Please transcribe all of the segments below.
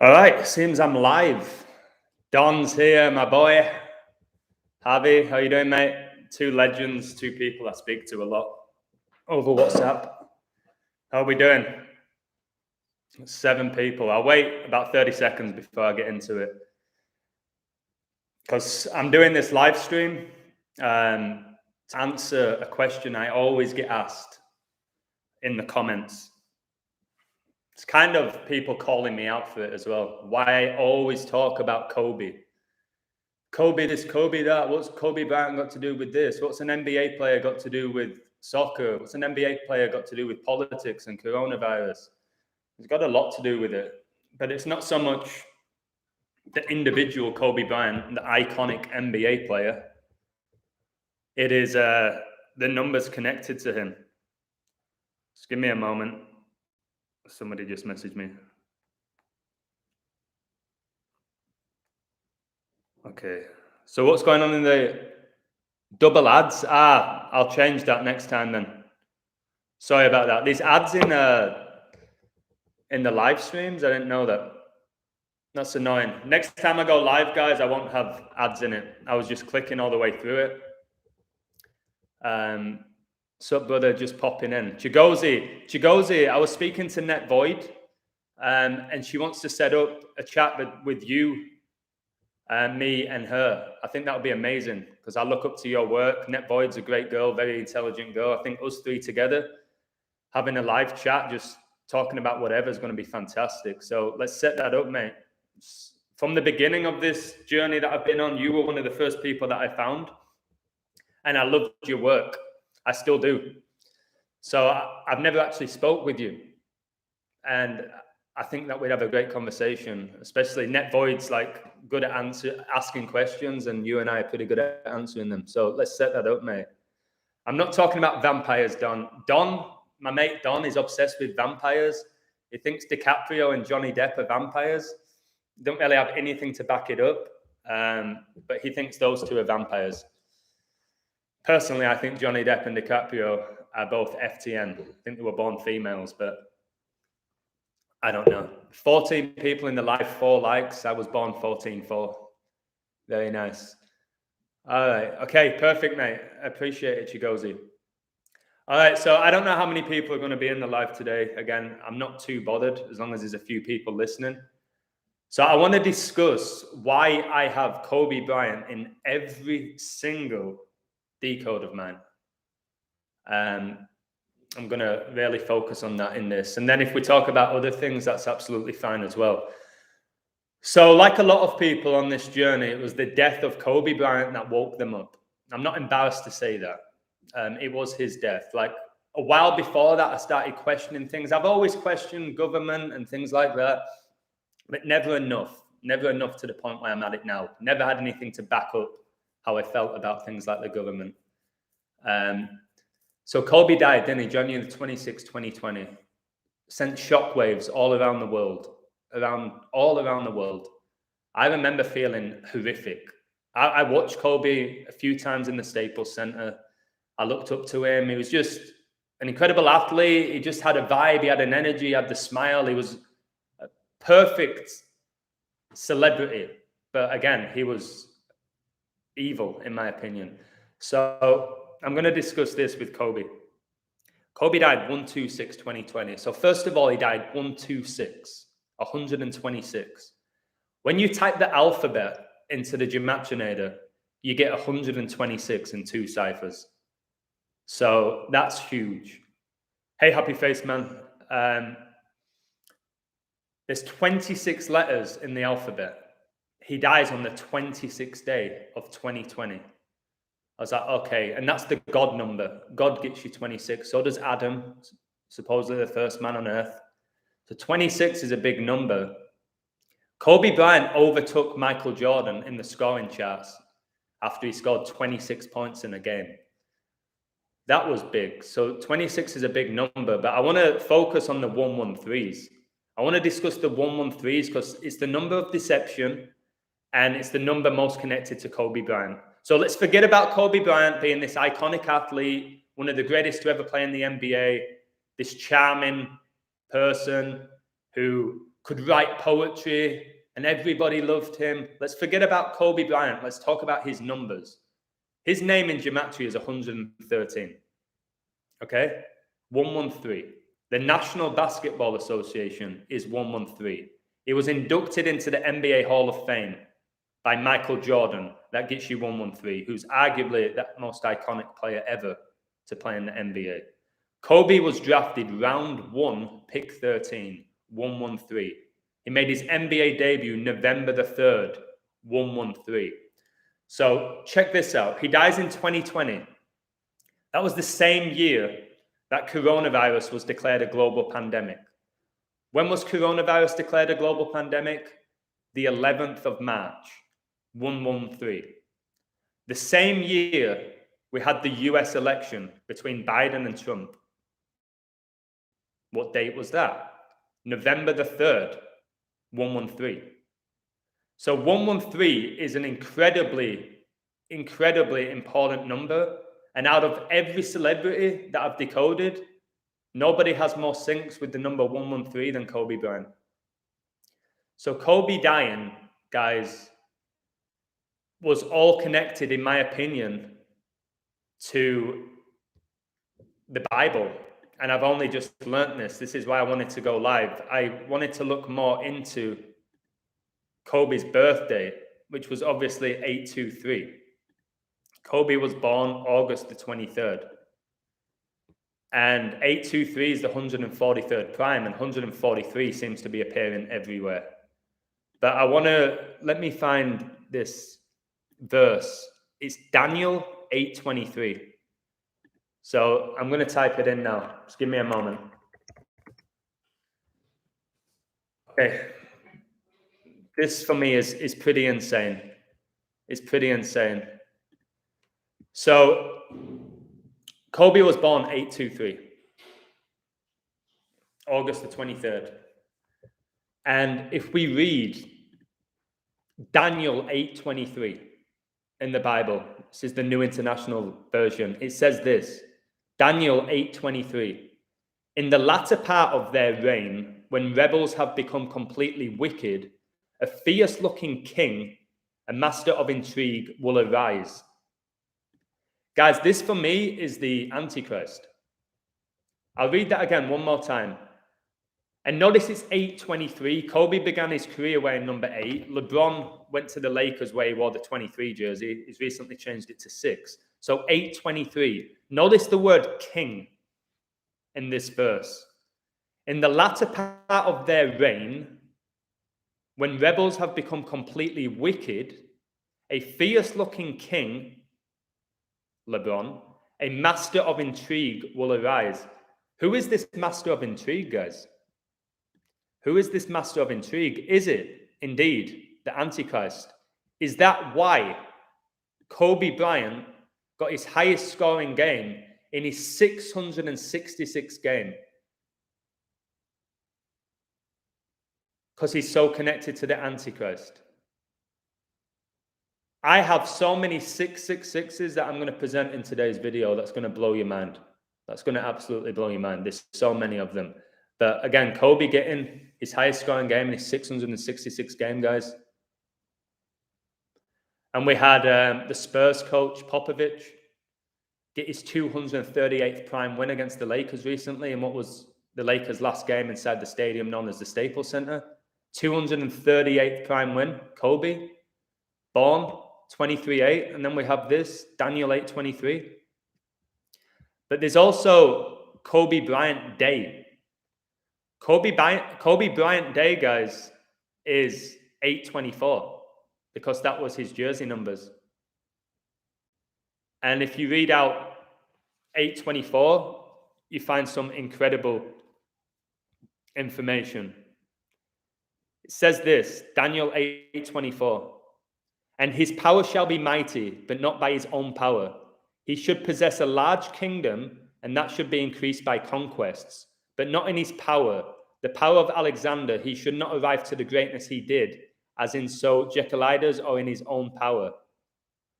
All right, seems I'm live. Don's here, my boy. Javi, how you doing, mate? Two legends, two people I speak to a lot over WhatsApp. How are we doing? 7 people. I'll wait about 30 seconds before I get into it, because I'm doing this live stream to answer a question I always get asked in the comments. It's kind of people calling me out for it as well. Why I always talk about Kobe. Kobe this, Kobe that. What's Kobe Bryant got to do with this? What's an NBA player got to do with soccer? What's an NBA player got to do with politics and coronavirus? It's got a lot to do with it. But it's not so much the individual Kobe Bryant, the iconic NBA player. It is the numbers connected to him. Just give me a moment. Somebody just messaged me. Okay. So what's going on in the double ads? I'll change that next time then. Sorry about that. These ads in the live streams, I didn't know that. That's annoying. Next time I go live, guys, I won't have ads in it. I was just clicking all the way through it. So, brother, just popping in. Chigozi, I was speaking to Net Void, and she wants to set up a chat with you, me and her. I think that would be amazing, because I look up to your work. Net Void's a great girl, very intelligent girl. I think us three together, having a live chat, just talking about whatever, is going to be fantastic. So let's set that up, mate. From the beginning of this journey that I've been on, you were one of the first people that I found, and I loved your work. I still do. So I've never actually spoke with you, and I think that we'd have a great conversation, especially Net Void's like good at asking questions, and you and I are pretty good at answering them. So let's set that up, mate. I'm not talking about vampires, Don. My mate Don, is obsessed with vampires. He thinks DiCaprio and Johnny Depp are vampires. Don't really have anything to back it up, but he thinks those two are vampires. Personally, I think Johnny Depp and DiCaprio are both FTN. I think they were born females, but I don't know. 14 people in the live, 4 likes. I was born 14-4. Very nice. All right. Okay, perfect, mate. I appreciate it, Chigozi. All right, so I don't know how many people are going to be in the live today. Again, I'm not too bothered as long as there's a few people listening. So I want to discuss why I have Kobe Bryant in every single decode of mine. I'm going to really focus on that in this. And then if we talk about other things, that's absolutely fine as well. So like a lot of people on this journey, it was the death of Kobe Bryant that woke them up. I'm not embarrassed to say that. It was his death. Like a while before that, I started questioning things. I've always questioned government and things like that, but never enough to the point where I'm at it now. Never had anything to back up how I felt about things like the government. So Kobe died, didn't he? January 26, 2020. Sent shockwaves all around the world. All around the world. I remember feeling horrific. I watched Kobe a few times in the Staples Center. I looked up to him. He was just an incredible athlete. He just had a vibe. He had an energy. He had the smile. He was a perfect celebrity. But again, he was evil, in my opinion. So I'm going to discuss this with Kobe. Kobe died 1/26/2020. So first of all, he died 126, 126. When you type the alphabet into the gematria, you get 126 in 2 ciphers. So that's huge. Hey, Happy Face Man. There's 26 letters in the alphabet. He dies on the 26th day of 2020. I was like, okay, and that's the God number. God gets you 26. So does Adam, supposedly the first man on earth. So 26 is a big number. Kobe Bryant overtook Michael Jordan in the scoring charts after he scored 26 points in a game. That was big. So 26 is a big number, but I want to focus on the 113s. I want to discuss the 113s because it's the number of deception and it's the number most connected to Kobe Bryant. So let's forget about Kobe Bryant being this iconic athlete, one of the greatest to ever play in the NBA, this charming person who could write poetry, and everybody loved him. Let's forget about Kobe Bryant. Let's talk about his numbers. His name in gematria is 113. Okay? 113. The National Basketball Association is 113. He was inducted into the NBA Hall of Fame by Michael Jordan. That gets you 113, who's arguably the most iconic player ever to play in the NBA. Kobe was drafted round 1, pick 13, 113. He made his NBA debut November the 3rd, 113. So check this out. He dies in 2020. That was the same year that coronavirus was declared a global pandemic. When was coronavirus declared a global pandemic? The 11th of March, 113. The same year, we had the US election between Biden and Trump. What date was that? November the 3rd, 113. So 113 is an incredibly important number. And out of every celebrity that I've decoded, nobody has more syncs with the number 113 than Kobe Bryant. So Kobe dying, guys, was all connected, in my opinion, to the Bible. And I've only just learnt this. This is why I wanted to go live. I wanted to look more into Kobe's birthday, which was obviously 823. Kobe was born August the 23rd. And 823 is the 143rd prime, and 143 seems to be appearing everywhere. But let me find this verse. It's Daniel 8:23. So I'm going to type it in now. Just give me a moment. Okay. This for me is pretty insane. It's pretty insane. So Kobe was born 823, August the 23rd. And if we read Daniel 8:23 in the Bible, this is the New International Version, it says this, Daniel 8:23, in the latter part of their reign, when rebels have become completely wicked, a fierce-looking king, a master of intrigue, will arise. Guys, this for me is the Antichrist. I'll read that again one more time. And notice it's 8:23. Kobe began his career wearing number 8. LeBron went to the Lakers where he wore the 23 jersey. He's recently changed it to 6. So 8:23. Notice the word king in this verse. In the latter part of their reign, when rebels have become completely wicked, a fierce-looking king, LeBron, a master of intrigue will arise. Who is this master of intrigue, guys? Who is this master of intrigue? Is it indeed the Antichrist? Is that why Kobe Bryant got his highest scoring game in his 666th game? Because he's so connected to the Antichrist. I have so many 666s that I'm going to present in today's video that's going to blow your mind. That's going to absolutely blow your mind. There's so many of them. But again, Kobe getting his highest scoring game in his 666 game, guys. And we had the Spurs coach, Popovich, get his 238th prime win against the Lakers recently. And what was the Lakers' last game inside the stadium known as the Staples Center? 238th prime win, Kobe, born 23-8. And then we have this, Daniel 8:23. But there's also Kobe Bryant Day. Kobe Bryant Day, guys, is 8:24 because that was his jersey numbers. And if you read out 8:24, you find some incredible information. It says this, Daniel 8:24, and his power shall be mighty, but not by his own power. He should possess a large kingdom, and that should be increased by conquests, but not in his power. The power of Alexander, he should not arrive to the greatness he did, as in so Jekyllidus or in his own power.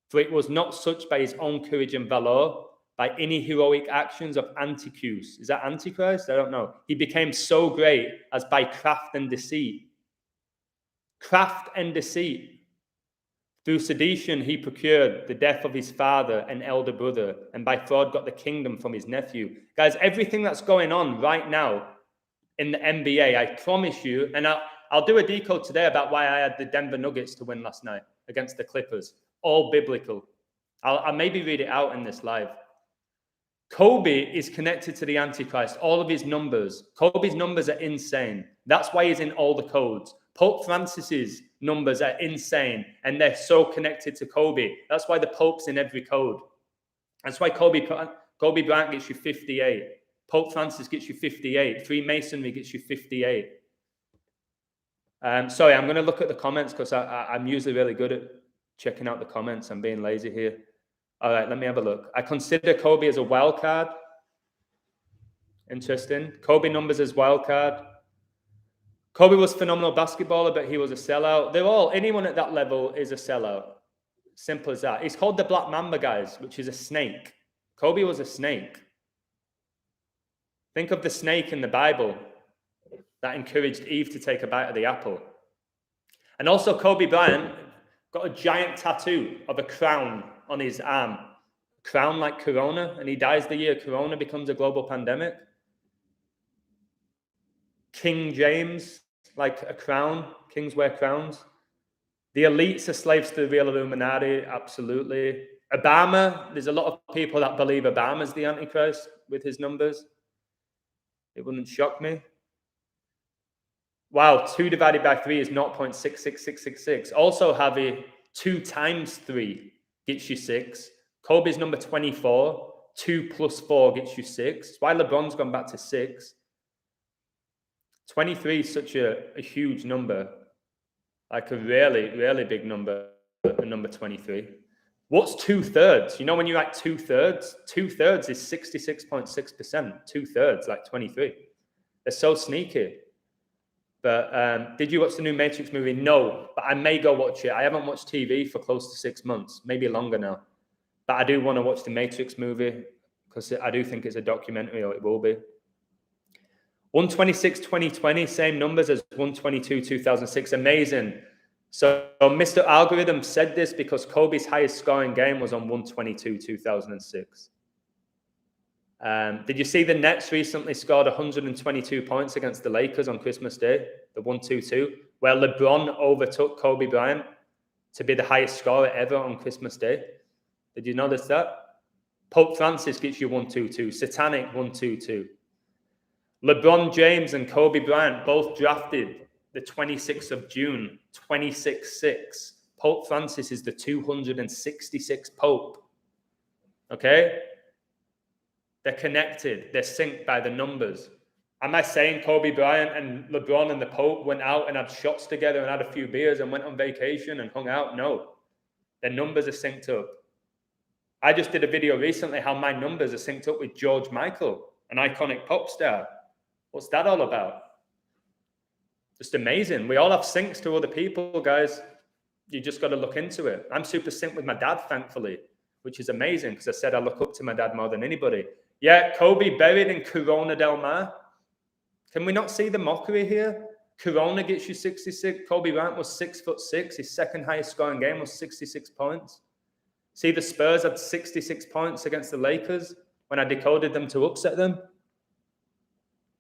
For it was not such by his own courage and valor, by any heroic actions of Antichrist. Is that Antichrist? I don't know. He became so great as by craft and deceit. Craft and deceit. Through sedition, he procured the death of his father and elder brother, and by fraud got the kingdom from his nephew. Guys, everything that's going on right now in the NBA, I promise you, and I'll do a decode today about why I had the Denver Nuggets to win last night against the Clippers. All biblical. I'll maybe read it out in this live. Kobe is connected to the Antichrist. All of his numbers. Kobe's numbers are insane. That's why he's in all the codes. Pope Francis's numbers are insane, and they're so connected to Kobe. That's why the Pope's in every code. That's why Kobe Bryant gets you 58. Pope Francis gets you 58. Freemasonry gets you 58. Sorry, I'm going to look at the comments because I'm usually really good at checking out the comments. I'm being lazy here. All right, let me have a look. I consider Kobe as a wild card. Interesting. Kobe numbers as wild card. Kobe was a phenomenal basketballer, but he was a sellout. Anyone at that level is a sellout. Simple as that. He's called the Black Mamba, guys, which is a snake. Kobe was a snake. Think of the snake in the Bible that encouraged Eve to take a bite of the apple. And also Kobe Bryant got a giant tattoo of a crown on his arm. Crown like Corona, and he dies the year Corona becomes a global pandemic. King James, like a crown. Kings wear crowns. The elites are slaves to the real Illuminati, absolutely. Obama, there's a lot of people that believe Obama's the Antichrist with his numbers. It wouldn't shock me. Wow, 2 divided by 3 is 0.66666. Also, Javi, 2 times 3 gets you 6. Kobe's number 24. 2 plus 4 gets you 6. That's why LeBron's gone back to 6. 23 is such a huge number. Like a really, really big number, the number 23. What's 2/3? You know when you write 2/3? 2/3 is 66.6%. 2/3, like 23. They're so sneaky. But did you watch the new Matrix movie? No, but I may go watch it. I haven't watched TV for close to 6 months, maybe longer now. But I do want to watch the Matrix movie because I do think it's a documentary, or it will be. 126, 2020, same numbers as 122, 2006. Amazing. So Mr. Algorithm said this because Kobe's highest scoring game was on 122, 2006. Did you see the Nets recently scored 122 points against the Lakers on Christmas Day, the 122, where LeBron overtook Kobe Bryant to be the highest scorer ever on Christmas Day? Did you notice that? Pope Francis gets you 122, Satanic 122. LeBron James and Kobe Bryant both drafted the 26th of June, 26-6. Pope Francis is the 266th Pope. Okay? They're connected. They're synced by the numbers. Am I saying Kobe Bryant and LeBron and the Pope went out and had shots together and had a few beers and went on vacation and hung out? No. Their numbers are synced up. I just did a video recently how my numbers are synced up with George Michael, an iconic pop star. What's that all about? Just amazing. We all have syncs to other people, guys. You just got to look into it. I'm super synced with my dad, thankfully, which is amazing because I said I look up to my dad more than anybody. Yeah, Kobe buried in Corona del Mar. Can we not see the mockery here? Corona gets you 66. Kobe Bryant was 6'6". His second highest scoring game was 66 points. See, the Spurs had 66 points against the Lakers when I decoded them to upset them.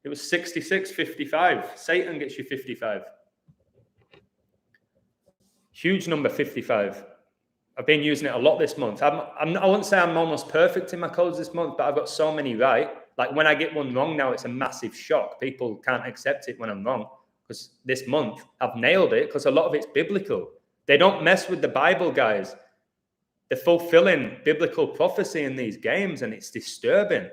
It was 66-55. Satan gets you 55. Huge number, 55. I've been using it a lot this month. I wouldn't say I'm almost perfect in my codes this month, but I've got so many right. Like when I get one wrong now, it's a massive shock. People can't accept it when I'm wrong because this month I've nailed it because a lot of it's biblical. They don't mess with the Bible, guys. They're fulfilling biblical prophecy in these games, and it's disturbing.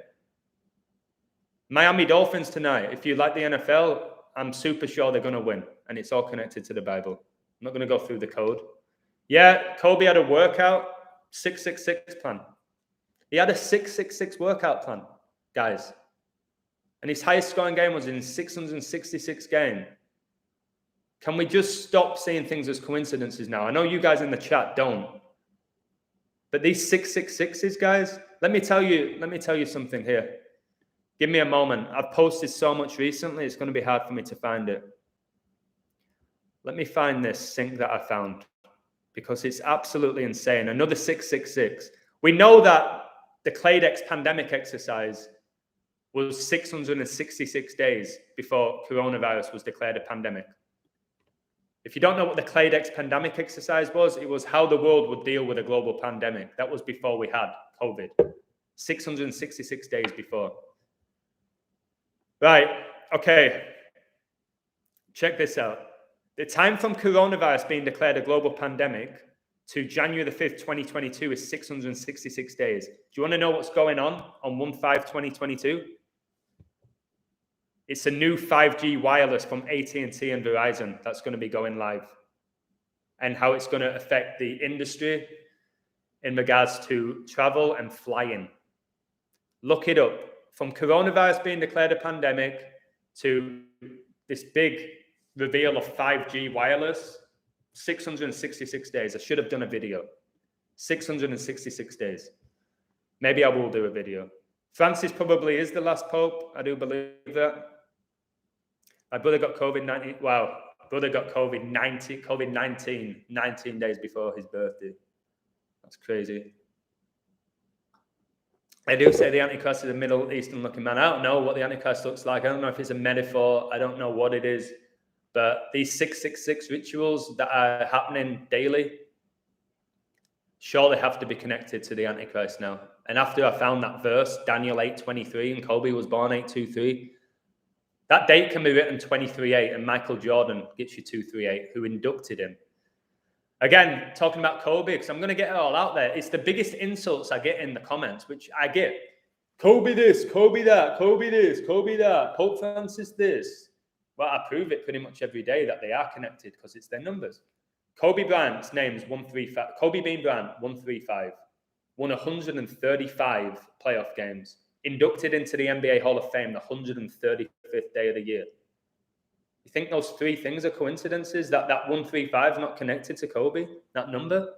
Miami Dolphins tonight. If you like the NFL, I'm super sure they're going to win, and it's all connected to the Bible. I'm not going to go through the code. Yeah, Kobe had a workout, 666 plan. He had a 666 workout plan, guys. And his highest scoring game was in 666 game. Can we just stop seeing things as coincidences now? I know you guys in the chat don't. But these 666s, guys, let me tell you something here. Give me a moment. I've posted so much recently, it's going to be hard for me to find it. Let me find this sync that I found because it's absolutely insane. Another 666. We know that the Cladex pandemic exercise was 666 days before coronavirus was declared a pandemic. If you don't know what the Cladex pandemic exercise was, it was how the world would deal with a global pandemic. That was before we had COVID. 666 days before. Right, okay. Check this out. The time from coronavirus being declared a global pandemic to January the 5th, 2022 is 666 days. Do you want to know what's going on 1/5/2022? It's a new 5G wireless from AT&T and Verizon that's going to be going live, and how it's going to affect the industry in regards to travel and flying. Look it up. From coronavirus being declared a pandemic to this big reveal of 5G wireless, 666 days. I should have done a video. 666 days. Maybe I will do a video. Francis probably is the last pope. I do believe that. My brother got COVID-19. Wow. Brother got COVID-19 19 days before his birthday. That's crazy. I do say the Antichrist is a Middle Eastern looking man. I don't know what the Antichrist looks like. I don't know if it's a metaphor. I don't know what it is. But these 666 rituals that are happening daily surely have to be connected to the Antichrist now. And after I found that verse, Daniel 8:23, and Kobe was born 8:23, that date can be written 23:8, and Michael Jordan gets you 238, who inducted him. Again, talking about Kobe, because I'm going to get it all out there. It's the biggest insults I get in the comments, which I get. Kobe this, Kobe that, Kobe this, Kobe that, Pope Francis this. Well, I prove it pretty much every day that they are connected because it's their numbers. Kobe Bryant's name is 135. Kobe Bean Bryant, 135. Won 135 playoff games. Inducted into the NBA Hall of Fame the 135th day of the year. You think those three things are coincidences? That 135 is not connected to Kobe? That number?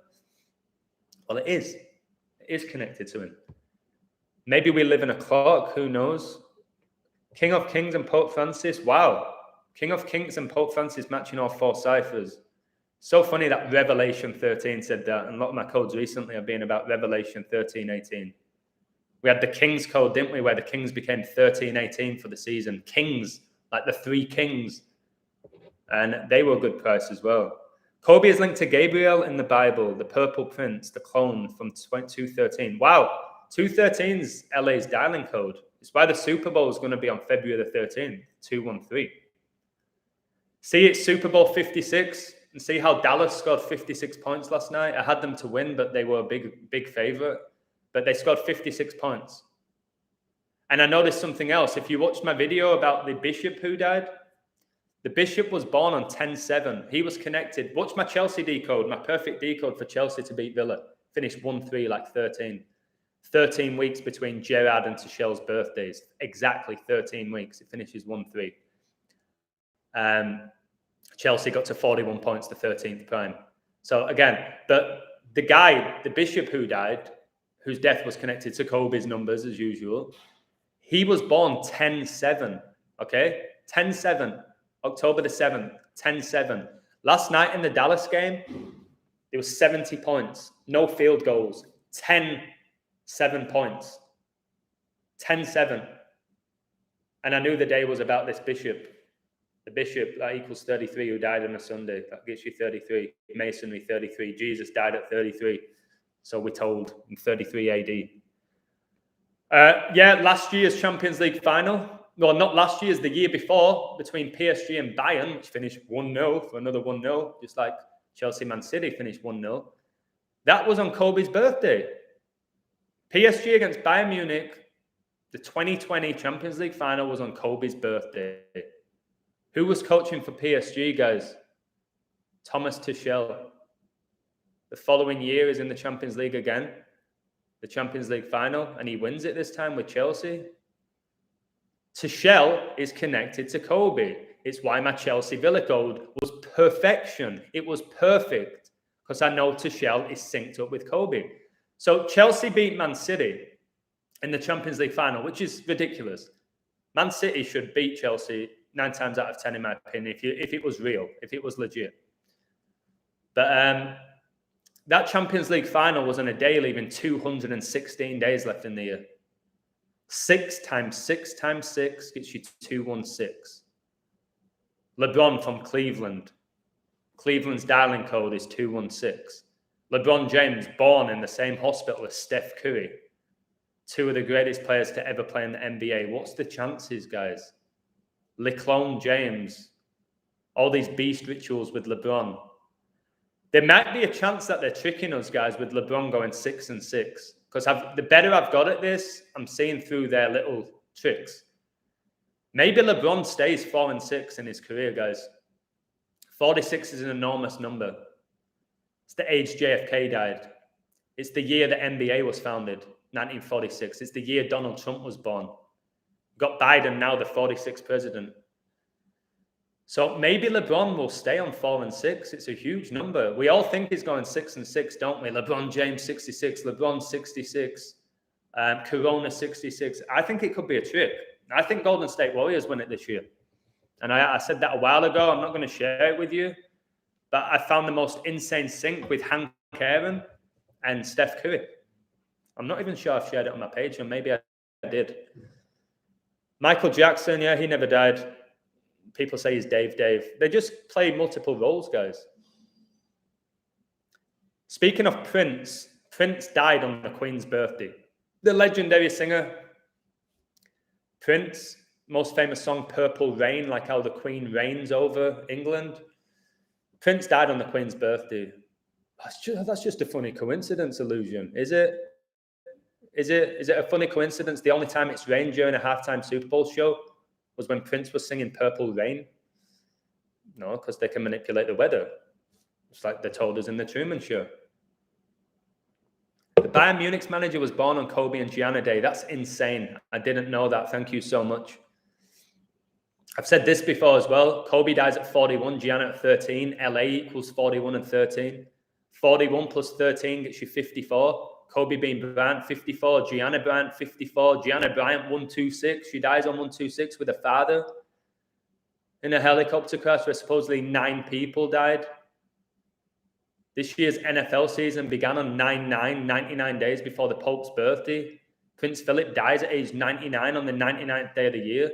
Well, it is. It is connected to him. Maybe we live in a clock. Who knows? King of Kings and Pope Francis. Wow. King of Kings and Pope Francis matching all four ciphers. So funny that Revelation 13 said that. And a lot of my codes recently have been about Revelation 13:18. We had the Kings code, didn't we? Where the Kings became 13:18 for the season. Kings, like the three kings. And they were a good price as well. Kobe is linked to Gabriel in the Bible, the Purple Prince, the clone from 213. Wow, 213's LA's dialing code. It's why the Super Bowl is going to be on February the 13th, 213. See, it's Super Bowl 56, and see how Dallas scored 56 points last night. I had them to win, but they were a big favorite. But they scored 56 points. And I noticed something else. If you watched my video about the bishop who died, the bishop was born on 10-7. He was connected. Watch my Chelsea decode, my perfect decode for Chelsea to beat Villa. Finished 1-3 like 13. 13 weeks between Gerrard and Tuchel's birthdays. Exactly 13 weeks. It finishes 1-3. Chelsea got to 41 points, the 13th prime. So again, but the guy, the bishop who died, whose death was connected to Kobe's numbers as usual, he was born 10-7. Okay? 10-7. October the 7th, 10-7. Last night in the Dallas game, there was 70 points. No field goals. 10-7 points. 10-7. And I knew the day was about this bishop. The bishop, that equals 33, who died on a Sunday. That gets you 33. Masonry, 33. Jesus died at 33. So we're told in 33 AD. Last year's Champions League final. Well, not last year's, the year before, between PSG and Bayern, which finished 1-0 for another 1-0, just like Chelsea Man City finished 1-0. That was on Kobe's birthday. PSG against Bayern Munich, the 2020 Champions League final was on Kobe's birthday. Who was coaching for PSG, guys? Thomas Tuchel. The following year is in the Champions League again, the Champions League final, and he wins it this time with Chelsea. Tuchel is connected to Kobe. It's why my Chelsea Villa code was perfection. It was perfect because I know Tuchel is synced up with Kobe. So Chelsea beat Man City. in the Champions League final, which is ridiculous. Man City should beat Chelsea 9 times out of 10, in my opinion, if it was real, if it was legit. But that Champions League final was on a day leaving 216 days left in the year. 6 times 6 times 6 gets you 216. LeBron from Cleveland. Cleveland's dialing code is 216. LeBron James, born in the same hospital as Steph Curry. 2 of the greatest players to ever play in the NBA. What's the chances, guys? LeClone James. All these beast rituals with LeBron. There might be a chance that they're tricking us, guys, with LeBron going 6 and 6. Because the better I've got at this, I'm seeing through their little tricks. Maybe LeBron stays 4 and 6 in his career, guys. 46 is an enormous number. It's the age JFK died. It's the year the NBA was founded, 1946. It's the year Donald Trump was born. Got Biden now the 46th president. So maybe LeBron will stay on 4 and 6. It's a huge number. We all think he's going 6 and 6, don't we? LeBron James 66, LeBron 66, Corona 66. I think it could be a trick. I think Golden State Warriors win it this year. And I said that a while ago. I'm not going to share it with you. But I found the most insane sync with Hank Aaron and Steph Curry. I'm not even sure I've shared it on my page, and maybe I did. Michael Jackson, yeah, he never died. People say he's Dave. They just play multiple roles, guys. Speaking of Prince died on the Queen's birthday. The legendary singer, Prince, most famous song, Purple Rain, like how the Queen reigns over England. Prince died on the Queen's birthday. That's just a funny coincidence, Illusion. Is it? Is it a funny coincidence? The only time it's rained during a halftime Super Bowl show was when Prince was singing Purple Rain. No, because they can manipulate the weather. It's like they told us in the Truman Show. The Bayern Munich's manager was born on Kobe and Gianna Day. That's insane. I didn't know that. Thank you so much. I've said this before as well. Kobe dies at 41, Gianna at 13. LA equals 41 and 13. 41 plus 13 gets you 54. Kobe being Bryant, 54. Gianna Bryant, 54. Gianna Bryant, 126. She dies on 126 with her father in a helicopter crash where supposedly 9 people died. This year's NFL season began on 9/9, 99 days before the Pope's birthday. Prince Philip dies at age 99 on the 99th day of the year.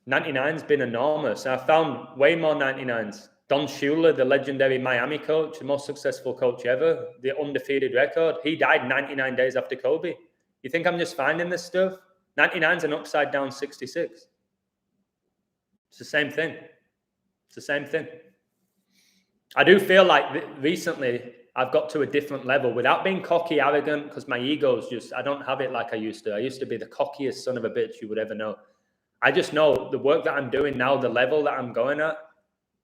99's been enormous. I found way more 99s. Don Shula, the legendary Miami coach, the most successful coach ever, the undefeated record, he died 99 days after Kobe. You think I'm just finding this stuff? 99's an upside down 66. It's the same thing. It's the same thing. I do feel like recently I've got to a different level without being cocky, arrogant, because my ego's just, I don't have it like I used to. I used to be the cockiest son of a bitch you would ever know. I just know the work that I'm doing now, the level that I'm going at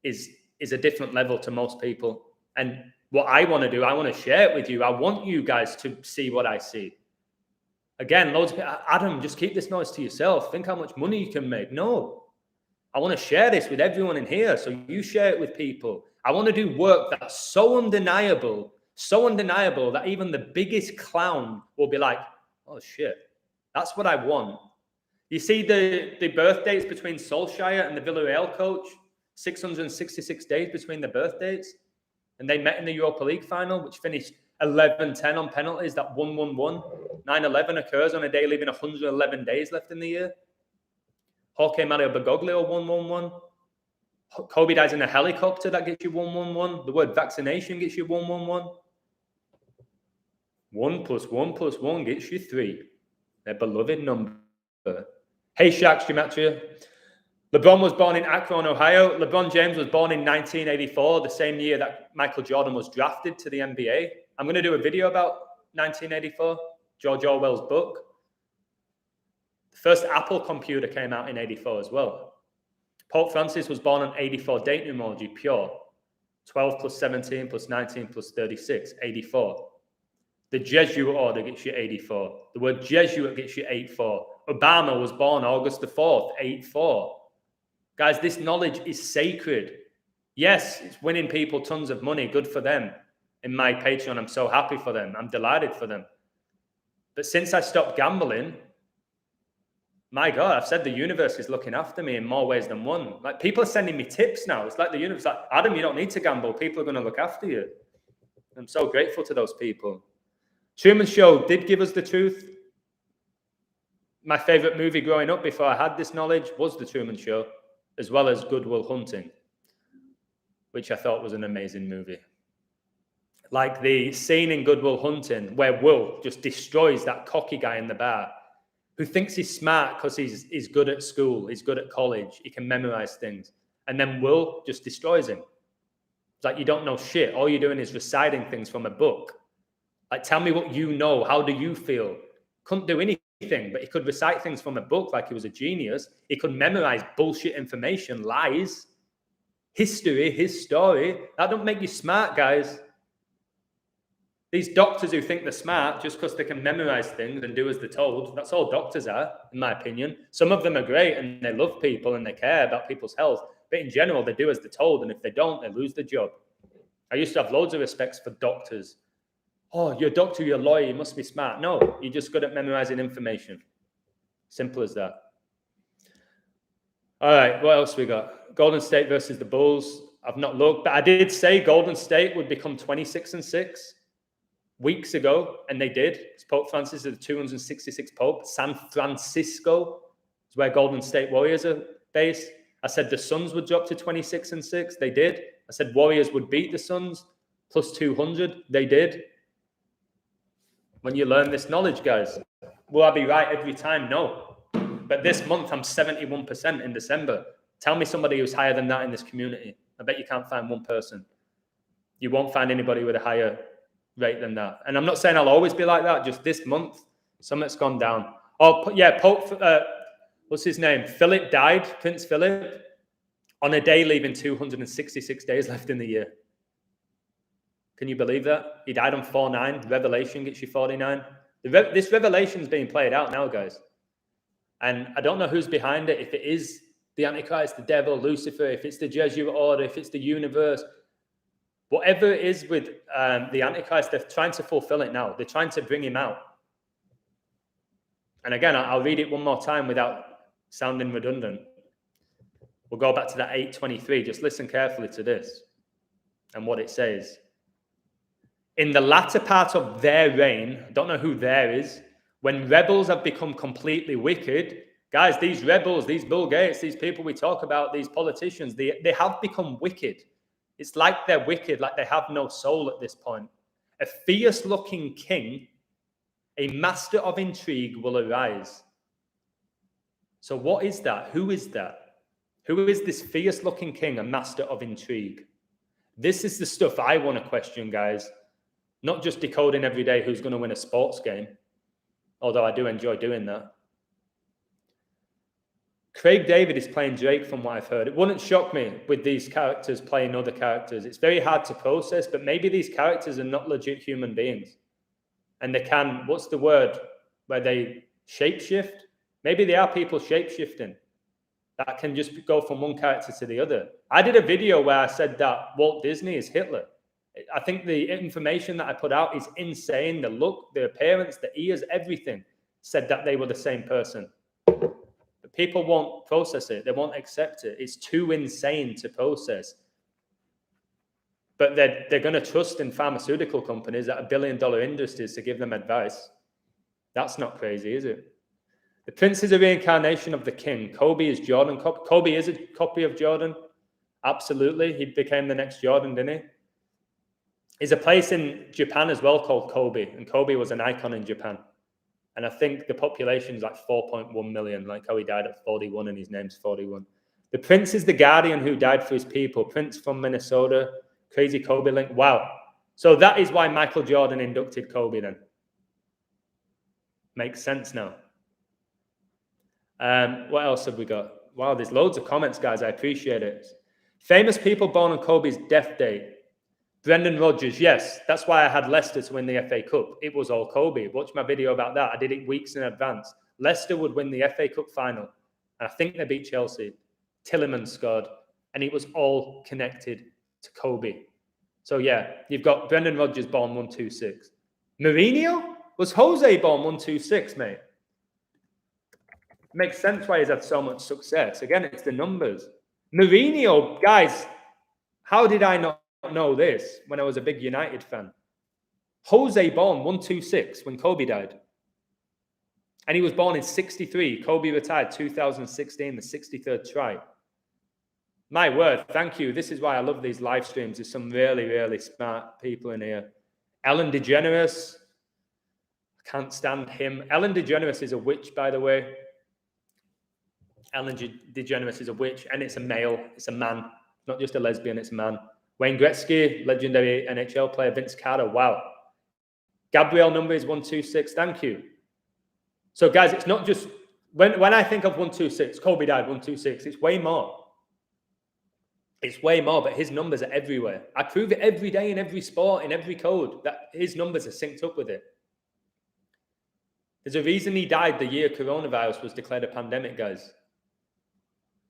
is a different level to most people. And what I want to do, I want to share it with you. I want you guys to see what I see. Again, loads of people, Adam, just keep this noise to yourself. Think how much money you can make. No, I want to share this with everyone in here. So you share it with people. I want to do work that's so undeniable that even the biggest clown will be like, oh shit, that's what I want. You see the birth dates between Solskjaer and the Villarreal coach, 666 days between the birth dates. And they met in the Europa League final, which finished 11-10 on penalties, that 1-1-1. 9/11 occurs on a day leaving 111 days left in the year. Jorge Mario Bergoglio, 1-1-1. Kobe dies in a helicopter, that gets you 1-1-1. The word vaccination gets you 1-1-1. 1 + 1 + 1 gets you 3. Their beloved number. Hey, Shaq's Gematria. LeBron was born in Akron, Ohio. LeBron James was born in 1984, the same year that Michael Jordan was drafted to the NBA. I'm going to do a video about 1984, George Orwell's book. The first Apple computer came out in 84 as well. Pope Francis was born on 84, date numerology, pure. 12 + 17 + 19 + 36, 84. The Jesuit order gets you 84. The word Jesuit gets you 84. Obama was born August the 4th, 84. Guys, this knowledge is sacred. Yes, it's winning people tons of money. Good for them. In my Patreon, I'm so happy for them. I'm delighted for them. But since I stopped gambling, my God, I've said the universe is looking after me in more ways than one. Like, people are sending me tips now. It's like the universe, like, Adam, you don't need to gamble. People are going to look after you. I'm so grateful to those people. Truman Show did give us the truth. My favorite movie growing up before I had this knowledge was The Truman Show, as well as Good Will Hunting, which I thought was an amazing movie. Like the scene in Good Will Hunting where Will just destroys that cocky guy in the bar who thinks he's smart because he's good at school, he's good at college, he can memorize things. And then Will just destroys him. It's like, you don't know shit. All you're doing is reciting things from a book. Like, tell me what you know. How do you feel? Couldn't do anything, but he could recite things from a book like he was a genius. He could memorize bullshit information, lies, history, his story. That don't make you smart, guys. These doctors who think they're smart just because they can memorize things and do as they're told, that's all doctors are, in my opinion. Some of them are great and they love people and they care about people's health, but in general, they do as they're told, and if they don't, they lose their job. I used to have loads of respect for doctors. Oh, you're a doctor, you're a lawyer, you must be smart. No, you're just good at memorizing information. Simple as that. All right, what else we got? Golden State versus the Bulls. I've not looked, but I did say Golden State would become 26-6 weeks ago, and they did. Pope Francis is the 266th Pope. San Francisco is where Golden State Warriors are based. I said the Suns would drop to 26-6. They did. I said Warriors would beat the Suns plus 200. They did. When you learn this knowledge, guys, will I be right every time? No. But this month, I'm 71% in December. Tell me somebody who's higher than that in this community. I bet you can't find one person. You won't find anybody with a higher rate than that. And I'm not saying I'll always be like that. Just this month, something's gone down. Oh, yeah, Pope, what's his name? Philip died, Prince Philip, on a day leaving 266 days left in the year. Can you believe that? He died on 4/9. Revelation gets you 49. This revelation's being played out now, guys. And I don't know who's behind it. If it is the Antichrist, the devil, Lucifer, if it's the Jesuit order, if it's the universe, whatever it is with the Antichrist, they're trying to fulfill it now. They're trying to bring him out. And again, I'll read it one more time without sounding redundant. We'll go back to that 8:23. Just listen carefully to this and what it says. In the latter part of their reign, I don't know who there is, when rebels have become completely wicked, guys, these rebels, these Bill Gates, these people we talk about, these politicians, they have become wicked. It's like they're wicked, like they have no soul at this point. A fierce-looking king, a master of intrigue will arise. So what is that? Who is that? Who is this fierce-looking king, a master of intrigue? This is the stuff I want to question, guys. Not just decoding every day who's going to win a sports game, although I do enjoy doing that. Craig David is playing Drake from what I've heard. It wouldn't shock me with these characters playing other characters. It's very hard to process, but maybe these characters are not legit human beings. And they can, what's the word, where they shapeshift? Maybe they are people shapeshifting that can just go from one character to the other. I did a video where I said that Walt Disney is Hitler. I think the information that I put out is insane. The look, the appearance, the ears, everything said that they were the same person. But people won't process it. They won't accept it. It's too insane to process. But they're going to trust in pharmaceutical companies that are billion-dollar industries to give them advice. That's not crazy, is it? The prince is a reincarnation of the king. Kobe is Jordan. Kobe is a copy of Jordan. Absolutely. He became the next Jordan, didn't he? There's a place in Japan as well called Kobe, and Kobe was an icon in Japan. And I think the population is like 4.1 million, like how he died at 41 and his name's 41. The prince is the guardian who died for his people. Prince from Minnesota, crazy Kobe link. Wow. So that is why Michael Jordan inducted Kobe then. Makes sense now. What else have we got? Wow, there's loads of comments, guys. I appreciate it. Famous people born on Kobe's death date. Brendan Rodgers, yes. That's why I had Leicester to win the FA Cup. It was all Kobe. Watch my video about that. I did it weeks in advance. Leicester would win the FA Cup final. And I think they beat Chelsea. Tielemans scored. And it was all connected to Kobe. So, yeah, you've got Brendan Rodgers born 126. Mourinho? Was Jose born 126, mate? Makes sense why he's had so much success. Again, it's the numbers. Mourinho, guys, how did I not know this when I was a big United fan? Jose born 126 when Kobe died. And he was born in 63. Kobe retired 2016, the 63rd try. My word, thank you. This is why I love these live streams. There's some really, really smart people in here. Ellen DeGeneres. I can't stand him. Ellen DeGeneres is a witch, by the way. Ellen DeGeneres is a witch, and it's a male. It's a man. Not just a lesbian, it's a man. Wayne Gretzky, legendary NHL player. Vince Carter, wow. Gabriel number is 126. Thank you. So, guys, it's not just... When I think of 126, Kobe died 126, it's way more. It's way more, but his numbers are everywhere. I prove it every day in every sport, in every code, that his numbers are synced up with it. There's a reason he died the year coronavirus was declared a pandemic, guys.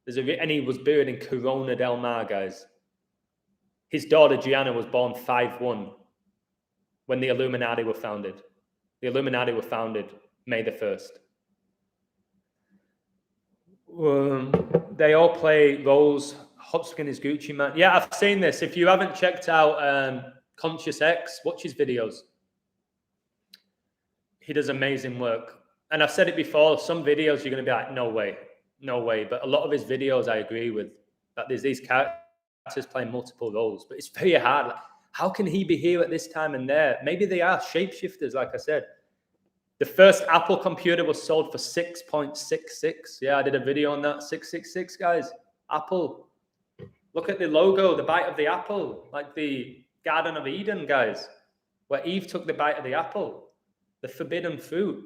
And he was buried in Corona del Mar, guys. His daughter, Gianna, was born 5/1 when the Illuminati were founded. The Illuminati were founded May the 1st. They all play roles. Hopskin is Gucci Man. Yeah, I've seen this. If you haven't checked out Conscious X, watch his videos. He does amazing work. And I've said it before, some videos you're going to be like, no way, no way. But a lot of his videos I agree with. That there's these characters playing multiple roles. But it's very hard. Like, how can he be here at this time and there? Maybe they are shapeshifters, like I said. The first Apple computer was sold for 6.66. Yeah, I did a video on that. 666, guys. Apple. Look at the logo, the bite of the apple, like the Garden of Eden, guys, where Eve took the bite of the apple, the forbidden fruit.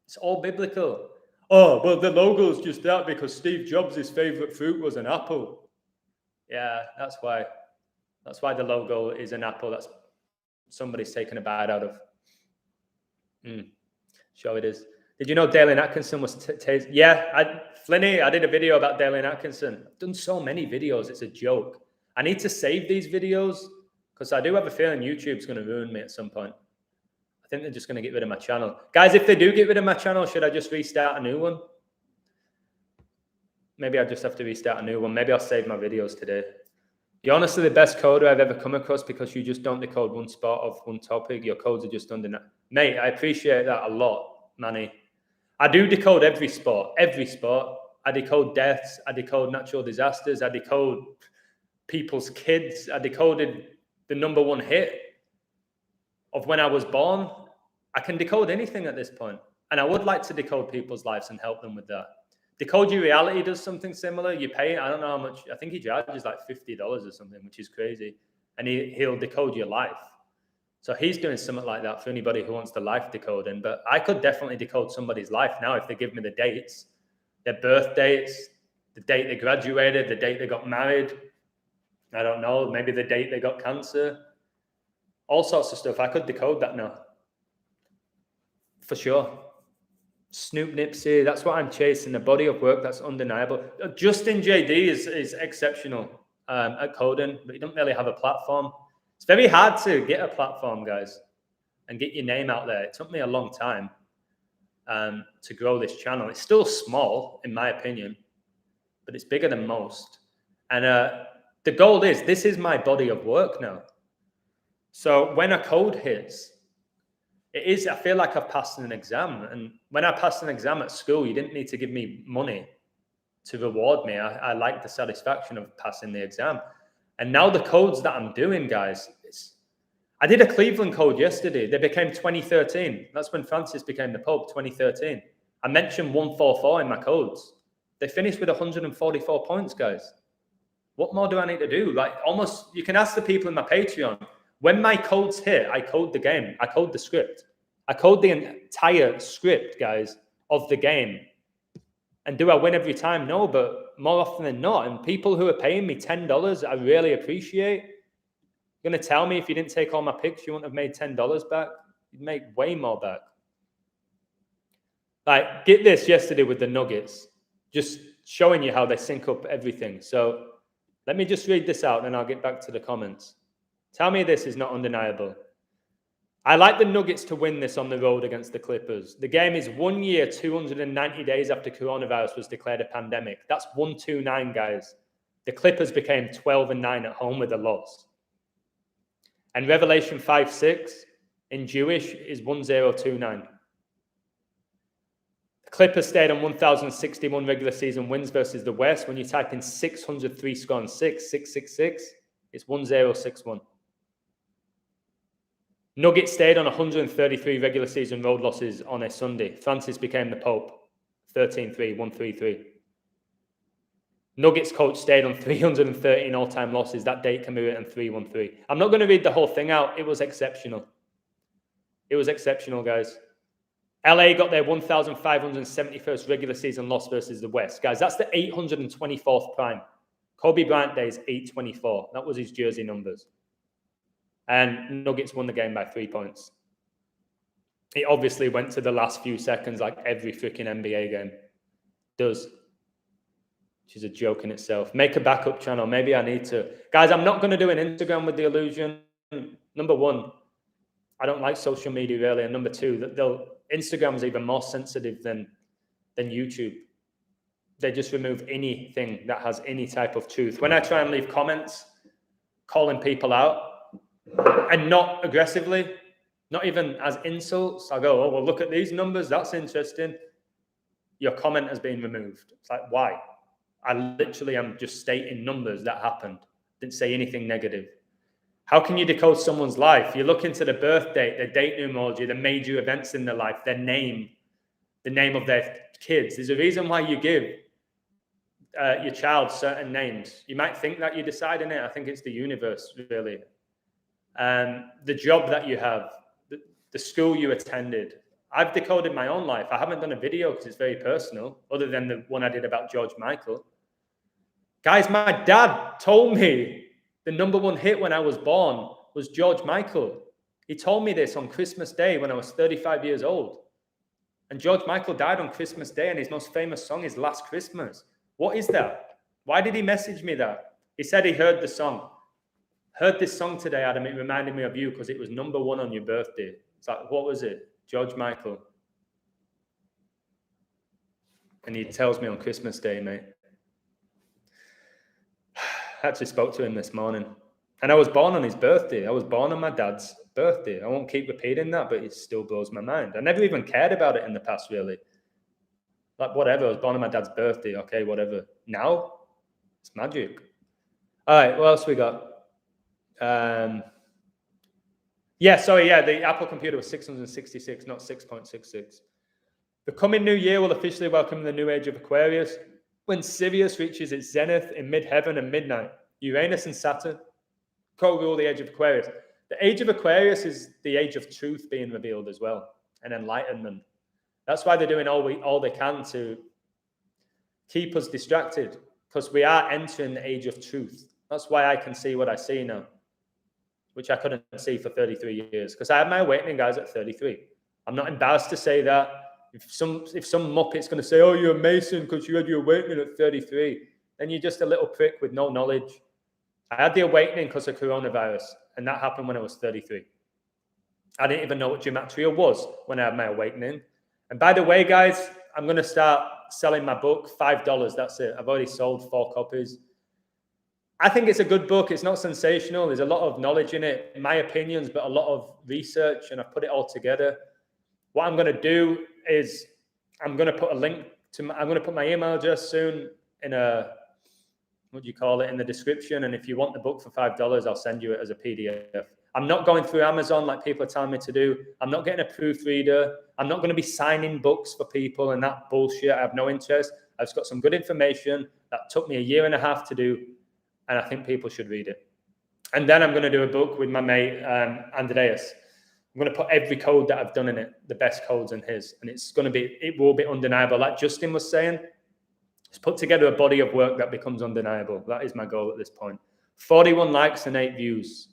It's all biblical. Oh, well, the logo's just that because Steve Jobs' favorite fruit was an apple. Yeah, that's why. That's why the logo is an apple. That's somebody's taken a bite out of. Sure it is. Did you know Dalen Atkinson was Yeah, Flinny, I did a video about Dalen Atkinson. I've done so many videos, it's a joke. I need to save these videos because I do have a feeling YouTube's going to ruin me at some point. I think they're just going to get rid of my channel. Guys, if they do get rid of my channel, should I just restart a new one? Maybe I just have to restart a new one. Maybe I'll save my videos today. You're honestly the best coder I've ever come across because you just don't decode one spot of one topic. Your codes are just under... Mate, I appreciate that a lot, Manny. I do decode every sport. I decode deaths. I decode natural disasters. I decode people's kids. I decoded the #1 hit of when I was born. I can decode anything at this point. And I would like to decode people's lives and help them with that. Decode Your Reality does something similar. You pay, I don't know how much, I think he charges like $50 or something, which is crazy. And he'll decode your life. So he's doing something like that for anybody who wants the life decoding. But I could definitely decode somebody's life now if they give me the dates, their birth dates, the date they graduated, the date they got married. I don't know, maybe the date they got cancer. All sorts of stuff. I could decode that now. For sure. Snoop Nipsey, that's what I'm chasing. The body of work that's undeniable. Justin JD is exceptional at coding, but he doesn't really have a platform. It's very hard to get a platform, guys, and get your name out there. It took me a long time to grow this channel. It's still small, in my opinion, but it's bigger than most. And the goal is, this is my body of work now. So when a code hits, I feel like I've passed an exam. And when I passed an exam at school, you didn't need to give me money to reward me. I like the satisfaction of passing the exam. And now the codes that I'm doing, guys, I did a Cleveland code yesterday. They became 2013. That's when Francis became the Pope, 2013. I mentioned 144 in my codes. They finished with 144 points, guys. What more do I need to do? Like, almost, you can ask the people in my Patreon. When my codes hit, I code the game. I code the script. I code the entire script, guys, of the game. And do I win every time? No, but more often than not. And people who are paying me $10, I really appreciate. You're going to tell me if you didn't take all my picks, you wouldn't have made $10 back? You'd make way more back. Like, get this yesterday with the Nuggets. Just showing you how they sync up everything. So let me just read this out and I'll get back to the comments. Tell me this is not undeniable. I like the Nuggets to win this on the road against the Clippers. The game is 1 year, 290 days after coronavirus was declared a pandemic. That's 1-2-9, guys. The Clippers became 12-9 at home with a loss. And Revelation 5:6 in Jewish is 1029. The Clippers stayed on 1,061 regular season wins versus the West. When you type in 603 score and 666, it's 1061. Nuggets stayed on 133 regular season road losses on a Sunday. Francis became the Pope, 13-3, 133. Nuggets coach stayed on 313 all-time losses. That date can be written 313. I'm not going to read the whole thing out. It was exceptional. It was exceptional, guys. LA got their 1,571st regular season loss versus the West. Guys, that's the 824th prime. Kobe Bryant days, 824. That was his jersey numbers. And Nuggets won the game by 3 points. It obviously went to the last few seconds like every freaking NBA game does. Which is a joke in itself. Make a backup channel. Maybe I need to. Guys, I'm not going to do an Instagram with the illusion. Number one, I don't like social media really. And number two, Instagram's even more sensitive than YouTube. They just remove anything that has any type of truth. When I try and leave comments calling people out, and not aggressively, not even as insults, I go, oh, well, look at these numbers. That's interesting. Your comment has been removed. It's like, why? I literally am just stating numbers that happened. Didn't say anything negative. How can you decode someone's life? You look into the birth date, their date numerology, the major events in their life, their name, the name of their kids. There's a reason why you give your child certain names. You might think that you're deciding it. I think it's the universe, really. The job that you have, the school you attended. I've decoded my own life. I haven't done a video because it's very personal, other than the one I did about George Michael. Guys, my dad told me the number one hit when I was born was George Michael. He told me this on Christmas Day when I was 35 years old. And George Michael died on Christmas Day, and his most famous song is Last Christmas. What is that? Why did he message me that? He said he heard the song. Heard this song today, Adam. It reminded me of you because it was number one on your birthday. It's like, what was it? George Michael. And he tells me on Christmas Day, mate. I actually spoke to him this morning. And I was born on his birthday. I was born on my dad's birthday. I won't keep repeating that, but it still blows my mind. I never even cared about it in the past, really. Like, whatever. I was born on my dad's birthday. Okay, whatever. Now, it's magic. All right, what else we got? The Apple computer was 666, not 6.66. The coming new year will officially welcome the new age of Aquarius, when Sirius reaches its zenith in mid-heaven and midnight. Uranus and Saturn co-rule the age of Aquarius. The age of Aquarius is the age of truth being revealed as well, and enlightenment. That's why they're doing all they can to keep us distracted, because we are entering the age of truth. That's why I can see what I see now, which I couldn't see for 33 years, because I had my awakening, guys, at 33. I'm not embarrassed to say that. If some muppet's going to say, oh, you're a Mason because you had your awakening at 33, then you're just a little prick with no knowledge. I had the awakening because of coronavirus, and that happened when I was 33. I didn't even know what gematria was when I had my awakening. And by the way, guys, I'm going to start selling my book, $5. That's it. I've already sold 4 copies. I think it's a good book. It's not sensational. There's a lot of knowledge in it, my opinions, but a lot of research, and I've put it all together. What I'm going to do is I'm going to put a link to I'm going to put my email address soon in in the description. And if you want the book for $5, I'll send you it as a PDF. I'm not going through Amazon like people are telling me to do. I'm not getting a proofreader. I'm not going to be signing books for people and that bullshit. I have no interest. I've just got some good information that took me a year and a half to do, and I think people should read it. And then I'm going to do a book with my mate, Andreas. I'm going to put every code that I've done in it, the best codes in his. And it will be undeniable. Like Justin was saying, just put together a body of work that becomes undeniable. That is my goal at this point. 41 likes and 8 views.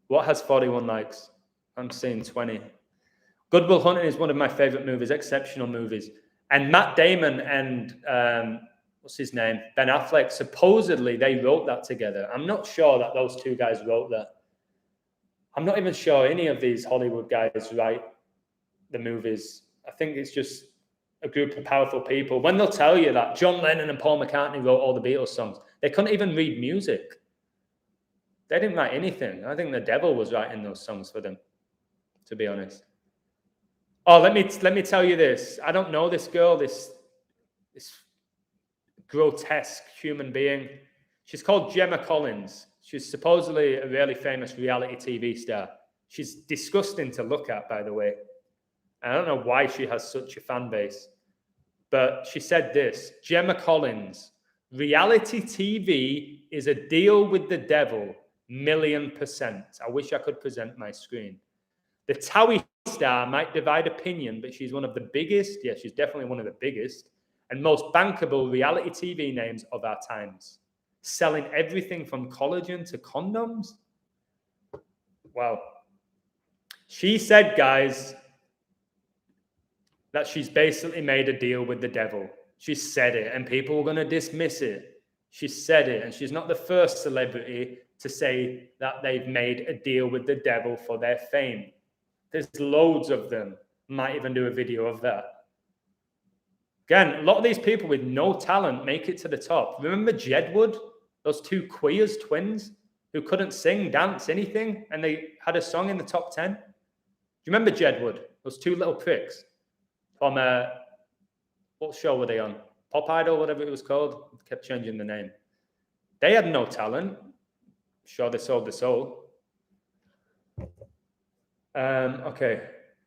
What has 41 likes? I'm seeing 20. Good Will Hunting is one of my favorite movies, exceptional movies. And Matt Damon and what's his name? Ben Affleck, supposedly they wrote that together. I'm not sure that those two guys wrote that. I'm not even sure any of these Hollywood guys write the movies. I think it's just a group of powerful people. When they'll tell you that John Lennon and Paul McCartney wrote all the Beatles songs, they couldn't even read music. They didn't write anything. I think the devil was writing those songs for them, to be honest. Oh, let me tell you this. I don't know this girl, this grotesque human being. She's called Gemma Collins. She's supposedly a really famous reality TV star. She's disgusting to look at, by the way. I don't know why she has such a fan base, but she said this: Gemma Collins, reality TV is a deal with the devil, 1,000,000%. I wish I could present my screen. The Towie star might divide opinion, but she's one of the biggest, yeah, she's definitely one of the biggest and most bankable reality TV names of our times, selling everything from collagen to condoms. Wow. She said, guys, that she's basically made a deal with the devil. She said it, and people were going to dismiss it. She said it, and she's not the first celebrity to say that they've made a deal with the devil for their fame. There's loads of them. Might even do a video of that. Again, a lot of these people with no talent make it to the top. Remember Jedward? Those two queers twins who couldn't sing, dance, anything, and they had a song in the top 10? Do you remember Jedward? Those two little pricks from, what show were they on? Pop Idol, whatever it was called. Kept changing the name. They had no talent. Sure, they sold their soul. Okay.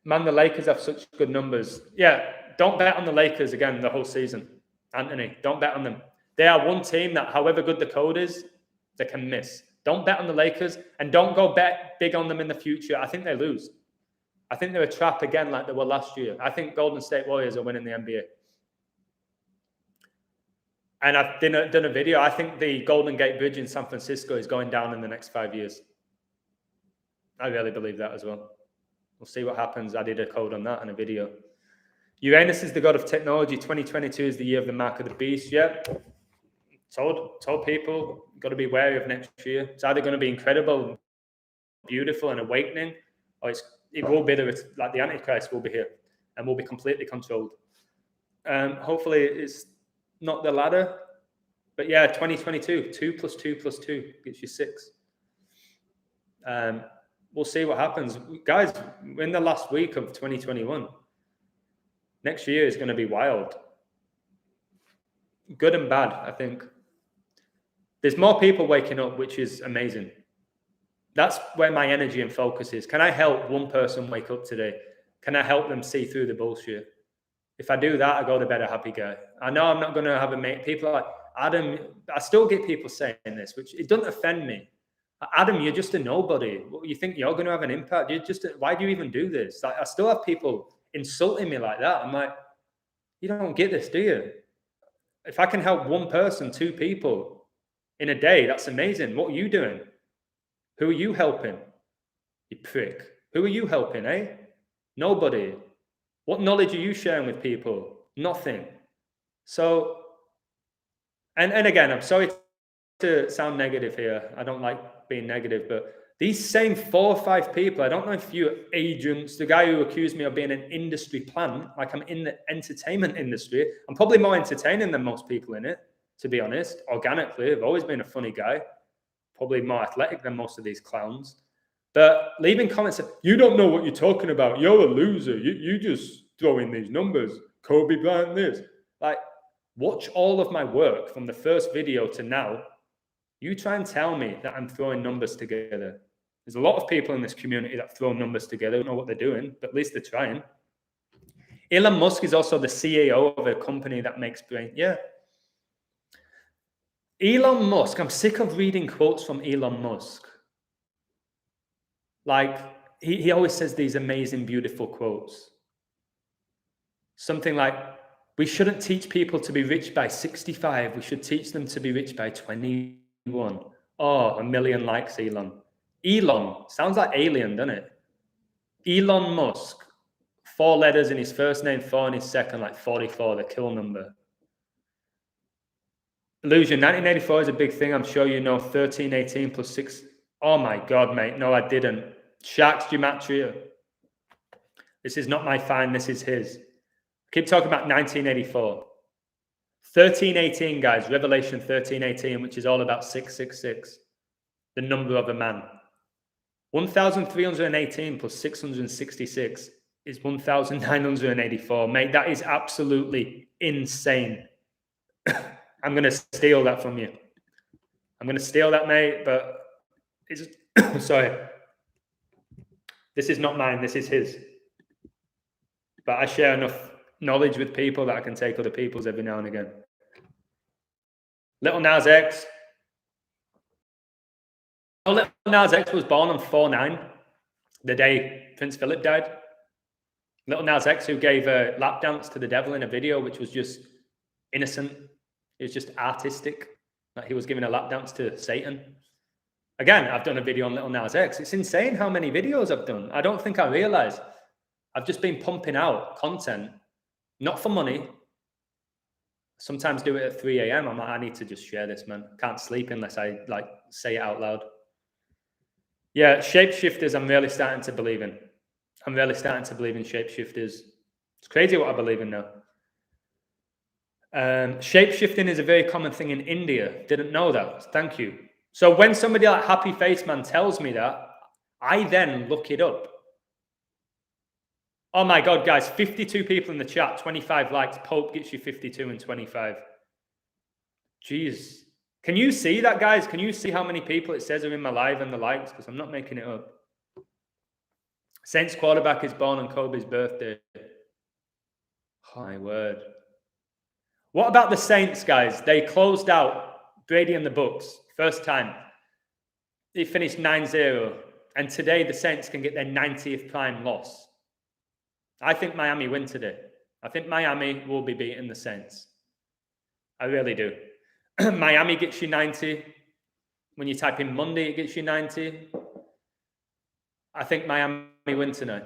Man, the Lakers have such good numbers. Yeah, don't bet on the Lakers again the whole season. Anthony, don't bet on them. They are one team that, however good the code is, they can miss. Don't bet on the Lakers, and don't go bet big on them in the future. I think they lose. I think they're a trap again like they were last year. I think Golden State Warriors are winning the NBA. And I've done a video. I think the Golden Gate Bridge in San Francisco is going down in the next 5 years. I really believe that as well. We'll see what happens. I did a code on that in a video. Uranus is the god of technology. 2022 is the year of the mark of the beast. Yeah. Told people, got to be wary of next year. It's either going to be incredible, beautiful, and awakening, or it will be like the Antichrist will be here and will be completely controlled. Hopefully it's not the latter. But yeah, 2022, 2 + 2 + 2 gets you 6. We'll see what happens. Guys, we're in the last week of 2021. Next year is going to be wild. Good and bad, I think. There's more people waking up, which is amazing. That's where my energy and focus is. Can I help one person wake up today? Can I help them see through the bullshit? If I do that, I go to bed a happy guy. I know I'm not going to have a mate. People are like, Adam, I still get people saying this, which it doesn't offend me. Adam, you're just a nobody. You think you're going to have an impact? Why do you even do this? Like, I still have people insulting me like that. I'm like, you don't get this, do you? If I can help one person, 2 people in a day, that's amazing. What are you doing? Who are you helping? You prick. Who are you helping, eh? Nobody. What knowledge are you sharing with people? Nothing. So, and again, I'm sorry to sound negative here. I don't like being negative, but these same 4 or 5 people, I don't know if you're agents, the guy who accused me of being an industry plant, like I'm in the entertainment industry. I'm probably more entertaining than most people in it, to be honest. Organically, I've always been a funny guy. Probably more athletic than most of these clowns. But leaving comments, you don't know what you're talking about. You're a loser. You just throw in these numbers. Kobe Bryant this. Like, watch all of my work from the first video to now. You try and tell me that I'm throwing numbers together. There's a lot of people in this community that throw numbers together. Don't know what they're doing, but at least they're trying. Elon Musk is also the CEO of a company that makes brain. Yeah. Elon Musk, I'm sick of reading quotes from Elon Musk. Like, he always says these amazing, beautiful quotes. Something like, we shouldn't teach people to be rich by 65. We should teach them to be rich by 21. Oh, 1 million likes, Elon. Elon, sounds like alien, doesn't it? Elon Musk, 4 letters in his first name, 4 in his second, like 44, the kill number. Illusion, 1984 is a big thing. I'm sure you know 1318 plus 6. Oh my God, mate. No, I didn't. Sharks gematria. This is not my find, this is his. Keep talking about 1984. 1318, guys, Revelation 1318, which is all about 666, the number of a man. 1,318 plus 666 is 1,984. Mate, that is absolutely insane. I'm going to steal that from you. I'm going to steal that, mate, but it's... sorry. This is not mine, this is his. But I share enough knowledge with people that I can take other people's every now and again. Little Nas X. Oh, Little Nas X was born on 4/9, the day Prince Philip died. Little Nas X, who gave a lap dance to the devil in a video, which was just innocent. It was just artistic. Like he was giving a lap dance to Satan. Again, I've done a video on Little Nas X. It's insane how many videos I've done. I don't think I realize. I've just been pumping out content, not for money. Sometimes do it at 3 a.m. I'm like, I need to just share this, man. Can't sleep unless I like say it out loud. Yeah, shapeshifters, I'm really starting to believe in. I'm really starting to believe in shapeshifters. It's crazy what I believe in now. Shapeshifting is a very common thing in India. Didn't know that. Thank you. So when somebody like Happy Face Man tells me that, I then look it up. Oh my God, guys, 52 people in the chat, 25 likes. Pope gets you 52 and 25. Jeez. Can you see that, guys? Can you see how many people it says are in my live and the likes? Because I'm not making it up. Saints quarterback is born on Kobe's birthday. Oh, my word. What about the Saints, guys? They closed out Brady and the Bucks. First time. They finished 9-0. And today the Saints can get their 90th prime loss. I think Miami win today. I think Miami will be beating the Saints. I really do. Miami gets you 90. When you type in Monday, it gets you 90. I think Miami win tonight.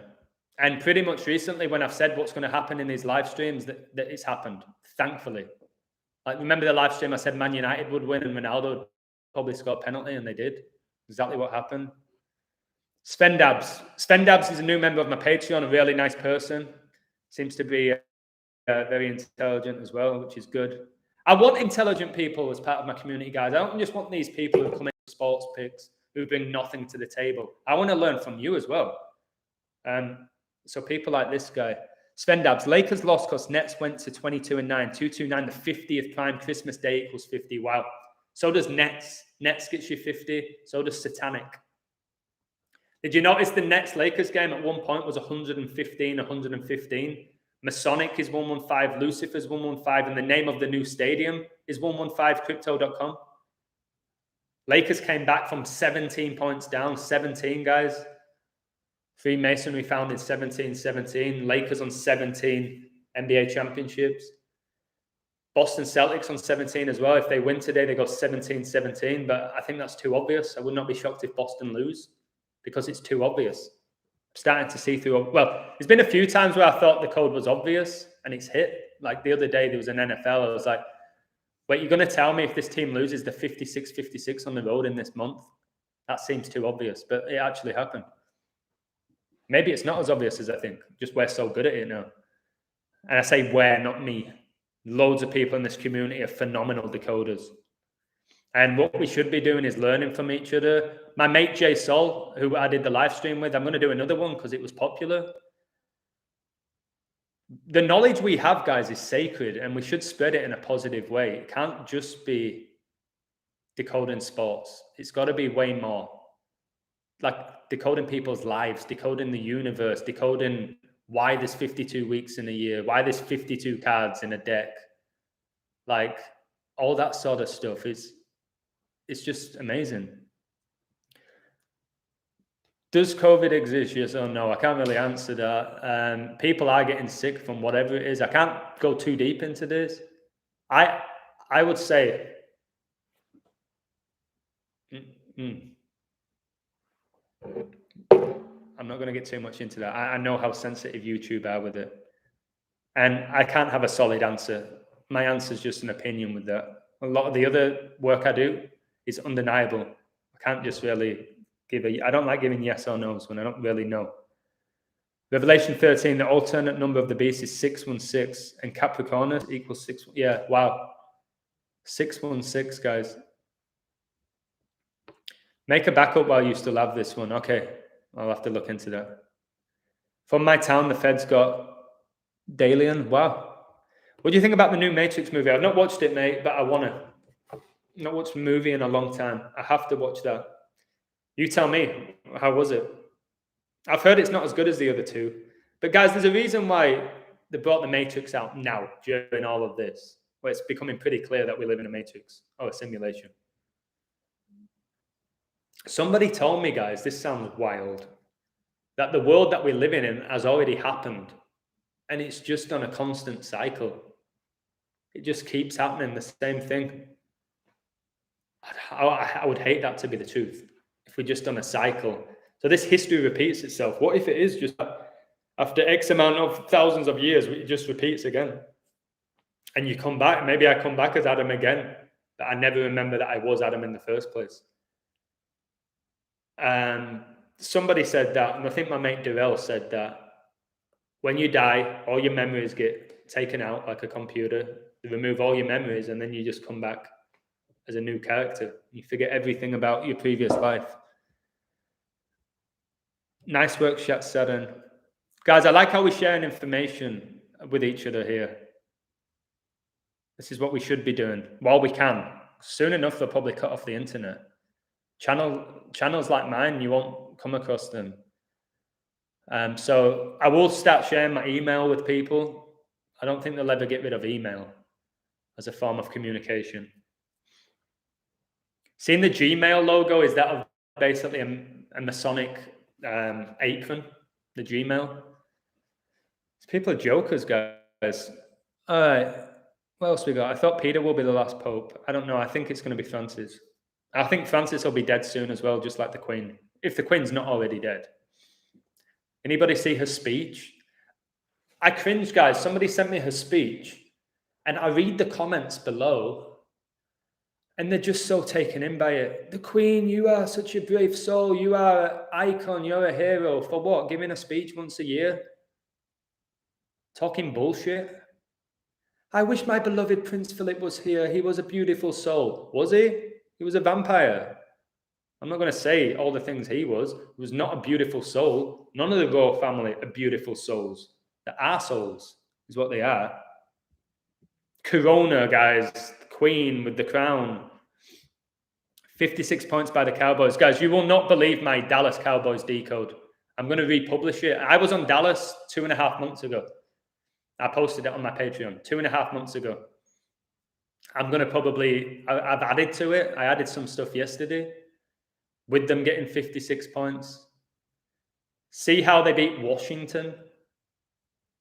And pretty much recently, when I've said what's going to happen in these live streams, that it's happened, thankfully. Like, remember the live stream I said Man United would win and Ronaldo would probably score a penalty, and they did. Exactly what happened. Sven Dabs. Sven Dabs is a new member of my Patreon, a really nice person. Seems to be very intelligent as well, which is good. I want intelligent people as part of my community, guys. I don't just want these people who come in with sports picks, who bring nothing to the table. I want to learn from you as well. So people like this guy. Sven Dabs. Lakers lost because Nets went to 22-9. 229, the 50th prime. Christmas Day equals 50. Wow. So does Nets. Nets gets you 50. So does Satanic. Did you notice the Nets-Lakers game at one point was 115? Masonic is 115. Lucifer's 115. And the name of the new stadium is 115crypto.com. Lakers came back from 17 points down. 17, guys. Freemasonry found in 1717. Lakers on 17 NBA championships. Boston Celtics on 17 as well. If they win today, they go 17-17. But I think that's too obvious. I would not be shocked if Boston lose because it's too obvious. I'm starting to see through. Well, there's been a few times where I thought the code was obvious and it's hit. Like the other day, there was an NFL. I was like, wait, you're going to tell me if this team loses the 56-56 on the road in this month? That seems too obvious, but it actually happened. Maybe it's not as obvious as I think. Just we're so good at it now. And I say we're, not me. Loads of people in this community are phenomenal decoders. And what we should be doing is learning from each other. My mate Jay Sol, who I did the live stream with, I'm going to do another one because it was popular. The knowledge we have, guys, is sacred and we should spread it in a positive way. It can't just be decoding sports. It's got to be way more. Like decoding people's lives, decoding the universe, decoding why there's 52 weeks in a year, why there's 52 cards in a deck. Like all that sort of stuff is just amazing. Does COVID exist? Yes or no? I can't really answer that. People are getting sick from whatever it is. I can't go too deep into this. I would say I'm not going to get too much into that. I know how sensitive YouTube are with it. And I can't have a solid answer. My answer is just an opinion with that. A lot of the other work I do is undeniable. I can't just really I don't like giving yes or no's when I don't really know. Revelation 13, the alternate number of the beast is 616, and Capricornus equals 6. Yeah, wow. 616, guys. Make a backup while you still have this one. Okay, I'll have to look into that. From my town, the Fed's got Dalian. Wow. What do you think about the new Matrix movie? I've not watched it, mate, but I want to. Not watched a movie in a long time. I have to watch that. You tell me, how was it? I've heard it's not as good as the other two. But guys, there's a reason why they brought the Matrix out now during all of this, where it's becoming pretty clear that we live in a Matrix or a simulation. Somebody told me, guys, this sounds wild, that the world that we're living in has already happened, and it's just on a constant cycle. It just keeps happening, the same thing. I would hate that to be the truth, if we're just on a cycle. So this history repeats itself. What if it is just after X amount of thousands of years, it just repeats again? And you come back, maybe I come back as Adam again, but I never remember that I was Adam in the first place. Somebody said that, and I think my mate Durrell said that when you die, all your memories get taken out like a computer. They remove all your memories, and then you just come back as a new character. You forget everything about your previous life. Nice work, Chat Saturn. Guys, I like how we're sharing information with each other here. This is what we should be doing while we can. Soon enough, they'll probably cut off the internet. Channels like mine, you won't come across them. So I will start sharing my email with people. I don't think they'll ever get rid of email as a form of communication. Seeing the Gmail logo, is that basically a Masonic apron, the Gmail? People are jokers, guys. All right. What else we got? I thought Peter will be the last pope. I don't know. I think it's going to be Francis. I think Francis will be dead soon as well, just like the Queen. If the Queen's not already dead. Anybody see her speech? I cringe, guys. Somebody sent me her speech, and I read the comments below, and they're just so taken in by it. The Queen, you are such a brave soul. You are an icon. You're a hero. For what? Giving a speech once a year? Talking bullshit? I wish my beloved Prince Philip was here. He was a beautiful soul. Was he? He was a vampire. I'm not going to say all the things he was. He was not a beautiful soul. None of the royal family are beautiful souls. They're arseholes, is what they are. Corona, guys. The Queen with the crown. 56 points by the Cowboys. Guys, you will not believe my Dallas Cowboys decode. I'm going to republish it. I was on Dallas 2.5 months ago. I posted it on my Patreon 2.5 months ago. I'm going to probably, I've added to it. I added some stuff yesterday with them getting 56 points. See how they beat Washington.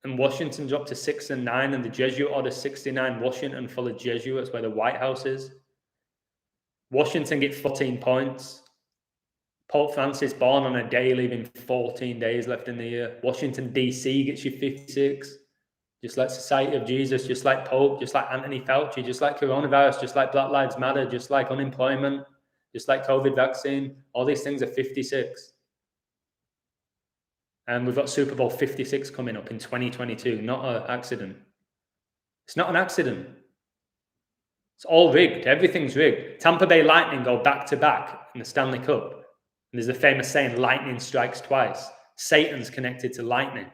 And Washington dropped to 6-9, and the Jesuit order 69. Washington full of Jesuits, where the White House is. Washington get 14 points. Pope Francis born on a day, leaving 14 days left in the year. Washington, D.C. gets you 56. Just like Society of Jesus, just like Pope, just like Anthony Fauci, just like coronavirus, just like Black Lives Matter, just like unemployment, just like COVID vaccine. All these things are 56. And we've got Super Bowl 56 coming up in 2022. Not an accident. It's not an accident. It's all rigged. Everything's rigged. Tampa Bay Lightning go back-to-back in the Stanley Cup. And there's a famous saying, lightning strikes twice. Satan's connected to lightning.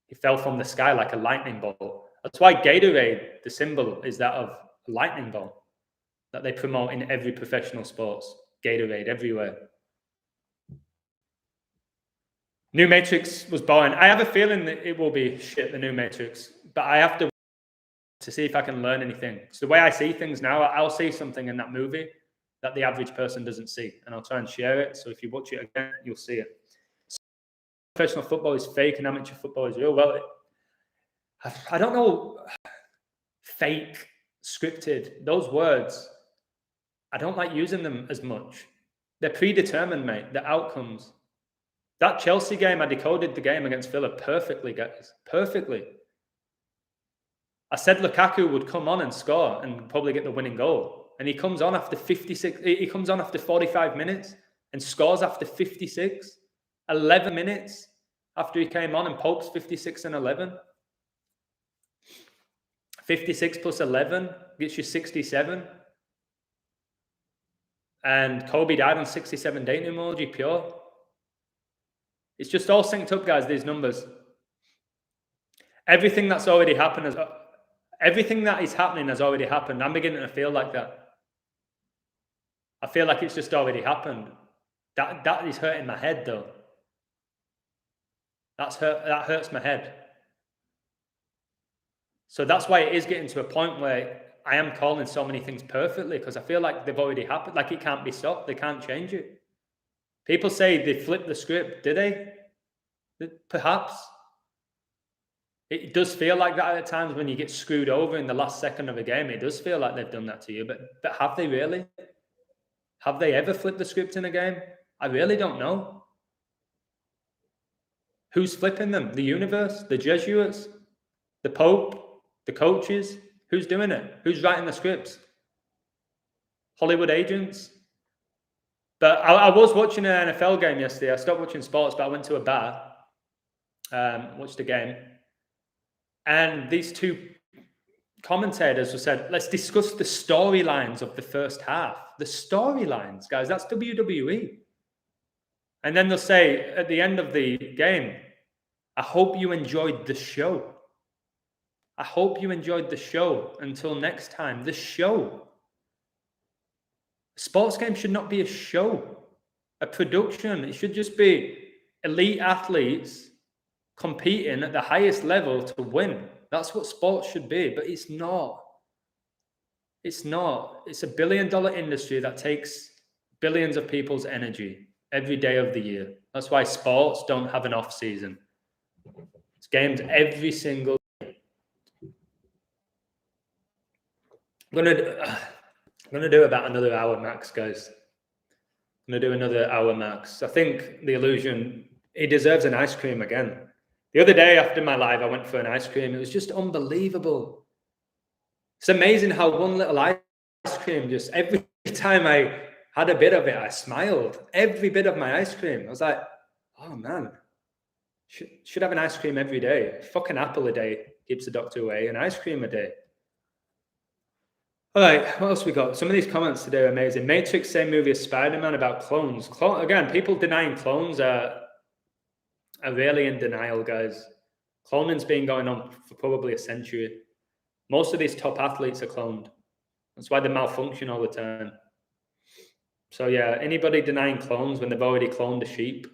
He fell from the sky like a lightning bolt. That's why Gatorade, the symbol, is that of a lightning bolt that they promote in every professional sports. Gatorade everywhere. New Matrix was boring. I have a feeling that it will be shit, the new Matrix, but I have to see if I can learn anything. So the way I see things now, I'll see something in that movie that the average person doesn't see, and I'll try and share it. So if you watch it again, you'll see it. Professional football is fake and amateur football is real. Well, I don't know. Fake, scripted, those words, I don't like using them as much. They're predetermined, mate. The outcomes. That Chelsea game, I decoded the game against Villa perfectly, guys. Perfectly. I said Lukaku would come on and score and probably get the winning goal. And he comes on after 45 minutes and scores after 56, 11 minutes after he came on, and Pope's 56 and 11. 56 plus 11 gets you 67. And Kobe died on 67 day numerology pure. It's just all synced up, guys, these numbers. Everything that's already happened, everything that is happening has already happened. I'm beginning to feel like that. I feel like it's just already happened. That is hurting my head, though. That hurts my head. So that's why it is getting to a point where I am calling so many things perfectly, because I feel like they've already happened. Like it can't be stopped. They can't change it. People say they flipped the script. Did they? Perhaps. It does feel like that at times when you get screwed over in the last second of a game. It does feel like they've done that to you. But have they really? Have they ever flipped the script in a game? I really don't know. Who's flipping them? The universe? The Jesuits? The Pope? The coaches? Who's doing it? Who's writing the scripts? Hollywood agents? But I was watching an NFL game yesterday. I stopped watching sports, but I went to a bar, watched a game. And these two commentators said, let's discuss the storylines of the first half. The storylines, guys, that's WWE. And then they'll say at the end of the game, I hope you enjoyed the show. I hope you enjoyed the show. Until next time, the show. A sports game should not be a show, a production. It should just be elite athletes competing at the highest level to win. That's what sports should be, but it's not. It's not. It's a $1 billion industry that takes billions of people's energy every day of the year. That's why sports don't have an off season. It's games every single day. I'm gonna do about another hour max, guys. I'm gonna do another hour max. I think the illusion, he deserves an ice cream again. The other day after my live, I went for an ice cream. It was just unbelievable. It's amazing how one little ice cream, just every time I had a bit of it, I smiled. Every bit of my ice cream. I was like, oh man, should have an ice cream every day. Fucking apple a day keeps the doctor away. An ice cream a day. All right, what else we got? Some of these comments today are amazing. Matrix, same movie as Spider-Man about clones. Again, people denying clones are really in denial, guys. Cloning's been going on for probably a century. Most of these top athletes are cloned. That's why they malfunction all the time. So yeah, anybody denying clones when they've already cloned a sheep,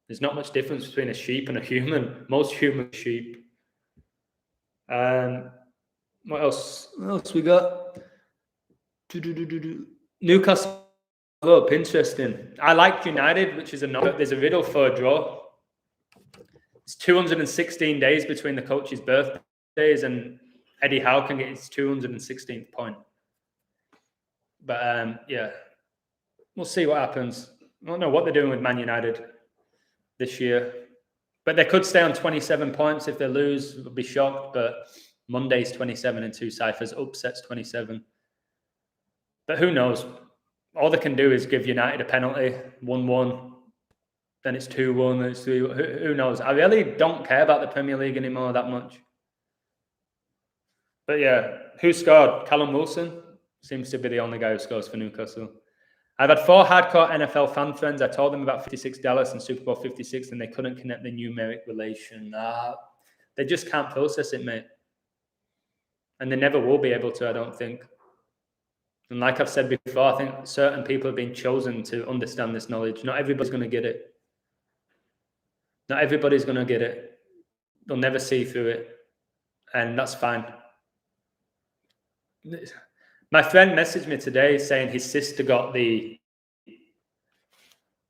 there's not much difference between a sheep and a human. Most human sheep. What else? What else we got? Newcastle up, interesting. I liked United, which is there's a riddle for a draw. It's 216 days between the coach's birthdays, and Eddie Howe can get his 216th point. But yeah, we'll see what happens. I don't know what they're doing with Man United this year, but they could stay on 27 points. If they lose, we'll be shocked. But Monday's 27 and 2 ciphers, upsets 27. But who knows? All they can do is give United a penalty, 1-1. Then it's 2-1, then it's 3-1. Who knows? I really don't care about the Premier League anymore that much. But yeah, who scored? Callum Wilson seems to be the only guy who scores for Newcastle. I've had 4 hardcore NFL fan friends. I told them about 56 Dallas and Super Bowl 56, and they couldn't connect the numeric relation. They just can't process it, mate. And they never will be able to, I don't think. And like I've said before, I think certain people have been chosen to understand this knowledge. Not everybody's going to get it. Not everybody's going to get it. They'll never see through it. And that's fine. My friend messaged me today saying his sister got the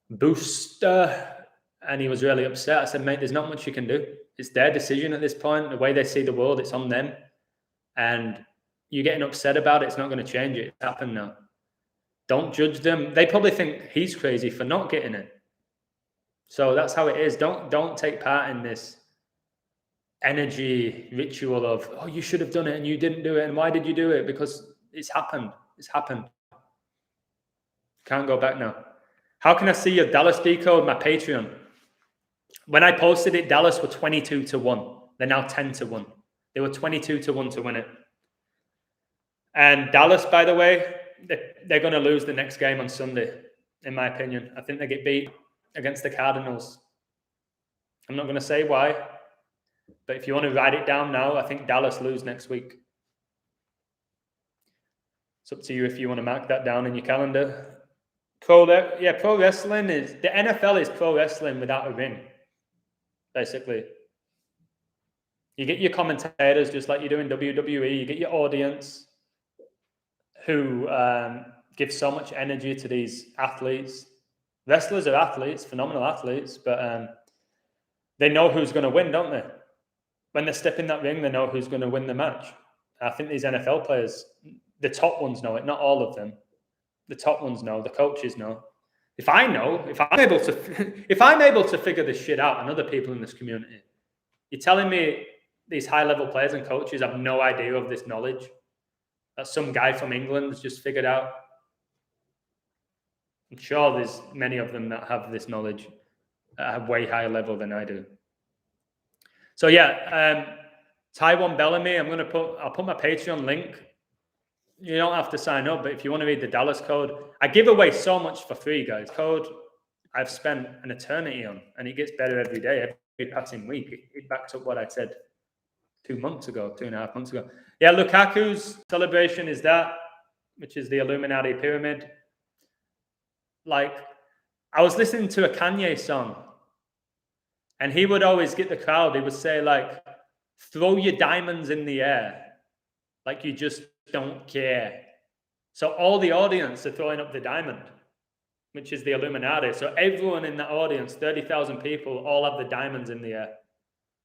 booster and he was really upset. I said, mate, there's not much you can do. It's their decision at this point. The way they see the world, it's on them. And you getting upset about it, it's not going to change it. It's happened now. Don't judge them. They probably think he's crazy for not getting it. So that's how it is. Don't take part in this energy ritual of, oh, you should have done it and you didn't do it. And why did you do it? Because it's happened. It's happened. Can't go back now. How can I see your Dallas decode? My Patreon. When I posted it, Dallas were 22-1. They're now 10-1. They were 22-1 to win it. And Dallas, by the way, they're going to lose the next game on Sunday, in my opinion. I think they get beat against the Cardinals. I'm not going to say why, but if you want to write it down now, I think Dallas lose next week. It's up to you if you want to mark that down in your calendar. Pro wrestling is, the NFL is pro wrestling without a ring, basically. You get your commentators just like you do in WWE. You get your audience who give so much energy to these athletes. Wrestlers are athletes, phenomenal athletes, but they know who's going to win, don't they? When they step in that ring, they know who's going to win the match. I think these NFL players, the top ones know it, not all of them. The top ones know, the coaches know. If I'm able to figure this shit out, and other people in this community, you're telling me these high-level players and coaches have no idea of this knowledge that some guy from England has just figured out? I'm sure there's many of them that have this knowledge at a way higher level than I do. So yeah, Taiwan Bellamy, I'll put my Patreon link. You don't have to sign up, but if you want to read the Dallas code, I give away so much for free, guys. Code I've spent an eternity on, and it gets better every day, every passing week. It backs up what I said 2.5 months ago. Yeah, Lukaku's celebration is that, which is the Illuminati pyramid. Like, I was listening to a Kanye song, and he would always get the crowd. He would say, like, throw your diamonds in the air, like you just don't care. So all the audience are throwing up the diamond, which is the Illuminati. So everyone in that audience, 30,000 people, all have the diamonds in the air.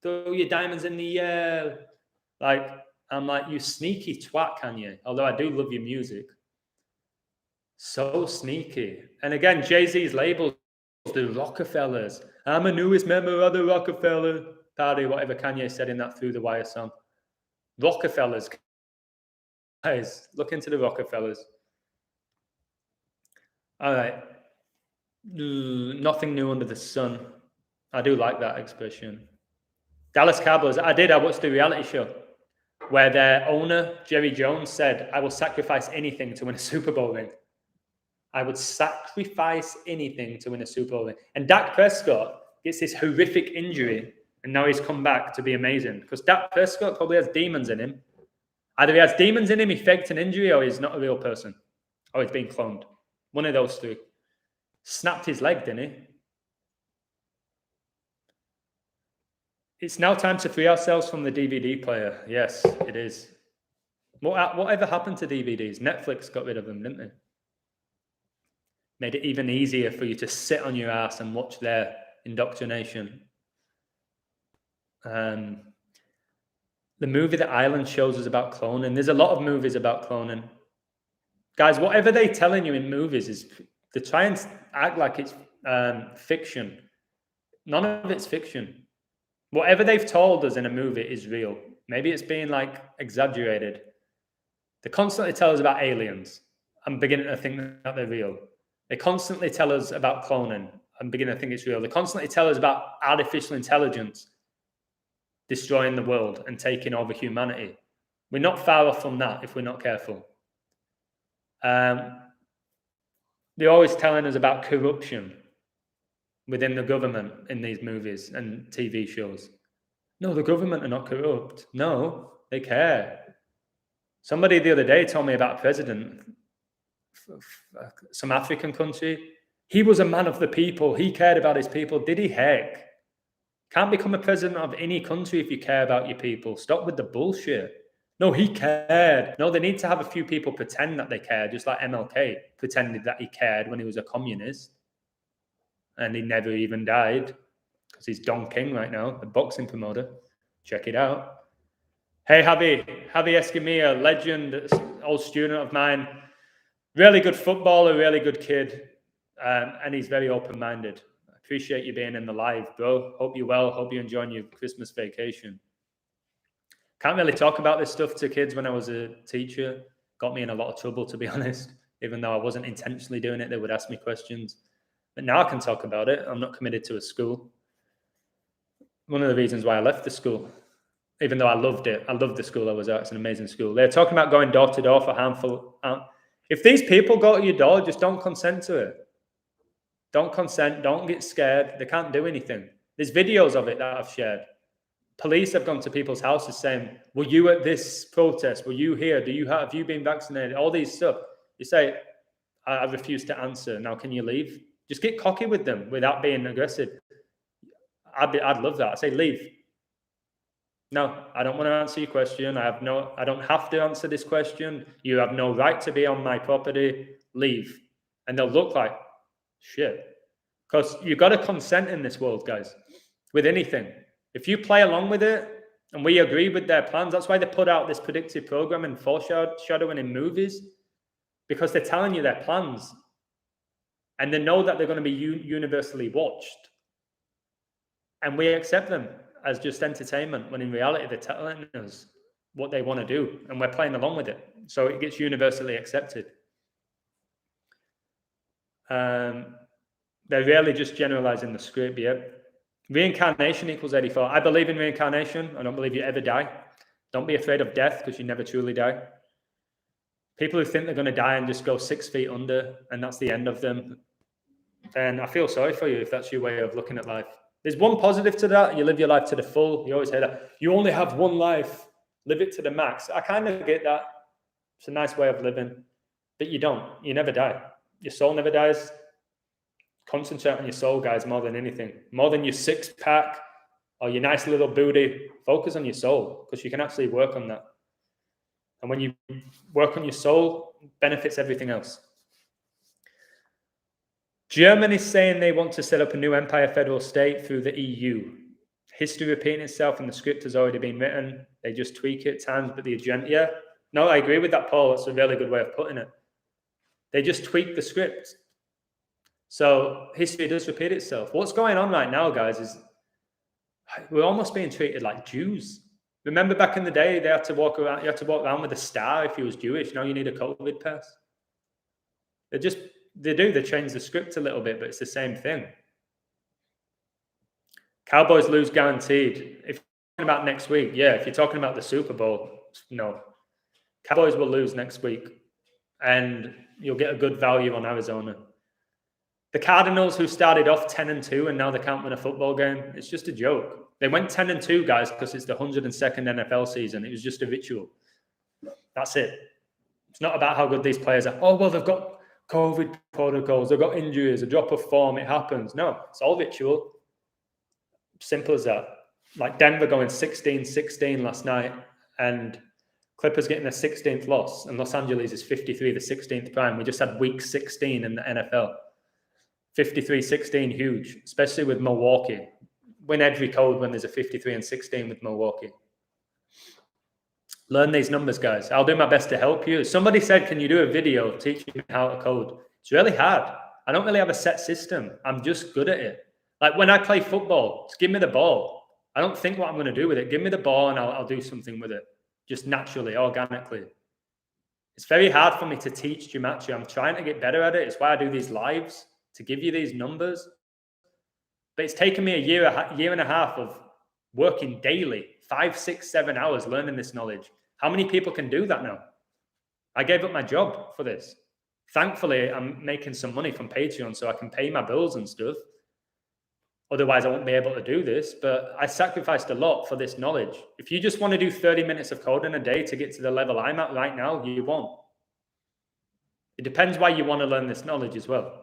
Throw your diamonds in the air. Like, I'm like, you sneaky twat, Kanye. Although I do love your music. So sneaky. And again, Jay-Z's labels, the Rockefellers. I'm a newest member of the Rockefeller Party, whatever Kanye said in that Through the Wire song. Rockefellers. Guys, look into the Rockefellers. All right. Nothing new under the sun. I do like that expression. Dallas Cowboys. I watched the reality show where their owner, Jerry Jones, said, I will sacrifice anything to win a Super Bowl ring. I would sacrifice anything to win a Super Bowl ring. And Dak Prescott gets this horrific injury, and now he's come back to be amazing. Because Dak Prescott probably has demons in him. Either he has demons in him, he faked an injury, or he's not a real person. Or he's being cloned. One of those two. Snapped his leg, didn't he? It's now time to free ourselves from the DVD player. Yes, it is. Whatever happened to DVDs? Netflix got rid of them, didn't they? Made it even easier for you to sit on your ass and watch their indoctrination. The movie The Island shows us about cloning. There's a lot of movies about cloning. Guys, whatever they're telling you in movies is they try and act like it's fiction. None of it's fiction. Whatever they've told us in a movie is real. Maybe it's being like exaggerated. They constantly tell us about aliens. I'm beginning to think that they're real. They constantly tell us about cloning. I'm beginning to think it's real. They constantly tell us about artificial intelligence destroying the world and taking over humanity. We're not far off from that if we're not careful. They're always telling us about corruption within the government in these movies and TV shows. No, the government are not corrupt. No, they care. Somebody the other day told me about a president of some African country. He was a man of the people. He cared about his people. Did he? Heck. Can't become a president of any country if you care about your people. Stop with the bullshit. No, he cared. No, they need to have a few people pretend that they care, just like MLK pretended that he cared when he was a communist. And he never even died because he's Don King right now, the boxing promoter. Check it out. Hey, Javi Escamilla, legend, old student of mine. Really good footballer, really good kid. And he's very open-minded. I appreciate you being in the live, bro. Hope you're well. Hope you're enjoying your Christmas vacation. Can't really talk about this stuff to kids when I was a teacher. Got me in a lot of trouble, to be honest. Even though I wasn't intentionally doing it, they would ask me questions. But now I can talk about it. I'm not committed to a school. One of the reasons why I left the school, even though I loved it, I loved the school I was at. It's an amazing school. They're talking about going door to door for harmful. If these people go to your door, just don't consent to it. Don't consent. Don't get scared. They can't do anything. There's videos of it that I've shared. Police have gone to people's houses saying, were you at this protest? Were you here? Have you been vaccinated? All these stuff. You say, I refuse to answer. Now, can you leave? Just get cocky with them without being aggressive. I'd love that. I say, leave. No, I don't want to answer your question. I don't have to answer this question. You have no right to be on my property. Leave. And they'll look like shit. Because you've got to consent in this world, guys, with anything. If you play along with it and we agree with their plans, that's why they put out this predictive program and foreshadowing in movies, because they're telling you their plans. And they know that they're going to be universally watched. And we accept them as just entertainment, when in reality they're telling us what they want to do, and we're playing along with it. So it gets universally accepted. They're rarely just generalizing the script, yeah. Reincarnation equals 84. I believe in reincarnation. I don't believe you ever die. Don't be afraid of death, because you never truly die. People who think they're going to die and just go 6 feet under, and that's the end of them, then I feel sorry for you if that's your way of looking at life. There's one positive to that. You live your life to the full. You always hear that. You only have one life. Live it to the max. I kind of get that. It's a nice way of living. But you don't. You never die. Your soul never dies. Concentrate on your soul, guys, more than anything. More than your six-pack or your nice little booty. Focus on your soul, because you can actually work on that. And when you work on your soul, it benefits everything else. Germany is saying they want to set up a new empire federal state through the EU. History repeating itself, and the script has already been written. They just tweak it at times, but the agenda, yeah. No, I agree with that, Paul. That's a really good way of putting it. They just tweak the script. So history does repeat itself. What's going on right now, guys, is we're almost being treated like Jews. Remember back in the day, they had to walk around. You had to walk around with a star if you was Jewish. Now you need a COVID pass. They change the script a little bit, but it's the same thing. Cowboys lose guaranteed. If you're talking about next week, yeah. If you're talking about the Super Bowl, no. Cowboys will lose next week, and you'll get a good value on Arizona. The Cardinals, who started off 10-2, and now they can't win a football game, it's just a joke. They went 10-2, guys, because it's the 102nd NFL season. It was just a ritual. That's it. It's not about how good these players are. Oh, well, they've got COVID protocols, they've got injuries, a drop of form, it happens. No, it's all ritual. Simple as that. Like Denver going 16-16 last night, and Clippers getting their 16th loss, and Los Angeles is 53, the 16th prime. We just had week 16 in the NFL. 53-16, huge, especially with Milwaukee. Win every code when there's a 53-16 with Milwaukee. Learn these numbers, guys. I'll do my best to help you. Somebody said, can you do a video teaching me how to code? It's really hard. I don't really have a set system. I'm just good at it. Like when I play football, just give me the ball. I don't think what I'm going to do with it. Give me the ball and I'll do something with it. Just naturally, organically. It's very hard for me to teach gematria. I'm trying to get better at it. It's why I do these lives, to give you these numbers. But it's taken me a year and a half of working daily, 5, 6, 7 hours learning this knowledge. How many people can do that now? I gave up my job for this. Thankfully, I'm making some money from Patreon so I can pay my bills and stuff. Otherwise, I won't be able to do this. But I sacrificed a lot for this knowledge. If you just want to do 30 minutes of coding a day to get to the level I'm at right now, you won't. It depends why you want to learn this knowledge as well.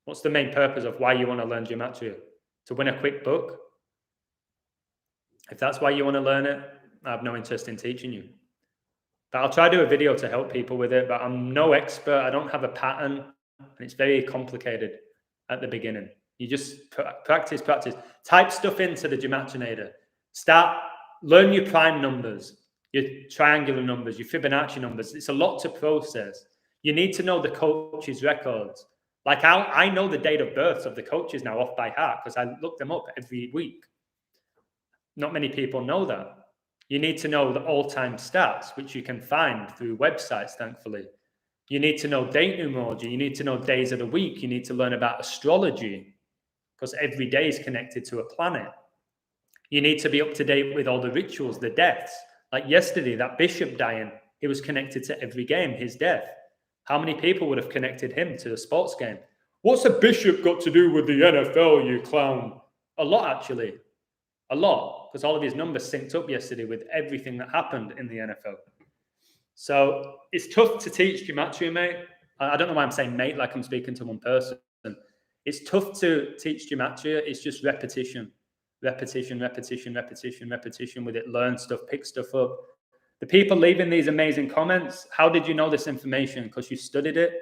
What's the main purpose of why you want to learn gematria? To win a quick book? If that's why you want to learn it, I have no interest in teaching you. But I'll try to do a video to help people with it, but I'm no expert. I don't have a pattern, and it's very complicated at the beginning. You just practice. Type stuff into the Gematrinator. Learn your prime numbers, your triangular numbers, your Fibonacci numbers. It's a lot to process. You need to know the coach's records. Like I know the date of births of the coaches now off by heart because I look them up every week. Not many people know that. You need to know the all-time stats, which you can find through websites, thankfully. You need to know date numerology. You need to know days of the week. You need to learn about astrology because every day is connected to a planet. You need to be up to date with all the rituals, the deaths. Like yesterday, that bishop dying, he was connected to every game, his death. How many people would have connected him to the sports game? What's a bishop got to do with the NFL, you clown? A lot, actually. A lot, because all of his numbers synced up yesterday with everything that happened in the NFL. So it's tough to teach gematria, mate. I don't know why I'm saying mate like I'm speaking to one person. It's tough to teach gematria. It's just repetition, repetition, repetition, repetition, repetition with it. Learn stuff, pick stuff up. The people leaving these amazing comments, how did you know this information? Because you studied it,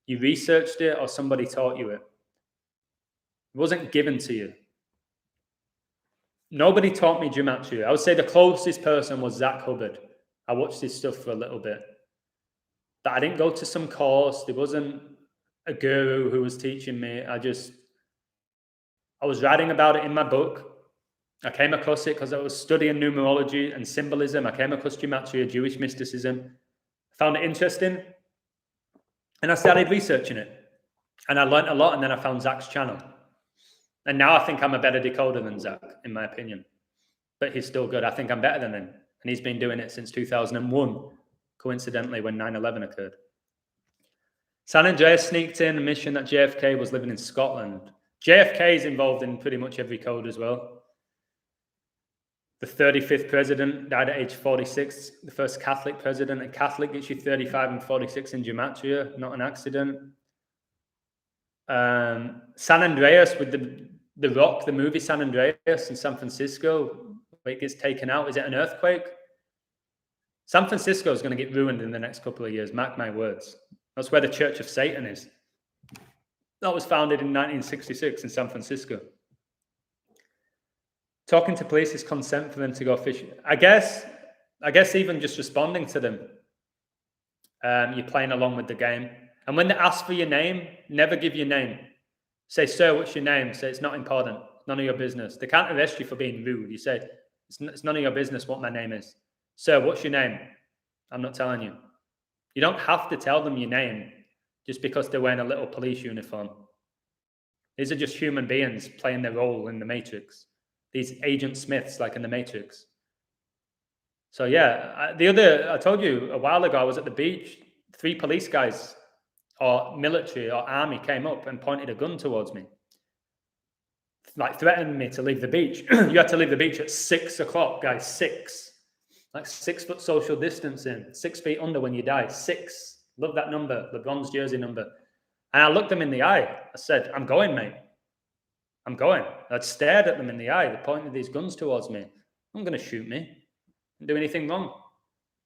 you researched it, or somebody taught you it. It wasn't given to you. Nobody taught me gematria. I would say the closest person was Zach Hubbard. I watched his stuff for a little bit. But I didn't go to some course. There wasn't a guru who was teaching me. I was writing about it in my book. I came across it because I was studying numerology and symbolism. I came across gematria, Jewish mysticism. I found it interesting. And I started researching it. And I learned a lot. And then I found Zach's channel. And now I think I'm a better decoder than Zach, in my opinion. But he's still good. I think I'm better than him. And he's been doing it since 2001, coincidentally, when 9/11 occurred. San Andreas sneaked in a mission that JFK was living in Scotland. JFK is involved in pretty much every code as well. The 35th president died at age 46. The first Catholic president. A Catholic gets you 35 and 46 in gematria, not an accident. San Andreas with the Rock, the movie San Andreas in San Francisco, where it gets taken out. Is it an earthquake? San Francisco is going to get ruined in the next couple of years. Mark my words. That's where the Church of Satan is. That was founded in 1966 in San Francisco. Talking to police is consent for them to go fishing. I guess even just responding to them, you're playing along with the game. And when they ask for your name, never give your name. Say, sir, what's your name? Say, it's not important. None of your business. They can't arrest you for being rude. You say, it's none of your business what my name is. Sir, what's your name? I'm not telling you. You don't have to tell them your name just because they're wearing a little police uniform. These are just human beings playing their role in the Matrix. These Agent Smiths, like in the Matrix. So yeah, I told you a while ago, I was at the beach. 3 police guys or military or army came up and pointed a gun towards me. Like threatened me to leave the beach. You had to leave the beach at 6 o'clock, guys, 6. Like 6 foot social distancing, 6 feet under when you die, 6. Love that number, LeBron's jersey number. And I looked them in the eye. I said, I'm going, mate. I'm going. I stared at them in the eye. They pointed these guns towards me. I'm going to shoot me. I didn't do anything wrong.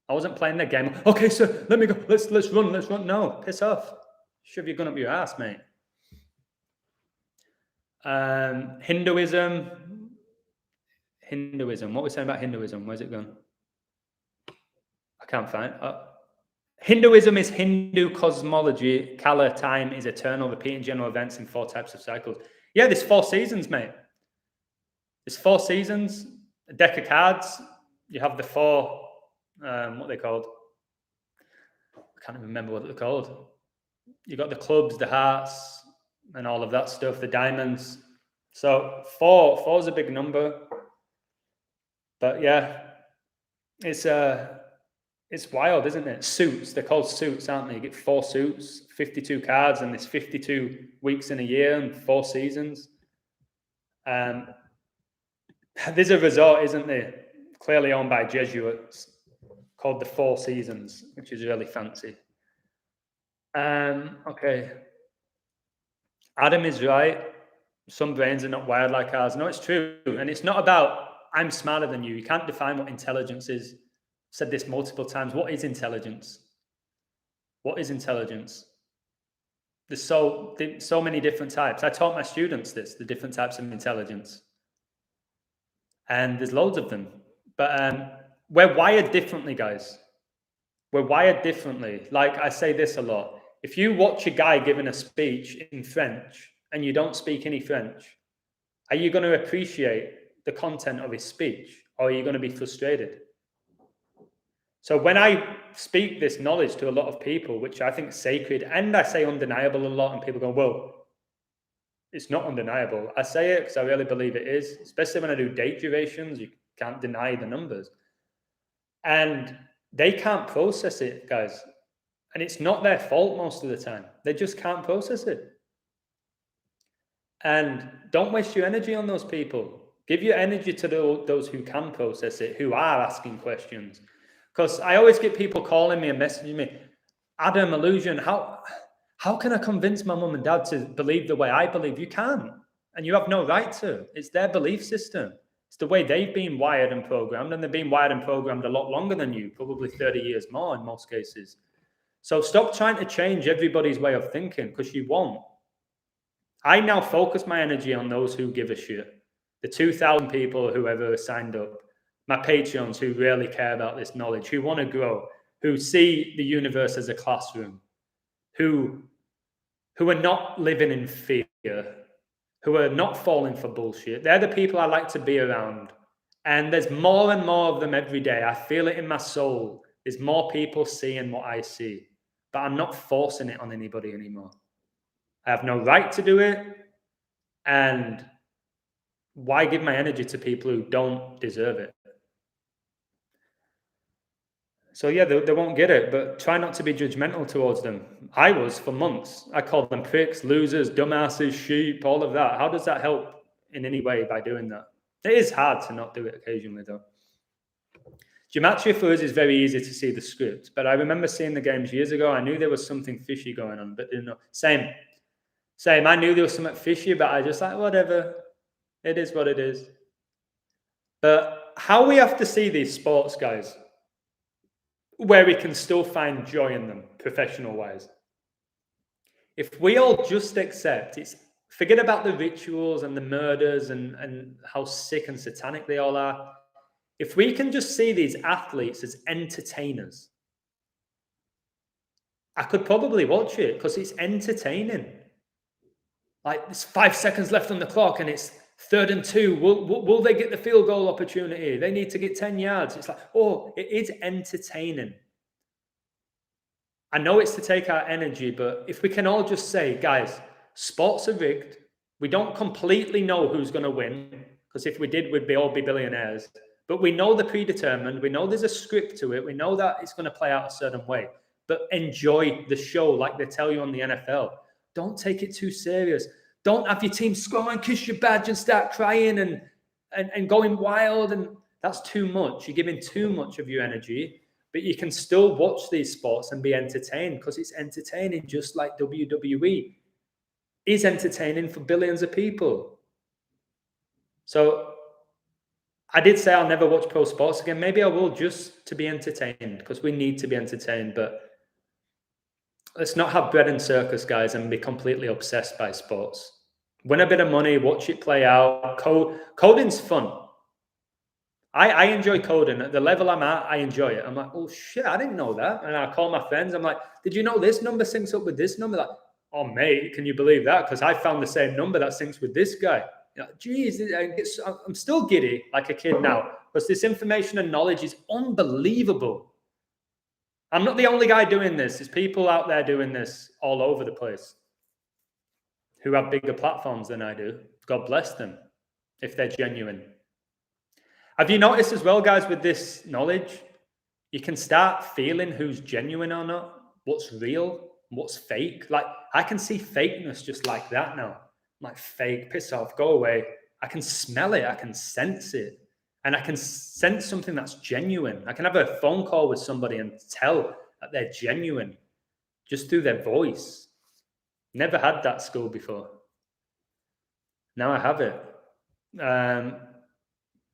I wasn't playing their game. Okay, sir, let me go. Let's run. No, piss off. Shove your gun up your ass, mate. Hinduism. What are we saying about Hinduism? Where's it gone? I can't find it. Hinduism is Hindu cosmology. Kala, time is eternal, repeating general events in 4 types of cycles. Yeah, there's 4 seasons, mate. There's 4 seasons, a deck of cards. You have the 4, what are they called? I can't even remember what they're called. You got the clubs, the hearts, and all of that stuff, the diamonds. So 4 is a big number. But yeah, it's wild, isn't it? Suits, they're called suits, aren't they? You get 4 suits, 52 cards, and there's 52 weeks in a year and 4 seasons. There's a resort, isn't there? Clearly owned by Jesuits called the 4 Seasons, which is really fancy. Okay. Adam is right. Some brains are not wired like ours. No, it's true. And it's not about, I'm smarter than you. You can't define what intelligence is. I've said this multiple times. What is intelligence? What is intelligence? There's so many different types. I taught my students the different types of intelligence. And there's loads of them. But we're wired differently, guys. We're wired differently. Like I say this a lot. If you watch a guy giving a speech in French and you don't speak any French, are you going to appreciate the content of his speech, or are you going to be frustrated? So when I speak this knowledge to a lot of people, which I think is sacred, and I say undeniable a lot, and people go, well, it's not undeniable. I say it because I really believe it is, especially when I do date durations. You can't deny the numbers. And they can't process it, guys. And it's not their fault most of the time. They just can't process it. And don't waste your energy on those people. Give your energy to those who can process it, who are asking questions. Because I always get people calling me and messaging me, Adam, Illusion, how can I convince my mum and dad to believe the way I believe? You can't. And you have no right to. It's their belief system. It's the way they've been wired and programmed, and they've been wired and programmed a lot longer than you, probably 30 years more in most cases. So stop trying to change everybody's way of thinking, because you won't. I now focus my energy on those who give a shit. The 2,000 people who ever signed up, my Patreons who really care about this knowledge, who want to grow, who see the universe as a classroom, who are not living in fear, who are not falling for bullshit. They're the people I like to be around. And there's more and more of them every day. I feel it in my soul. There's more people seeing what I see. But I'm not forcing it on anybody anymore. I have no right to do it. And why give my energy to people who don't deserve it? So yeah, they won't get it, but try not to be judgmental towards them. I was for months. I called them pricks, losers, dumbasses, sheep, all of that. How does that help in any way by doing that? It is hard to not do it occasionally, though. Gematria for us is very easy to see the script, but I remember seeing the games years ago. I knew there was something fishy going on, but didn't know. Same. I knew there was something fishy, but I just like, whatever. It is what it is. But how we have to see these sports, guys, where we can still find joy in them, professional-wise. If we all just accept, forget about the rituals and the murders and how sick and satanic they all are. If we can just see these athletes as entertainers, I could probably watch it because it's entertaining. Like, there's 5 seconds left on the clock and it's 3rd and 2. Will they get the field goal opportunity? They need to get 10 yards. It's like, oh, it is entertaining. I know it's to take our energy, but if we can all just say, guys, sports are rigged. We don't completely know who's going to win, because if we did, we'd all be billionaires. But we know the predetermined. We know there's a script to it. We know that it's going to play out a certain way. But enjoy the show like they tell you on the NFL. Don't take it too serious. Don't have your team score and kiss your badge and start crying and going wild. And that's too much. You're giving too much of your energy. But you can still watch these sports and be entertained, because it's entertaining, just like WWE is entertaining for billions of people. So I did say I'll never watch pro sports again. Maybe I will, just to be entertained, because we need to be entertained. But let's not have bread and circus, guys, and be completely obsessed by sports. Win a bit of money, watch it play out. Coding's fun. I enjoy coding. At the level I'm at, I enjoy it. I'm like, oh shit, I didn't know that. And I call my friends. I'm like, did you know this number syncs up with this number? Like, oh mate, can you believe that? Because I found the same number that syncs with this guy. Geez, I'm still giddy like a kid now, because this information and knowledge is unbelievable. I'm not the only guy doing this. There's people out there doing this all over the place who have bigger platforms than I do. God bless them if they're genuine. Have you noticed as well, guys, with this knowledge, you can start feeling who's genuine or not, what's real, what's fake. Like, I can see fakeness just like that now. I'm like, fake, piss off, go away. I can smell it. I can sense it. And I can sense something that's genuine. I can have a phone call with somebody and tell that they're genuine just through their voice. Never had that skill before. Now I have it.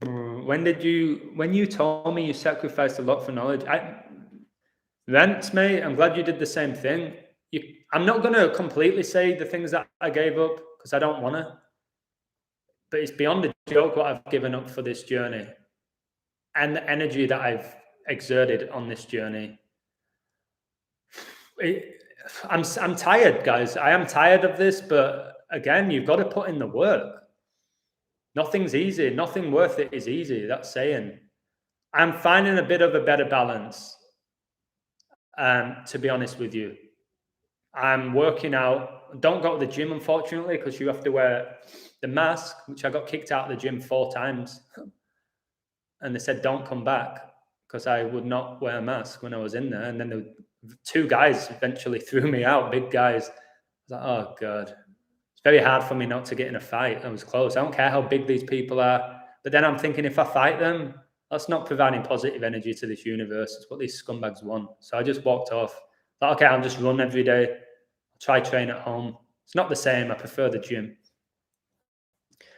When you told me you sacrificed a lot for knowledge, Rents, mate, I'm glad you did the same thing. I'm not going to completely say the things that I gave up, because I don't want to. But it's beyond a joke what I've given up for this journey, and the energy that I've exerted on this journey. I'm tired, guys. I am tired of this, but again, you've got to put in the work. Nothing's easy. Nothing worth it is easy. That's saying. I'm finding a bit of a better balance. to be honest with you. I'm working out. Don't go to the gym, unfortunately, because you have to wear the mask, which I got kicked out of the gym 4 times. And they said, don't come back, because I would not wear a mask when I was in there. And then the 2 guys eventually threw me out, big guys. I was like, oh, God. It's very hard for me not to get in a fight. I was close. I don't care how big these people are. But then I'm thinking, if I fight them, that's not providing positive energy to this universe. It's what these scumbags want. So I just walked off. Thought, okay, I'll just run every day. I'll try train at home. It's not the same. I prefer the gym.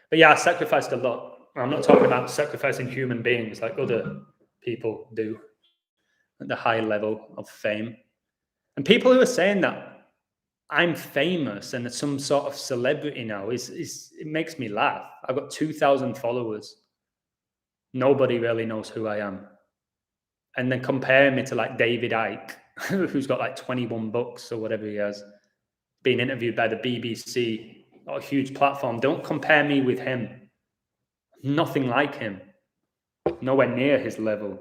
But yeah, I sacrificed a lot. I'm not talking about sacrificing human beings like other people do at the high level of fame. And people who are saying that I'm famous and some sort of celebrity now it makes me laugh. I've got 2,000 followers. Nobody really knows who I am. And then compare me to like David Icke, who's got like 21 books or whatever he has, being interviewed by the BBC, a huge platform. Don't compare me with him. Nothing like him. Nowhere near his level.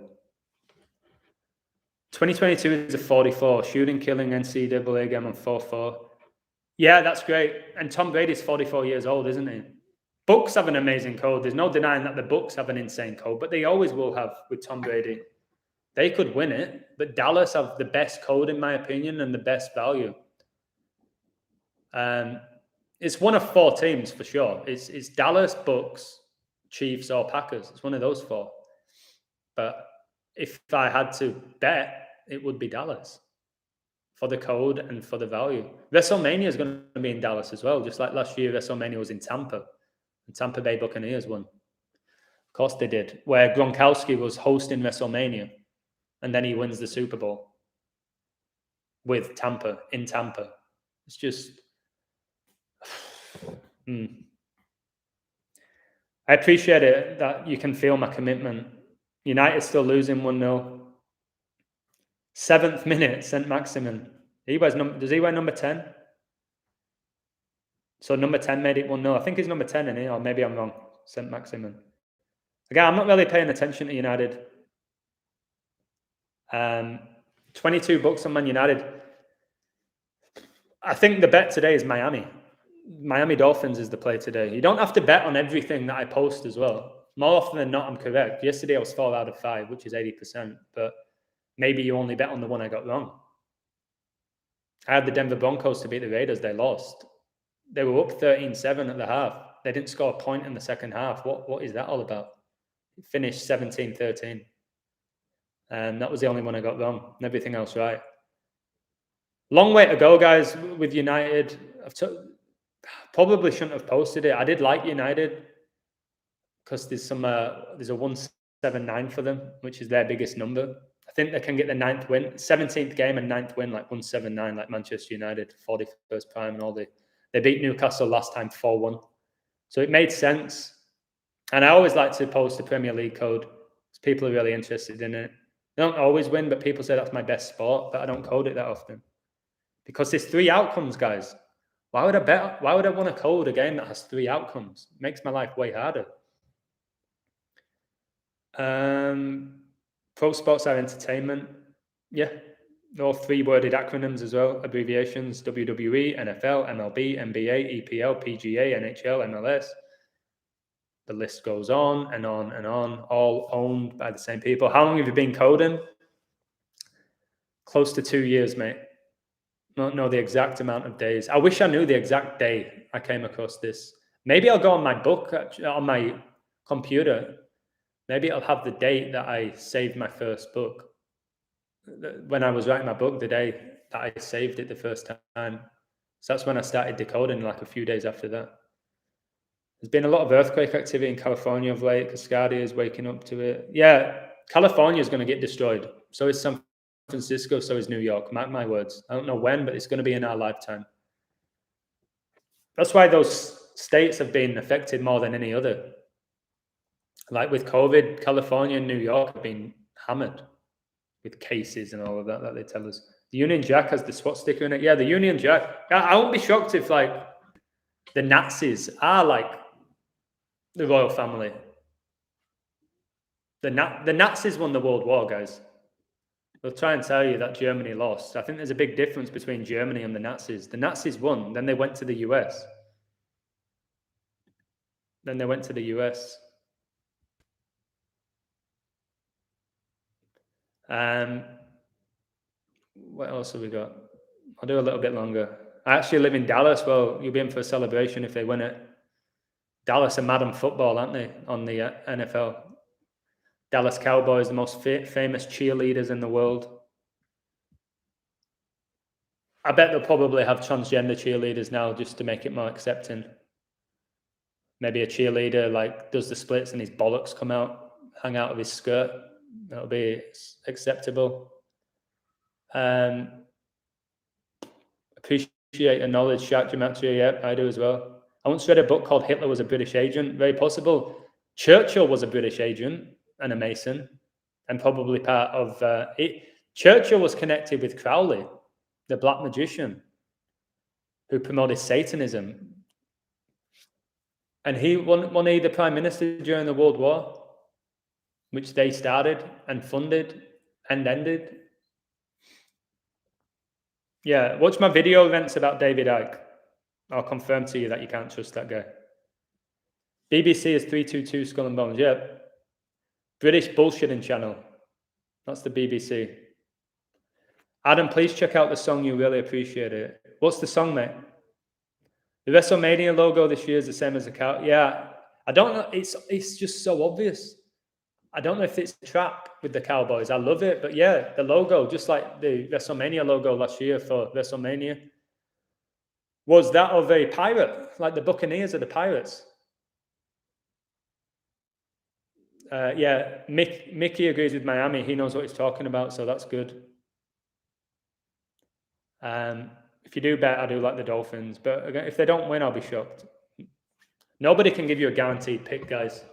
2022 is a 44. Shooting, killing, NCAA game on 4-4. Yeah, that's great. And Tom Brady's 44 years old, isn't he? Bucks have an amazing code. There's no denying that the Bucks have an insane code, but they always will have with Tom Brady. They could win it, but Dallas have the best code, in my opinion, and the best value. It's one of 4 teams for sure. It's Dallas, Bucks, Chiefs, or Packers. It's one of those 4. But if I had to bet, it would be Dallas for the code and for the value. WrestleMania is going to be in Dallas as well, just like last year WrestleMania was in Tampa. And Tampa Bay Buccaneers won. Of course they did, where Gronkowski was hosting WrestleMania, and then he wins the Super Bowl with Tampa, in Tampa. It's just... I appreciate it that you can feel my commitment. United still losing 1-0. 7th minute, St. Maximin. Does he wear number 10? So number 10 made it 1-0. I think he's number 10 in here, or maybe I'm wrong. St. Maximin. Again, I'm not really paying attention to United. 22 bucks on Man United. I think the bet today is Miami. Miami Dolphins is the play today. You don't have to bet on everything that I post as well. More often than not, I'm correct. Yesterday I was 4 out of 5, which is 80%. But maybe you only bet on the one I got wrong. I had the Denver Broncos to beat the Raiders. They lost. They were up 13-7 at the half. They didn't score a point in the second half. What is that all about? It finished 17-13. And that was the only one I got wrong. And everything else right. Long way to go, guys, with United. Probably shouldn't have posted it. I did like United because there's a 179 for them, which is their biggest number. I think they can get the 9th win, 17th game and 9th win, like 179, like Manchester United, 41st prime and all the. They beat Newcastle last time 4-1. So it made sense. And I always like to post the Premier League code because people are really interested in it. They don't always win, but people say that's my best sport, but I don't code it that often. Because there's 3 outcomes, guys. Why would I bet? Why would I want to code a game that has 3 outcomes? It makes my life way harder. Pro sports are entertainment. Yeah. All 3-worded acronyms as well. Abbreviations: WWE, NFL, MLB, NBA, EPL, PGA, NHL, MLS. The list goes on and on and on, all owned by the same people. How long have you been coding? Close to 2 years, mate. Don't know the exact amount of days. I wish I knew the exact day I came across this. Maybe I'll go on my book, on my computer. Maybe I'll have the date that I saved my first book. When I was writing my book, the day that I saved it the first time. So that's when I started decoding, like a few days after that. There's been a lot of earthquake activity in California of late. Cascadia is waking up to it. Yeah, California is going to get destroyed. So is San Francisco, so is New York. Mark my words. I don't know when, but it's going to be in our lifetime. That's why those states have been affected more than any other. Like with COVID, California and New York have been hammered with cases and all of that they tell us. The Union Jack has the SWAT sticker in it. Yeah, the Union Jack. I won't be shocked if like the Nazis are like the royal family. The Nazis won the World War, guys. They'll try and tell you that Germany lost. I think there's a big difference between Germany and the Nazis. The Nazis won, then they went to the US. What else have we got? I'll do a little bit longer. I actually live in Dallas. Well, you'll be in for a celebration if they win it. Dallas are mad on football, aren't they, on the NFL? Dallas Cowboys, the most famous cheerleaders in the world. I bet they'll probably have transgender cheerleaders now just to make it more accepting. Maybe a cheerleader like does the splits and his bollocks come out, hang out of his skirt. That'll be acceptable. Appreciate the knowledge, Shark Gematria. Yep, I do as well. I once read a book called Hitler Was a British Agent. Very possible. Churchill was a British agent and a Mason, and probably part of it. Churchill was connected with Crowley, the black magician, who promoted Satanism. And he won the prime minister during the World War, which they started and funded and ended. Yeah, watch my video events about David Icke. I'll confirm to you that you can't trust that guy. BBC is 322 Skull and Bones. Yeah. British bullshitting channel. That's the BBC. Adam, please check out the song. You really appreciate it. What's the song, mate? The WrestleMania logo this year is the same as the cow. Yeah. I don't know. It's just so obvious. I don't know if it's a trap with the Cowboys. I love it. But yeah, the logo, just like the WrestleMania logo last year for WrestleMania, was that of a pirate, like the Buccaneers are the Pirates. Yeah, Mickey agrees with Miami. He knows what he's talking about, so that's good. If you do bet, I do like the Dolphins. But again, if they don't win, I'll be shocked. Nobody can give you a guaranteed pick, guys.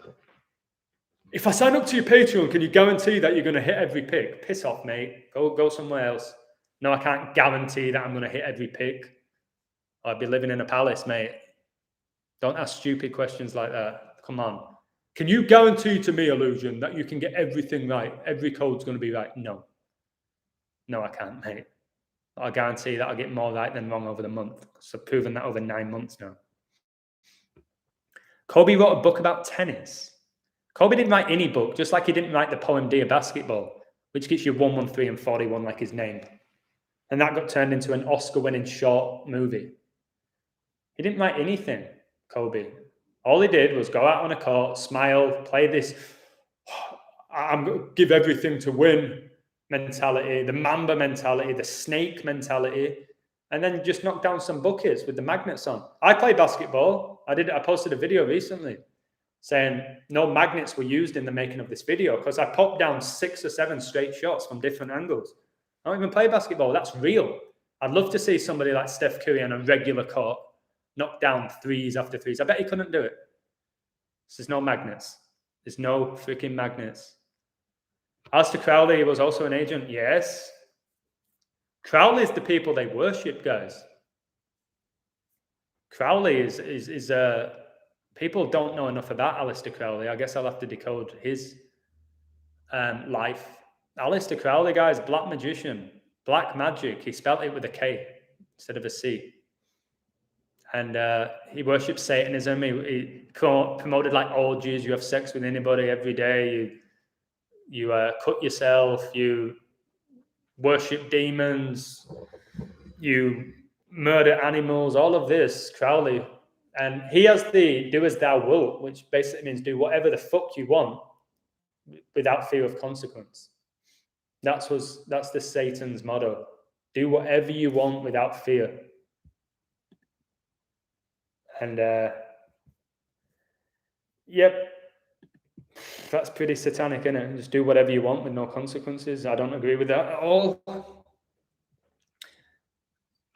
If I sign up to your Patreon, can you guarantee that you're going to hit every pick? Piss off, mate. Go somewhere else. No, I can't guarantee that I'm going to hit every pick. I'd be living in a palace, mate. Don't ask stupid questions like that. Come on. Can you guarantee to me, Illusion, that you can get everything right? Every code's going to be right? No. No, I can't, mate. I guarantee that I'll get more right than wrong over the month. So I've proven that over 9 months now. Kobe wrote a book about tennis. Kobe didn't write any book, just like he didn't write the poem Dear Basketball, which gets you 113 and 41 like his name. And that got turned into an Oscar-winning short movie. He didn't write anything, Kobe. All he did was go out on a court, smile, play this, I'm going to give everything to win mentality, the Mamba mentality, the snake mentality, and then just knock down some buckets with the magnets on. I play basketball. I posted a video recently saying no magnets were used in the making of this video because I popped down 6 or 7 straight shots from different angles. I don't even play basketball. That's real. I'd love to see somebody like Steph Curry on a regular court knock down threes after threes. I bet he couldn't do it. There's no magnets. There's no freaking magnets. Aleister Crowley was also an agent. Yes. Crowley's the people they worship, guys. Crowley is people don't know enough about Aleister Crowley. I guess I'll have to decode his life. Aleister Crowley, guys, black magician, black magic. He spelled it with a K instead of a C. And he worshipped Satanism. He promoted like orgies. You have sex with anybody every day. You cut yourself. You worship demons. You murder animals. All of this, Crowley. And he has the do as thou wilt, which basically means do whatever the fuck you want without fear of consequence. That's the Satan's motto. Do whatever you want without fear. And yep, that's pretty satanic, isn't it? Just do whatever you want with no consequences. I don't agree with that at all.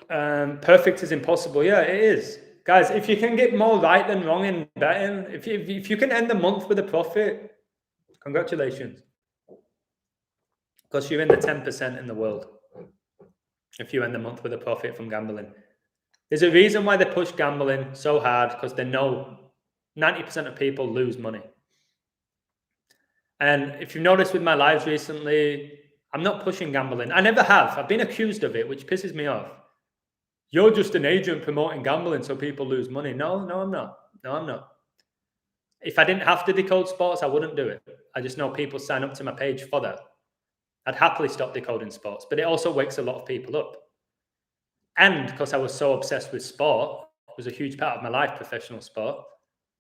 Perfect is impossible. Yeah, it is. Guys, if you can get more right than wrong in betting, if you can end the month with a profit, congratulations. Because you're in the 10% in the world. If you end the month with a profit from gambling. There's a reason why they push gambling so hard, because they know 90% of people lose money. And if you've noticed with my lives recently, I'm not pushing gambling. I never have. I've been accused of it, which pisses me off. You're just an agent promoting gambling so people lose money. No, I'm not. No, I'm not. If I didn't have to decode sports, I wouldn't do it. I just know people sign up to my page for that. I'd happily stop decoding sports, but it also wakes a lot of people up. And because I was so obsessed with sport, it was a huge part of my life, professional sport.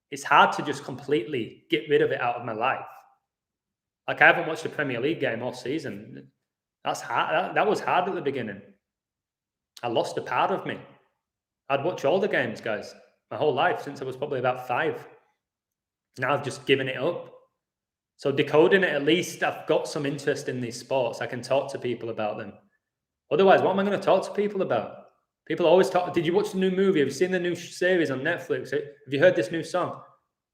It's hard to just completely get rid of it out of my life. Like, I haven't watched a Premier League game all season. That's hard. That was hard at the beginning. I lost a part of me. I'd watch all the games, guys, my whole life since I was probably about 5. Now I've just given it up. So decoding it, at least I've got some interest in these sports. I can talk to people about them. Otherwise, what am I going to talk to people about? People always talk. Did you watch the new movie? Have you seen the new series on Netflix? Have you heard this new song?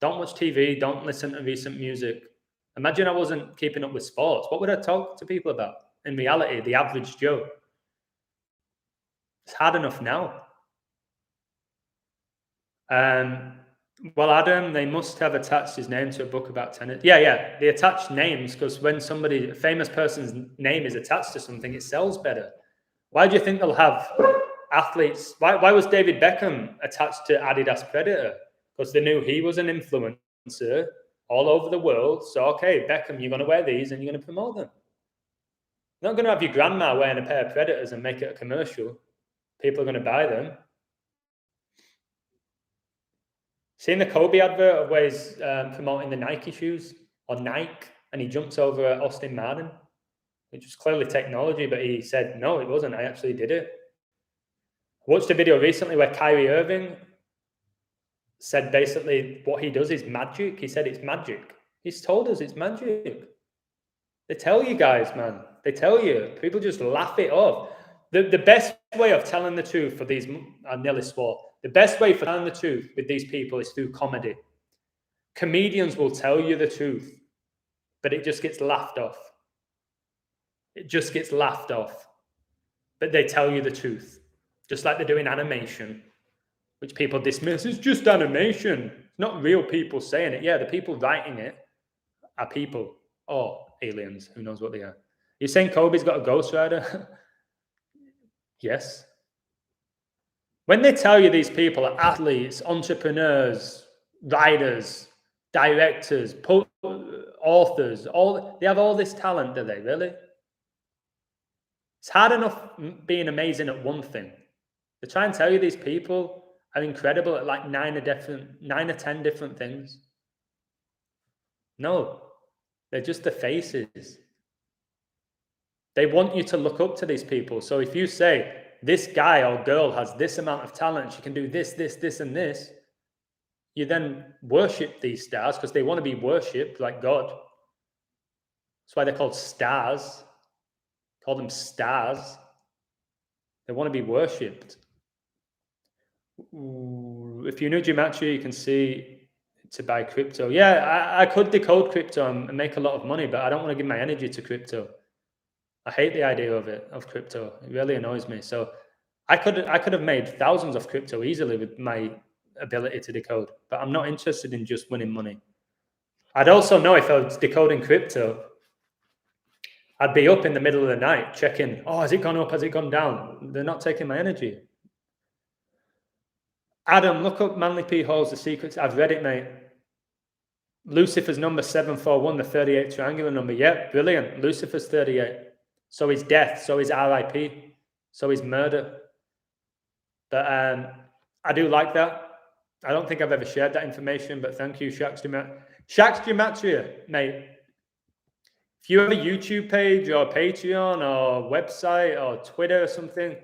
Don't watch TV. Don't listen to recent music. Imagine I wasn't keeping up with sports. What would I talk to people about? In reality, the average Joe. It's hard enough now. Well, Adam, they must have attached his name to a book about tennis. Yeah. They attach names because when a famous person's name is attached to something, it sells better. Why do you think they'll have athletes? Why was David Beckham attached to Adidas Predator? Because they knew he was an influencer all over the world. So, okay, Beckham, you're going to wear these and you're going to promote them. You're not going to have your grandma wearing a pair of Predators and make it a commercial. People are going to buy them. Seen the Kobe advert of where he's promoting the Nike shoes or Nike, and he jumps over Austin Martin, which was clearly technology, but he said, no, it wasn't. I actually did it. I watched a video recently where Kyrie Irving said basically what he does is magic. He said it's magic. He's told us it's magic. They tell you guys, man. They tell you. People just laugh it off. The best way of telling the truth for these, I nearly swore, the best way for telling the truth with these people is through comedy. Comedians will tell you the truth, but it just gets laughed off. It just gets laughed off. But they tell you the truth. Just like they do in animation, which people dismiss. It's just animation. It's not real people saying it. Yeah, the people writing it are people or aliens. Who knows what they are. You're saying Kobe's got a ghostwriter? Yes. When they tell you these people are athletes, entrepreneurs, writers, directors, authors, they have all this talent, do they really? It's hard enough being amazing at one thing. They try and tell you these people are incredible at like 9 or 10 different things. No, they're just the faces. They want you to look up to these people. So if you say, this guy or girl has this amount of talent, she can do this, and this, you then worship these stars because they want to be worshipped like God. That's why they're called stars. Call them stars. They want to be worshipped. If you know gematria, you can see to buy crypto. Yeah, I could decode crypto and make a lot of money, but I don't want to give my energy to crypto. I hate the idea of crypto. It really annoys me. So I could have made thousands of crypto easily with my ability to decode, but I'm not interested in just winning money. I'd also know if I was decoding crypto, I'd be up in the middle of the night checking, oh, has it gone up? Has it gone down? They're not taking my energy. Adam, look up Manly P. Hall's The Secrets. I've read it, mate. Lucifer's number 741, the 38 triangular number. Yep, brilliant. Lucifer's 38. So is death. So is RIP. So is murder. But I do like that. I don't think I've ever shared that information, but thank you, Shax Gematria, mate. If you have a YouTube page or Patreon or website or Twitter or something,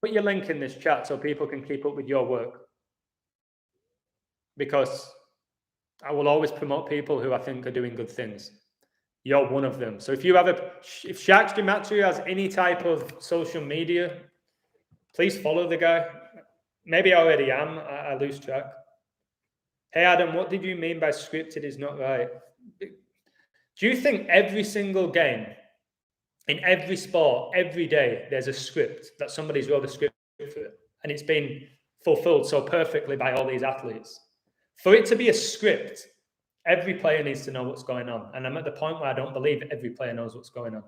put your link in this chat so people can keep up with your work. Because I will always promote people who I think are doing good things. You're one of them. So if Shax Gematria has any type of social media, please follow the guy. Maybe I already am. I lose track. Hey, Adam, what did you mean by scripted is not right? Do you think every single game, in every sport, every day, there's a script that somebody's wrote a script for it, and it's been fulfilled so perfectly by all these athletes? For it to be a script, every player needs to know what's going on. And I'm at the point where I don't believe every player knows what's going on.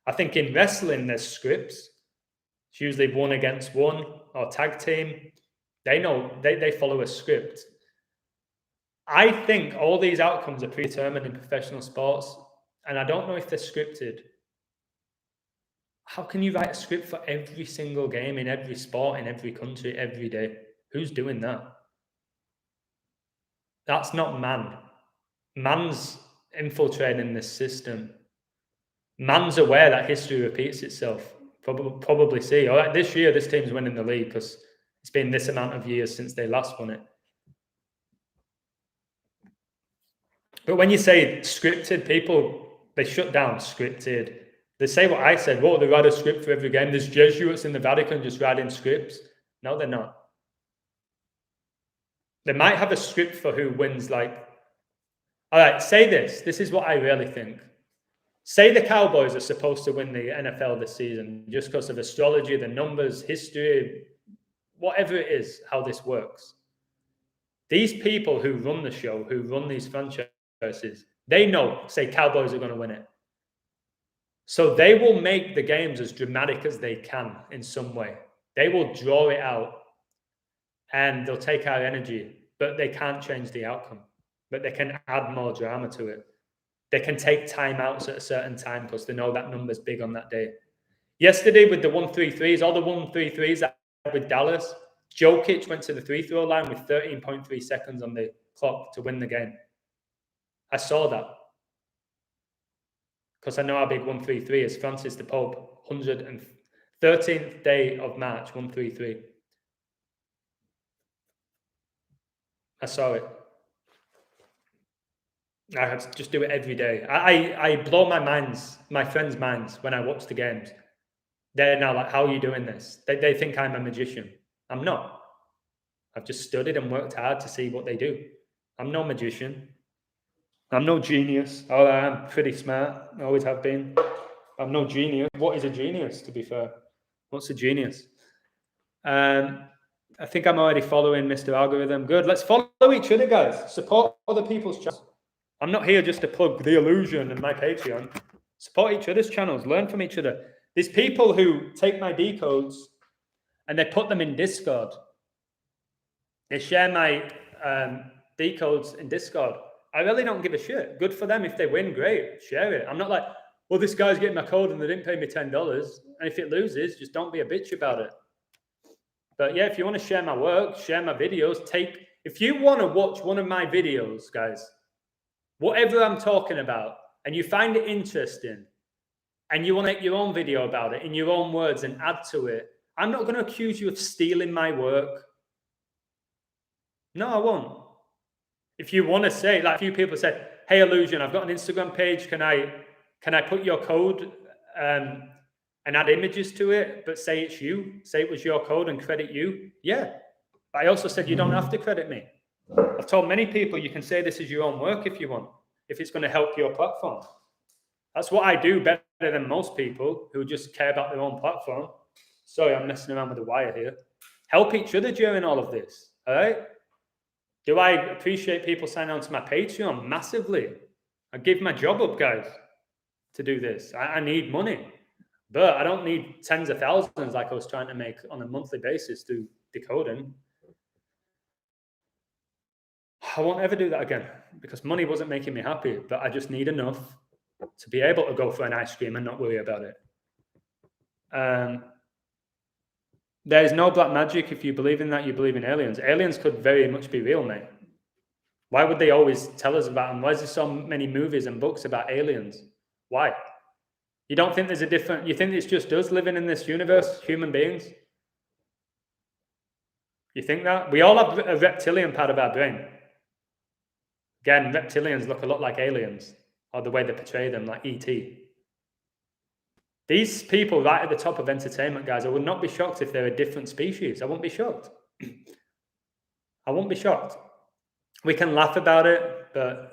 I think in wrestling, there's scripts. It's usually 1 against 1 or tag team. They know, they follow a script. I think all these outcomes are predetermined in professional sports, and I don't know if they're scripted. How can you write a script for every single game in every sport, in every country, every day? Who's doing that? That's not man. Man's infiltrating this system. Man's aware that history repeats itself. Probably see. All right, this year, this team's winning the league because it's been this amount of years since they last won it. But when you say scripted, people, they shut down scripted. They say what I said. What, they write a script for every game? There's Jesuits in the Vatican just writing scripts. No, they're not. They might have a script for who wins, like, all right, say this. This is what I really think. Say the Cowboys are supposed to win the NFL this season just because of astrology, the numbers, history, whatever it is, how this works. These people who run the show, who run these franchises, they know, say, Cowboys are going to win it. So they will make the games as dramatic as they can in some way. They will draw it out and they'll take our energy, but they can't change the outcome. But they can add more drama to it. They can take timeouts at a certain time because they know that number's big on that day. Yesterday with the 1-3-3s, all the 1-3-3s with Dallas, Jokic went to the free-throw line with 13.3 seconds on the clock to win the game. I saw that because I know how big 1-3-3 is. Francis the Pope, 113th day of March, 1-3-3. I saw it. I had to just do it every day. I blow my friends' minds when I watch the games. They're now like, how are you doing this? They think I'm a magician. I'm not. I've just studied and worked hard to see what they do. I'm no magician. I'm no genius. Oh, I'm pretty smart. I always have been. I'm no genius. What is a genius, to be fair? What's a genius? I think I'm already following Mr. Algorithm. Good. Let's follow each other, guys. Support other people's channels. I'm not here just to plug The Illusion and my Patreon. Support each other's channels. Learn from each other. There's people who take my decodes and they put them in Discord. They share my decodes in Discord. I really don't give a shit. Good for them. If they win, great. Share it. I'm not like, well, this guy's getting my code and they didn't pay me $10. And if it loses, just don't be a bitch about it. But yeah, if you want to share my work, share my videos, if you want to watch one of my videos, guys, whatever I'm talking about, and you find it interesting, and you want to make your own video about it in your own words and add to it, I'm not going to accuse you of stealing my work. No, I won't. If you want to say, like a few people said, hey, Illusion, I've got an Instagram page. Can I put your code and add images to it, but say it's you? Say it was your code and credit you? Yeah. But I also said you don't have to credit me. I've told many people you can say this is your own work if you want, if it's going to help your platform. That's what I do better than most people who just care about their own platform. Sorry, I'm messing around with the wire here. Help each other during all of this, all right? Do I appreciate people signing on to my Patreon? Massively. I give my job up, guys, to do this. I need money, but I don't need tens of thousands like I was trying to make on a monthly basis through Decoding. I won't ever do that again because money wasn't making me happy, but I just need enough to be able to go for an ice cream and not worry about it. There is no black magic. If you believe in that, you believe in aliens. Aliens could very much be real, mate. Why would they always tell us about them? Why is there so many movies and books about aliens? Why? You don't think there's you think it's just us living in this universe, human beings? You think that? We all have a reptilian part of our brain. Again, reptilians look a lot like aliens, or the way they portray them, like E.T. These people right at the top of entertainment, guys, I would not be shocked if they're a different species. I won't be shocked. I won't be shocked. We can laugh about it, but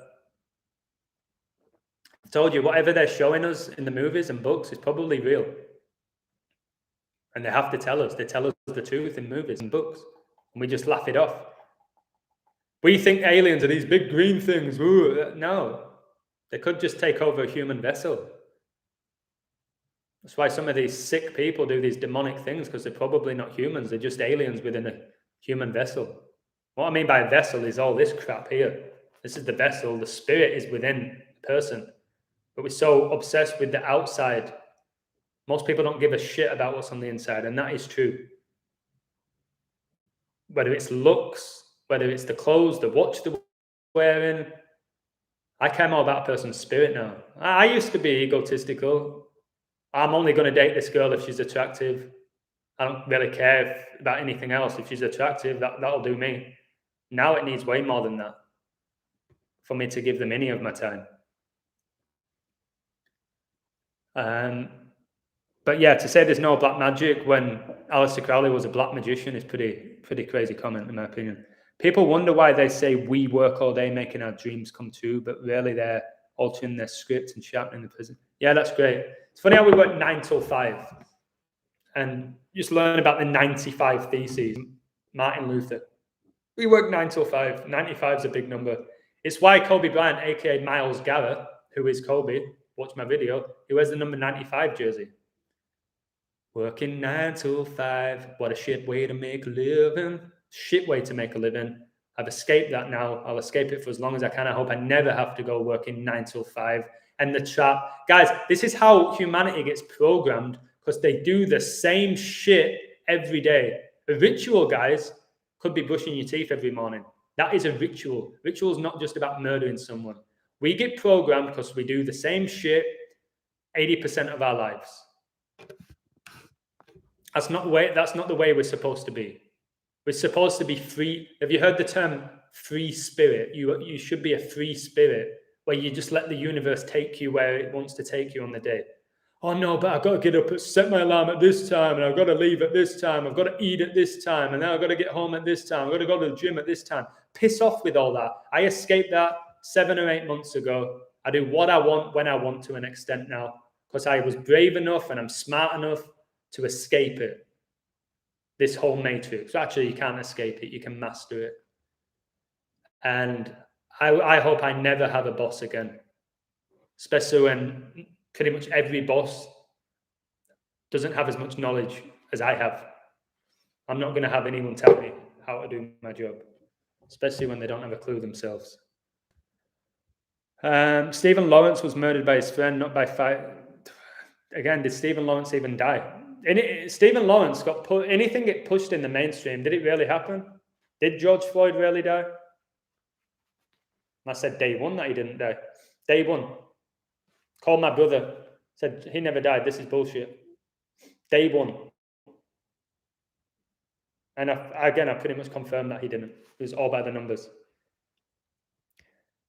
I told you, whatever they're showing us in the movies and books is probably real. And they have to tell us. They tell us the truth in movies and books. And we just laugh it off. We think aliens are these big green things. Ooh, no. They could just take over a human vessel. That's why some of these sick people do these demonic things, because they're probably not humans. They're just aliens within a human vessel. What I mean by vessel is all this crap here. This is the vessel. The spirit is within the person. But we're so obsessed with the outside. Most people don't give a shit about what's on the inside, and that is true. Whether it's looks, whether it's the clothes, the watch they're wearing. I care more about a person's spirit now. I used to be egotistical. I'm only going to date this girl if she's attractive. I don't really care about anything else. If she's attractive, that'll do me. Now it needs way more than that for me to give them any of my time. But yeah, to say there's no black magic when Aleister Crowley was a black magician is pretty crazy comment, in my opinion. People wonder why they say we work all day making our dreams come true, but really they're altering their script and sharpening the prison. Yeah, that's great. It's funny how we work 9 till 5 and just learn about the 95 Theses. Martin Luther. We work 9 till 5. 95 is a big number. It's why Kobe Bryant, aka Myles Garrett, who is Kobe, watch my video, he wears the number 95 jersey. Working 9 till 5. What a shit way to make a living. Shit way to make a living. I've escaped that now. I'll escape it for as long as I can. I hope I never have to go working 9 till 5. And the trap. Guys, this is how humanity gets programmed, because they do the same shit every day. A ritual, guys, could be brushing your teeth every morning. That is a ritual. Ritual is not just about murdering someone. We get programmed because we do the same shit 80% of our lives. That's not the way we're supposed to be. We're supposed to be free. Have you heard the term free spirit? You should be a free spirit where you just let the universe take you where it wants to take you on the day. Oh no, but I've got to get up, set my alarm at this time, and I've got to leave at this time. I've got to eat at this time, and then I've got to get home at this time. I've got to go to the gym at this time. Piss off with all that. I escaped that 7 or 8 months ago. I do what I want when I want to an extent now, because I was brave enough and I'm smart enough to escape it. This whole matrix. Actually, you can't escape it. You can master it. And I hope I never have a boss again, especially when pretty much every boss doesn't have as much knowledge as I have. I'm not going to have anyone tell me how to do my job, especially when they don't have a clue themselves. Stephen Lawrence was murdered by his friend, not by fire. Again, did Stephen Lawrence even die? Stephen Lawrence anything get pushed in the mainstream. Did it really happen? Did George Floyd really die? I said day one that he didn't die. Day one. Called my brother. Said he never died. This is bullshit. Day one. And I pretty much confirmed that he didn't. It was all by the numbers.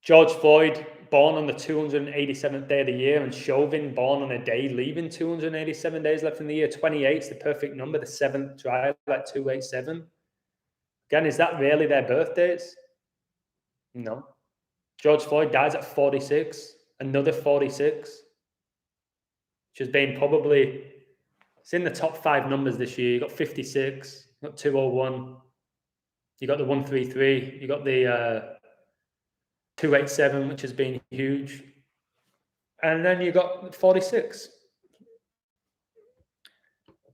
George Floyd, born on the 287th day of the year, and Chauvin, born on a day leaving 287 days left in the year. 28 is the perfect number, the 7th trial at 287. Again, is that really their birthdays? No. George Floyd dies at 46, another 46, which has been probably, it's in the top 5 numbers this year. You got 56, you got 201, you got the 133, you got the 287, which has been huge. And then you got 46.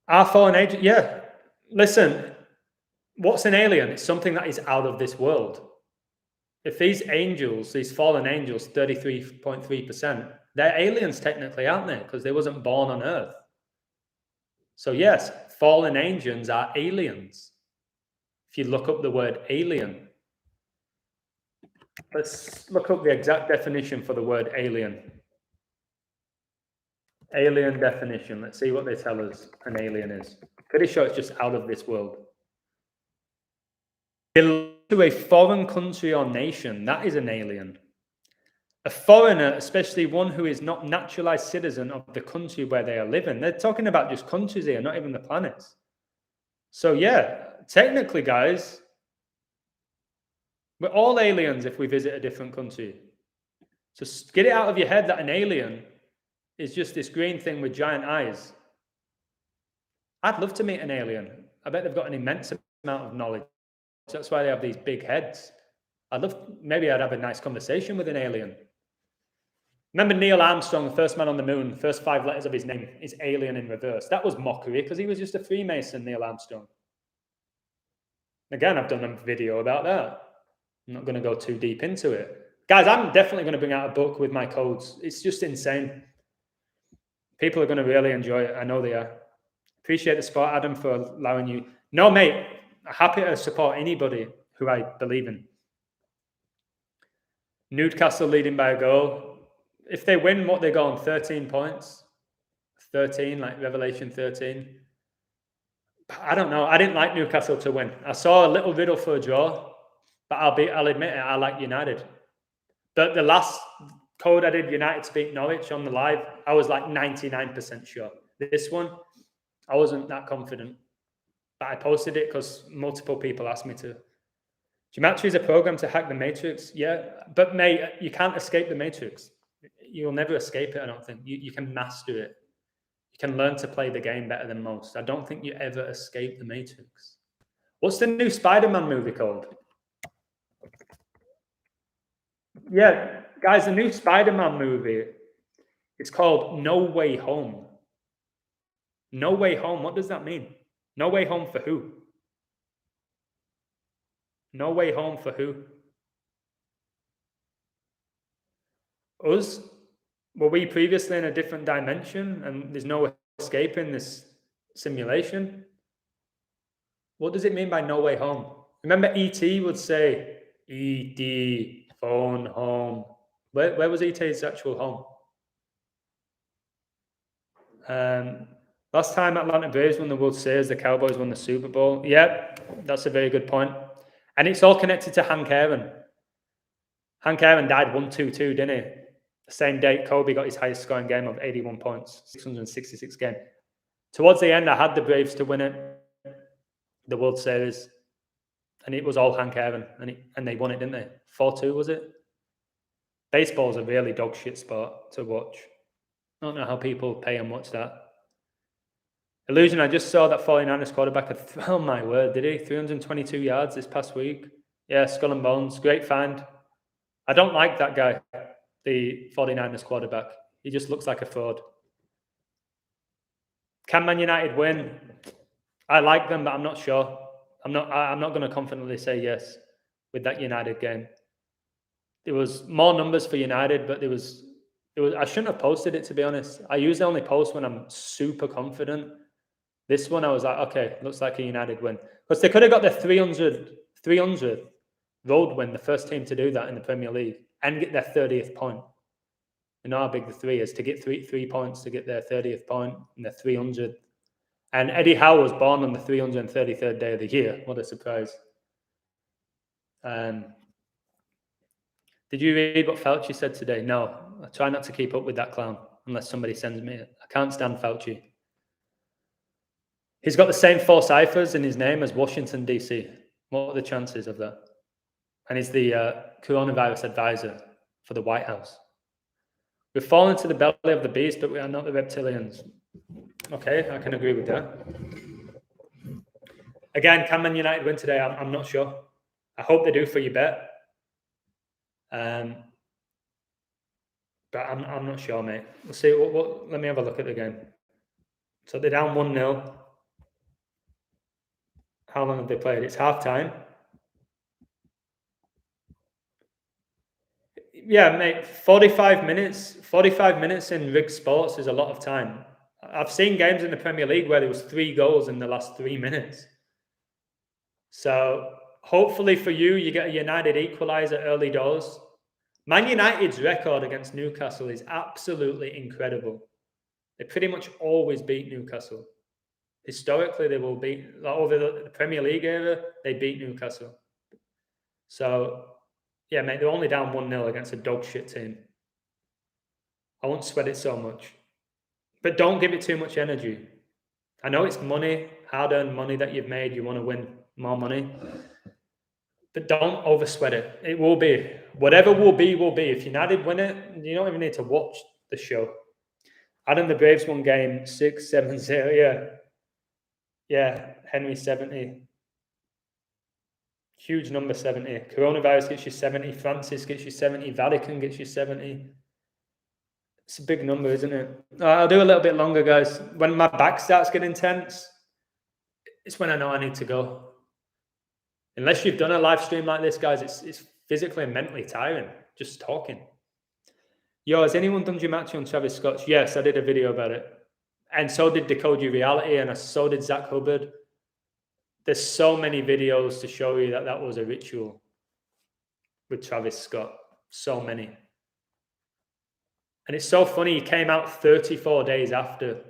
Our fallen agent, yeah. Listen, what's an alien? It's something that is out of this world. If these angels, these fallen angels, 33.3%, they're aliens technically, aren't they? Because they wasn't born on Earth. So yes, fallen angels are aliens. If you look up the word alien, let's look up the exact definition for the word alien. Alien definition. Let's see what they tell us an alien is. Pretty sure it's just out of this world. To a foreign country or nation, that is an alien. A foreigner, especially one who is not naturalized citizen of the country where they are living. They're talking about just countries here, not even the planets. So yeah, technically, guys, we're all aliens if we visit a different country. So get it out of your head that an alien is just this green thing with giant eyes. I'd love to meet an alien. I bet they've got an immense amount of knowledge. That's why they have these big heads. Maybe I'd have a nice conversation with an alien. Remember Neil Armstrong, the first man on the moon, the first 5 letters of his name is alien in reverse. That was mockery because he was just a Freemason, Neil Armstrong. Again, I've done a video about that. I'm not going to go too deep into it. Guys, I'm definitely going to bring out a book with my codes. It's just insane. People are going to really enjoy it. I know they are. Appreciate the support, Adam, for allowing you. No, mate, I'm happy to support anybody who I believe in. Newcastle leading by a goal. If they win, what they go on 13 points? 13, like Revelation 13. I don't know. I didn't like Newcastle to win. I saw a little riddle for a draw, but I'll admit it, I like United. The last code I did, United to beat Norwich on the live, I was like 99% sure. This one, I wasn't that confident. But I posted it because multiple people asked me to. Gematria is a program to hack the matrix. Yeah, but mate, you can't escape the matrix. You'll never escape it, I don't think. You can master it. You can learn to play the game better than most. I don't think you ever escape the matrix. What's the new Spider-Man movie called? Yeah, guys, the new Spider-Man movie, it's called No Way Home. No Way Home, what does that mean? No Way Home for who? No Way Home for who? Us? Were we previously in a different dimension and there's no escaping this simulation? What does it mean by no way home? Remember E.T. would say, E.T. phone home. Where was E.T.'s actual home? Last time Atlanta Braves won the World Series, the Cowboys won the Super Bowl. Yep, that's a very good point. And it's all connected to Hank Aaron. Hank Aaron died 1-2-2, didn't he? The same date, Kobe got his highest scoring game of 81 points, 666 game. Towards the end, I had the Braves to win it, the World Series, and it was all Hank Aaron, and they won it, didn't they? 4-2, was it? Baseball's a really dog shit sport to watch. I don't know how people pay and watch that. Illusion, I just saw that 49ers quarterback, oh my word, did he? 322 yards this past week. Yeah, skull and bones, great find. I don't like that guy, the 49ers quarterback. He just looks like a fraud. Can Man United win? I like them, but I'm not sure. I'm not going to confidently say yes with that United game. There was more numbers for United, but there was I shouldn't have posted it, to be honest. I usually only post when I'm super confident. This one, I was like, okay, looks like a United win. Because they could have got their 300 road win, the first team to do that in the Premier League, and get their 30th point. You know how big the 3 is, to get three points to get their 30th point and their 300th. And Eddie Howe was born on the 333rd day of the year. What a surprise. Did you read what Fauci said today? No. I try not to keep up with that clown unless somebody sends me it. I can't stand Fauci. He's got the same 4 ciphers in his name as Washington, D.C. What are the chances of that? And he's the coronavirus advisor for the White House. We've fallen to the belly of the beast, but we are not the reptilians. Okay, I can agree with that. Again, can Man United win today? I'm not sure. I hope they do for your bet. But I'm not sure, mate. We'll see. Let me have a look at the game. So they're down 1-0. How long have they played? It's half time. Yeah, mate, 45 minutes in rigged sports is a lot of time. I've seen games in the Premier League where there was 3 goals in the last 3 minutes. So hopefully for you, you get a United equaliser early doors. Man United's record against Newcastle is absolutely incredible. They pretty much always beat Newcastle. Historically, they will beat, over the Premier League era, they beat Newcastle. So, yeah, mate, they're only down 1-0 against a dog shit team. I won't sweat it so much. But don't give it too much energy. I know it's money, hard-earned money that you've made. You want to win more money. But don't oversweat it. It will be. Whatever will be. If United win it, you don't even need to watch the show. Adam, the Braves won game 6-7-0. Yeah. Yeah, Henry 70. Huge number 70. Coronavirus gets you 70. Francis gets you 70. Vatican gets you 70. It's a big number, isn't it? I'll do a little bit longer, guys. When my back starts getting tense, it's when I know I need to go. Unless you've done a live stream like this, guys, it's physically and mentally tiring just talking. Yo, has anyone done gematria on Travis Scott? Yes, I did a video about it. And so did Decode Your Reality, and so did Zach Hubbard. There's so many videos to show you that that was a ritual with Travis Scott. So many. And it's so funny, he came out 34 days after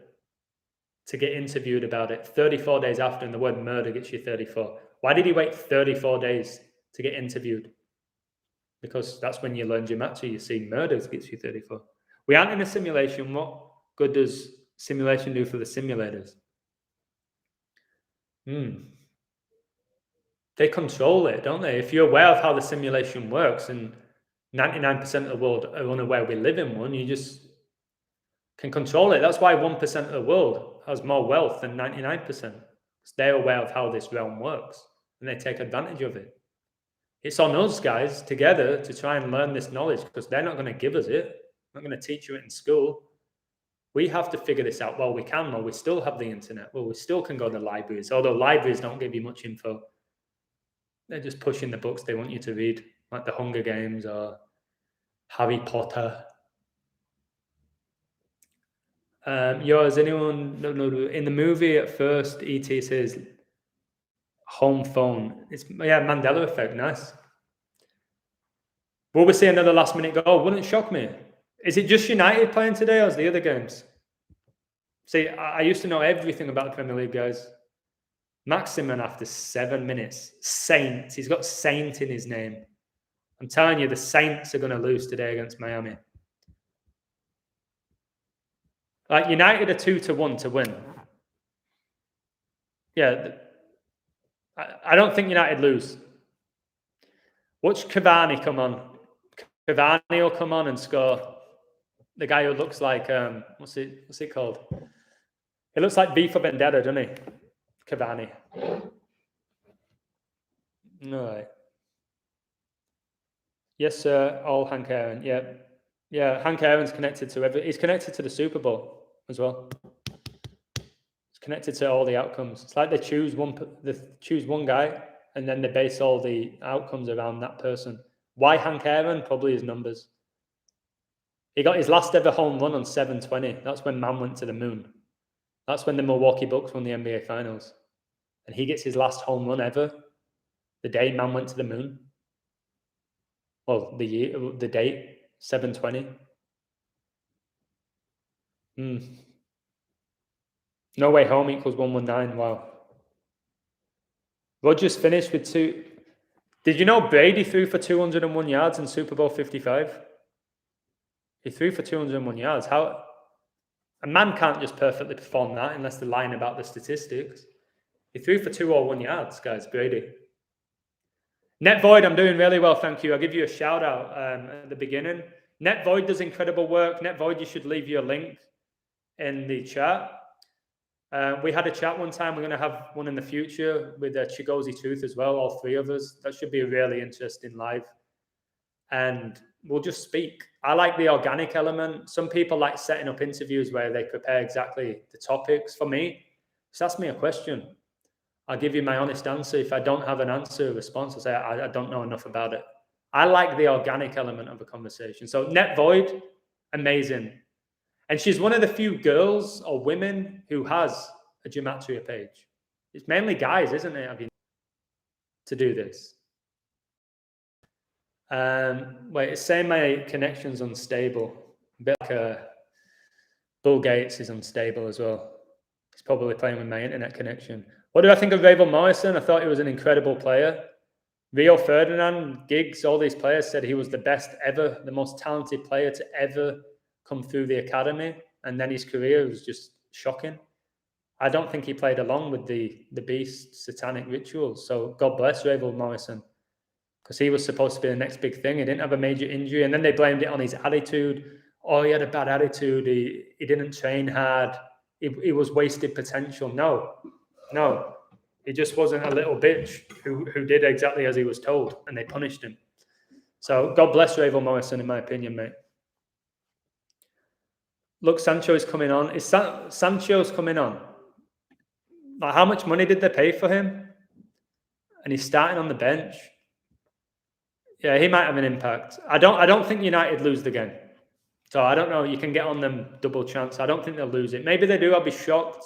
to get interviewed about it. 34 days after, and the word murder gets you 34. Why did he wait 34 days to get interviewed? Because that's when you learn gematria. You see murders gets you 34. We aren't in a simulation. What good does simulation do for the simulators? They control it, don't they? If you're aware of how the simulation works, and 99% of the world are unaware we live in one, you just can control it. That's why 1% of the world has more wealth than 99%. Because they're aware of how this realm works, and they take advantage of it. It's on us, guys, together to try and learn this knowledge, because they're not going to give us it. They're not going to teach you it in school. We have to figure this out while we can, while we still have the internet, while we still can go to libraries, although libraries don't give you much info. They're just pushing the books they want you to read, like the Hunger Games or Harry Potter. Is anyone no, in the movie at first, E.T. says home phone. It's Mandela effect, nice. Will we see another last minute goal? Wouldn't shock me. Is it just United playing today, or is the other games? See, I used to know everything about the Premier League, guys. Maximin after 7 minutes. Saints. He's got Saint in his name. I'm telling you, the Saints are going to lose today against Miami. Like, United are 2-1 to win. Yeah, I don't think United lose. Watch Cavani come on. Cavani will come on and score. The guy who looks like what's it called? It looks like V for Vendetta, doesn't he? Cavani. No. Yes, sir. All Hank Aaron. Yeah. Hank Aaron's connected to he's connected to the Super Bowl as well. It's connected to all the outcomes. It's like they choose one guy, and then they base all the outcomes around that person. Why Hank Aaron? Probably his numbers. He got his last ever home run on 7/20. That's when man went to the moon. That's when the Milwaukee Bucks won the NBA Finals. And he gets his last home run ever the day man went to the moon. Well, the date, 7/20. No Way Home equals 119. Wow. Rodgers finished with 2. Did you know Brady threw for 201 yards in Super Bowl 55? He threw for 201 yards. How? A man can't just perfectly perform that unless they're lying about the statistics. He threw for 201 yards, guys, Brady. Net Void, I'm doing really well, thank you. I'll give you a shout out at the beginning. Net Void does incredible work. Net Void, you should leave your link in the chat. We had a chat one time. We're going to have one in the future with Chigozi Truth as well, all 3 of us. That should be a really interesting live. And we'll just speak. I like the organic element. Some people like setting up interviews where they prepare exactly the topics. For me, just ask me a question. I'll give you my honest answer. If I don't have an answer, a response, I'll say, I don't know enough about it. I like the organic element of a conversation. So Net Void, amazing. And she's one of the few girls or women who has a gematria page. It's mainly guys, isn't it, to do this? Wait, it's saying my connection's unstable. A bit like Bill Gates is unstable as well. He's probably playing with my internet connection. What do I think of Ravel Morrison? I thought he was an incredible player. Rio Ferdinand, Giggs, all these players said he was the best ever, the most talented player to ever come through the academy. And then his career was just shocking. I don't think he played along with the beast satanic rituals. So God bless Ravel Morrison, because he was supposed to be the next big thing. He didn't have a major injury. And then they blamed it on his attitude. Oh, he had a bad attitude. He didn't train hard. He was wasted potential. No. He just wasn't a little bitch who did exactly as he was told, and they punished him. So God bless Ravel Morrison, in my opinion, mate. Look, Sancho is coming on. Is Sancho's coming on? Like, how much money did they pay for him? And he's starting on the bench. Yeah, he might have an impact. I don't think United lose the game. So I don't know. You can get on them double chance. I don't think they'll lose it. Maybe they do. I'll be shocked.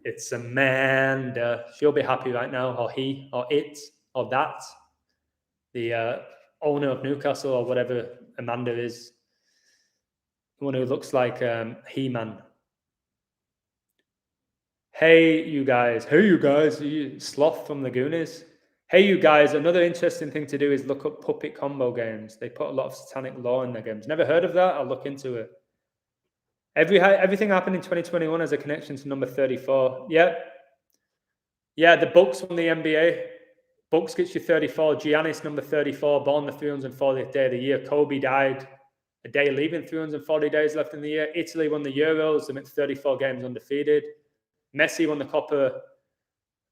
It's Amanda. She'll be happy right now, or he, or it, or that. The owner of Newcastle, or whatever Amanda is. The one who looks like He-Man. Hey, you guys. Hey, you guys. You sloth from the Goonies. Hey, you guys. Another interesting thing to do is look up puppet combo games. They put a lot of satanic law in their games. Never heard of that? I'll look into it. Everything happened in 2021 has a connection to number 34. Yep. Yeah, the Bucks from the NBA. Bucks gets you 34. Giannis, number 34, born the 340th day of the year. Kobe died a day leaving 340 days left in the year. Italy won the Euros. They went 34 games undefeated. Messi won the Copa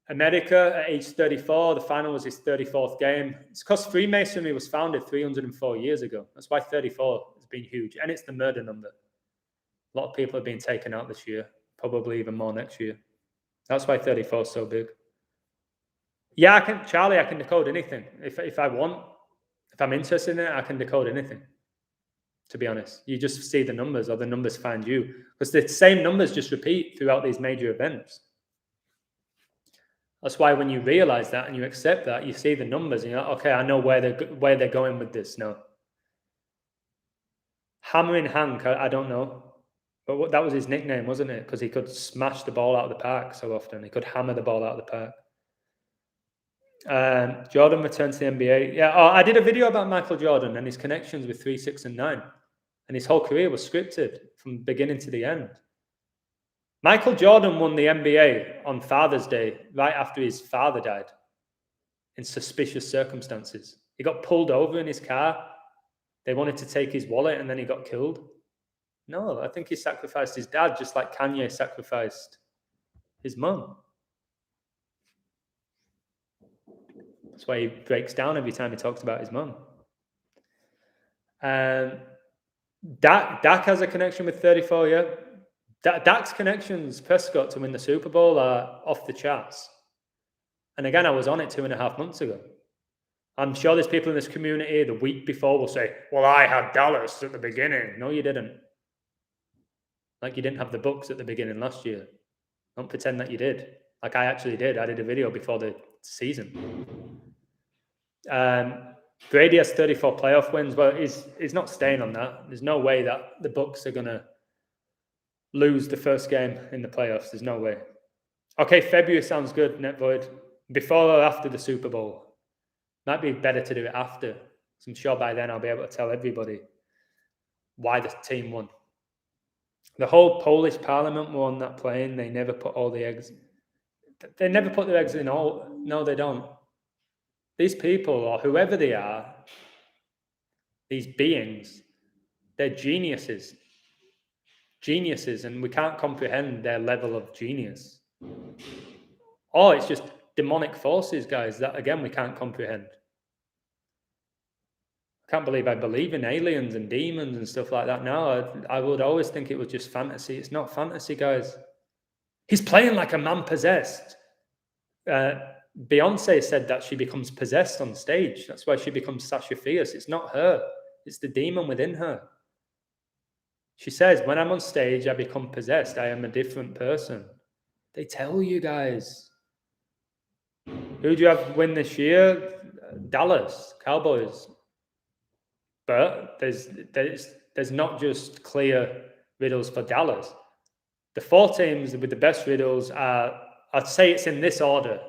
America at age 34. The final was his 34th game. It's because Freemasonry was founded 304 years ago. That's why 34 has been huge. And it's the murder number. A lot of people have been taken out this year, probably even more next year. That's why 34 is so big. Yeah, I can decode anything. If I want, if I'm interested in it, I can decode anything. To be honest, you just see the numbers, or the numbers find you, because the same numbers just repeat throughout these major events. That's why when you realize that and you accept that, you see the numbers and you're like, okay, I know where they're going with this now. Hammering Hank, I don't know. But that was his nickname, wasn't it? Because he could smash the ball out of the park so often. He could hammer the ball out of the park. Jordan returned to the NBA. Yeah, I did a video about Michael Jordan and his connections with 3, 6, and 9. And his whole career was scripted from beginning to the end. Michael Jordan won the NBA on Father's Day right after his father died in suspicious circumstances. He got pulled over in his car. They wanted to take his wallet and then he got killed. No, I think he sacrificed his dad just like Kanye sacrificed his mum. That's why he breaks down every time he talks about his mum. Dak has a connection with 34, yeah. Dak's connections, Prescott to win the Super Bowl, are off the charts. And again, I was on it 2.5 months ago. I'm sure there's people in this community the week before will say, well, I had Dallas at the beginning. No, you didn't. Like you didn't have the Bucks at the beginning last year. Don't pretend that you did. Like I actually did. I did a video before the season. Brady has 34 playoff wins. Well, he's not staying on that. There's no way that the Bucks are going to lose the first game in the playoffs. There's no way. Okay, February sounds good, NetVoid. Before or after the Super Bowl? Might be better to do it after. So I'm sure by then I'll be able to tell everybody why the team won. The whole Polish parliament were on that plane. They never put all the eggs. They never put their eggs in all. No, they don't. These people, or whoever they are, these beings, they're geniuses. Geniuses, and we can't comprehend their level of genius. Oh, it's just demonic forces, guys, that again we can't comprehend. I can't believe I believe in aliens and demons and stuff like that now. I would always think it was just fantasy. It's not fantasy, guys. He's playing like a man possessed. Beyonce said that she becomes possessed on stage. That's why she becomes Sasha Fierce. It's not her. It's the demon within her. She says, when I'm on stage, I become possessed. I am a different person. They tell you guys. Who do you have win this year? Dallas Cowboys. But there's not just clear riddles for Dallas. The 4 teams with the best riddles are, I'd say it's in this order.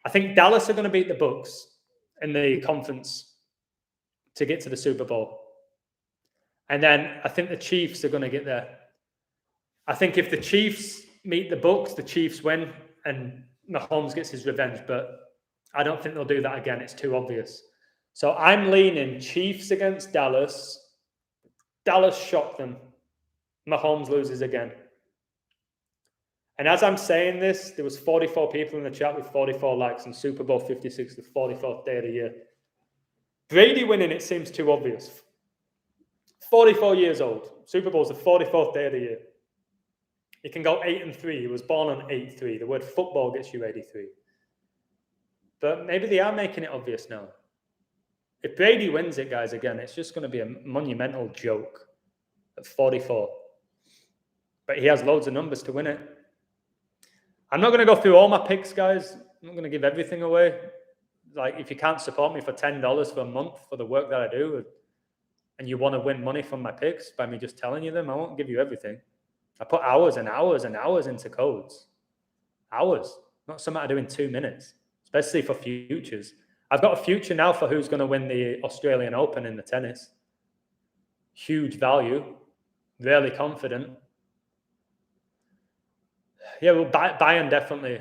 I think Dallas are going to beat the Bucks in the conference to get to the Super Bowl. And then I think the Chiefs are going to get there. I think if the Chiefs meet the Bucks, the Chiefs win and Mahomes gets his revenge. But I don't think they'll do that again. It's too obvious. So I'm leaning Chiefs against Dallas. Dallas shock them. Mahomes loses again. And as I'm saying this, there was 44 people in the chat with 44 likes on Super Bowl 56, the 44th day of the year. Brady winning, it seems too obvious. 44 years old. Super Bowl's the 44th day of the year. He can go 8-3. He was born on 8-3. The word football gets you 83. But maybe they are making it obvious now. If Brady wins it, guys, again, it's just going to be a monumental joke at 44. But he has loads of numbers to win it. I'm not going to go through all my picks, guys. I'm not going to give everything away. Like, if you can't support me for $10 for a month for the work that I do, and you want to win money from my picks by me just telling you them, I won't give you everything. I put hours and hours and hours into codes. Hours. Not something I do in 2 minutes, especially for futures. I've got a future now for who's going to win the Australian Open in the tennis. Huge value. Really confident. Yeah, well, Bryant definitely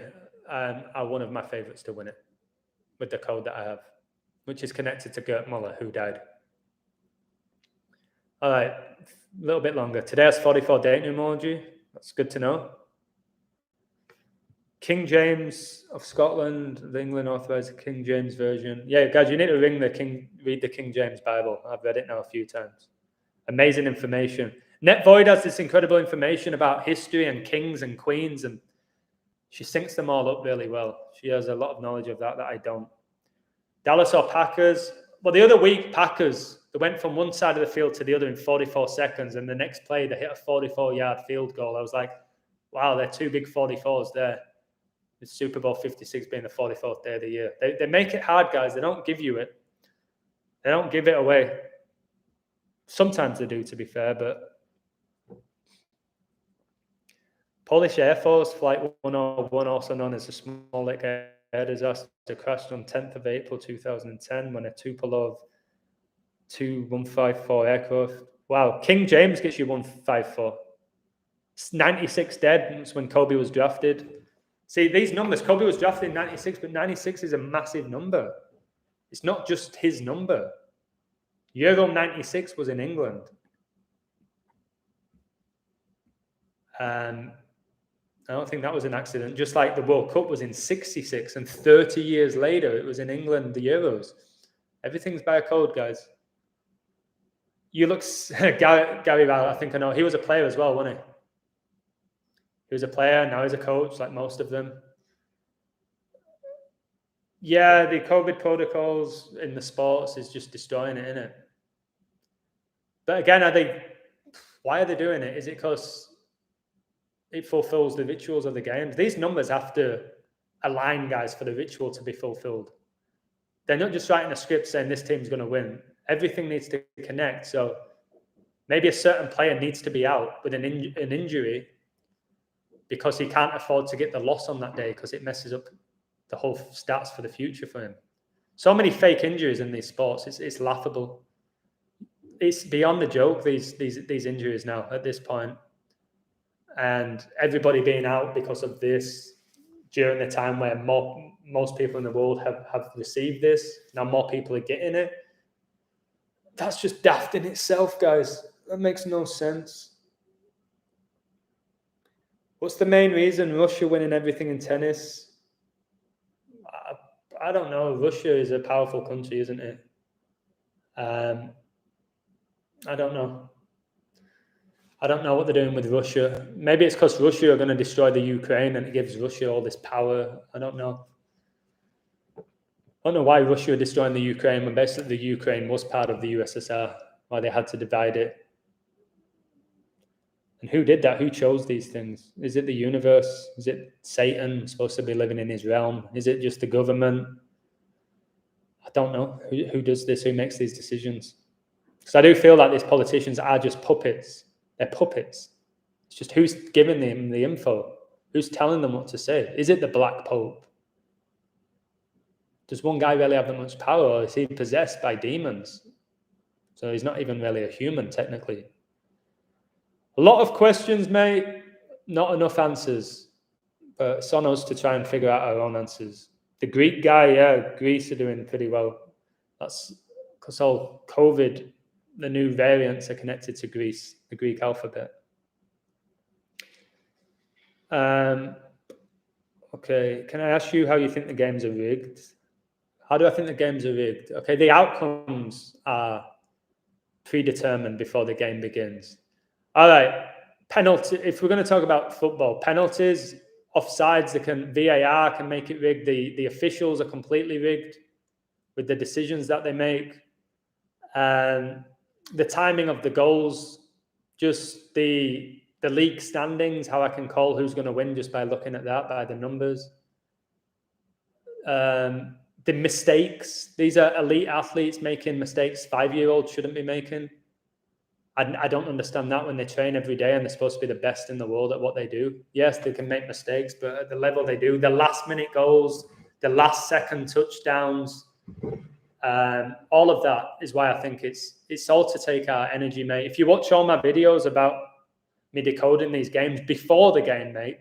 are one of my favorites to win it with the code that I have, which is connected to Gert Muller, who died. All right, a little bit longer. Today has 44 date numerology. That's good to know. King James of Scotland, the England authorized King James version. Yeah, guys, you need to read the King James Bible. I've read it now a few times. Amazing information. Net Void has this incredible information about history and kings and queens, and she syncs them all up really well. She has a lot of knowledge of that I don't. Dallas or Packers? Well, the other week, Packers, they went from one side of the field to the other in 44 seconds, and the next play, they hit a 44-yard field goal. I was like, wow, they're two big 44s there. With Super Bowl 56 being the 44th day of the year. They make it hard, guys. They don't give you it. They don't give it away. Sometimes they do, to be fair, but Polish Air Force Flight 101, also known as the Smolensk air disaster, crashed on 10th of April 2010 when a Tupolev 2154 aircraft. Wow, King James gets you 154. 96 dead. That's when Kobe was drafted. See, these numbers, Kobe was drafted in 96, but 96 is a massive number. It's not just his number. Euro 96 was in England. I don't think that was an accident. Just like the World Cup was in 66, and 30 years later, it was in England, the Euros. Everything's by a code, guys. You look, Gary Bell, I think I know. He was a player as well, wasn't he? He was a player, now he's a coach, like most of them. Yeah, the COVID protocols in the sports is just destroying it, isn't it? But again, why are they doing it? Is it because it fulfills the rituals of the games? These numbers have to align, guys, for the ritual to be fulfilled. They're not just writing a script saying this team's going to win. Everything needs to connect. So maybe a certain player needs to be out with an injury because he can't afford to get the loss on that day because it messes up the whole stats for the future for him. So many fake injuries in these sports. It's laughable. It's beyond the joke, these injuries now at this point. And everybody being out because of this during the time where most people in the world have received this. Now more people are getting it. That's just daft in itself, guys. That makes no sense. What's the main reason Russia winning everything in tennis? I don't know. Russia is a powerful country, isn't it? I don't know. I don't know what they're doing with Russia. Maybe it's because Russia are going to destroy the Ukraine and it gives Russia all this power. I don't know. I don't know why Russia are destroying the Ukraine when basically the Ukraine was part of the USSR, why they had to divide it. And who did that? Who chose these things? Is it the universe? Is it Satan supposed to be living in his realm? Is it just the government? I don't know. Who does this? Who makes these decisions? Because I do feel like these politicians are just puppets. They're puppets. It's just who's giving them the info? Who's telling them what to say? Is it the Black Pope? Does one guy really have that much power, or is he possessed by demons? So he's not even really a human, technically. A lot of questions, mate. Not enough answers. But it's on us to try and figure out our own answers. The Greek guy, yeah, Greece are doing pretty well. That's because all COVID, the new variants are connected to Greece, the Greek alphabet. Okay, can I ask you how you think the games are rigged? How do I think the games are rigged? Okay, the outcomes are predetermined before the game begins. All right, penalty. If we're going to talk about football, penalties, offsides, VAR can make it rigged. The officials are completely rigged with the decisions that they make. The timing of the goals, just the league standings, how I can call who's going to win just by looking at that, by the numbers. The mistakes, these are elite athletes making mistakes 5-year-olds shouldn't be making. I don't understand that when they train every day and they're supposed to be the best in the world at what they do. Yes, they can make mistakes, but at the level they do, the last minute goals, the last second touchdowns, all of that is why I think it's all to take our energy, mate. If you watch all my videos about me decoding these games before the game, mate,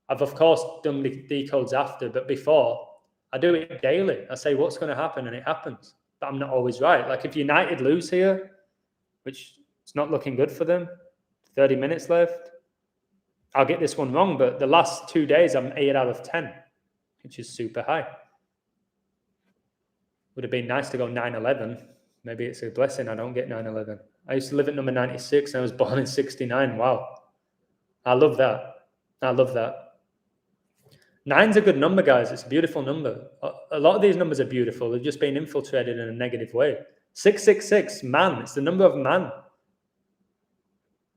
I've of course done the decodes after, but before, I do it daily. I say what's going to happen and it happens, but I'm not always right. Like if United lose here, which is not looking good for them, 30 minutes left, I'll get this one wrong, but the last 2 days I'm 8 out of 10, which is super high. Would have been nice to go 9/11. Maybe it's a blessing I don't get 9/11. I used to live at number 96 and I was born in 69. Wow. I love that. I love that. 9's a good number, guys. It's a beautiful number. A lot of these numbers are beautiful. They're just being infiltrated in a negative way. 666, man. It's the number of man.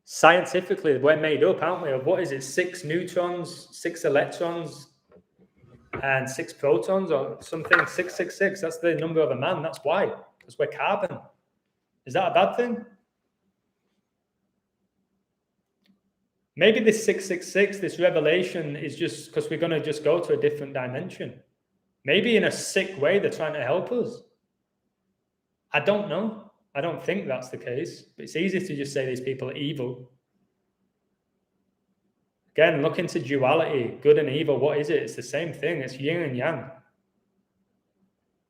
Scientifically, we're made up, aren't we? Of what is it? 6 neutrons, 6 electrons, and 6 protons or something. 666. That's the number of a man. That's why. Because we're carbon. Is that a bad thing? Maybe this 666, this revelation is just because we're going to just go to a different dimension. Maybe in a sick way, they're trying to help us. I don't know. I don't think that's the case. But it's easy to just say these people are evil. Again, look into duality, good and evil. What is it? It's the same thing. It's yin and yang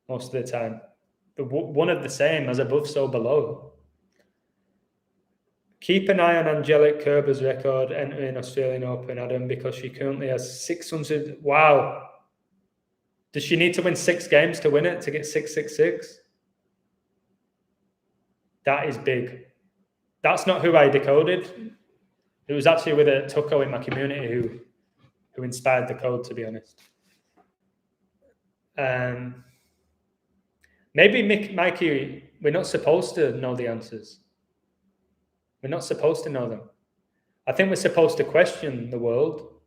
most of the time. But one of the same, as above, so below. Keep an eye on Angelique Kerber's record entering Australian Open, Adam, because she currently has 600. Wow. Does she need to win 6 games to win it, to get 666? That is big. That's not who I decoded. It was actually with a Tucko in my community who inspired the code, to be honest. Maybe, Mikey, we're not supposed to know the answers. We're not supposed to know them. I think we're supposed to question the world,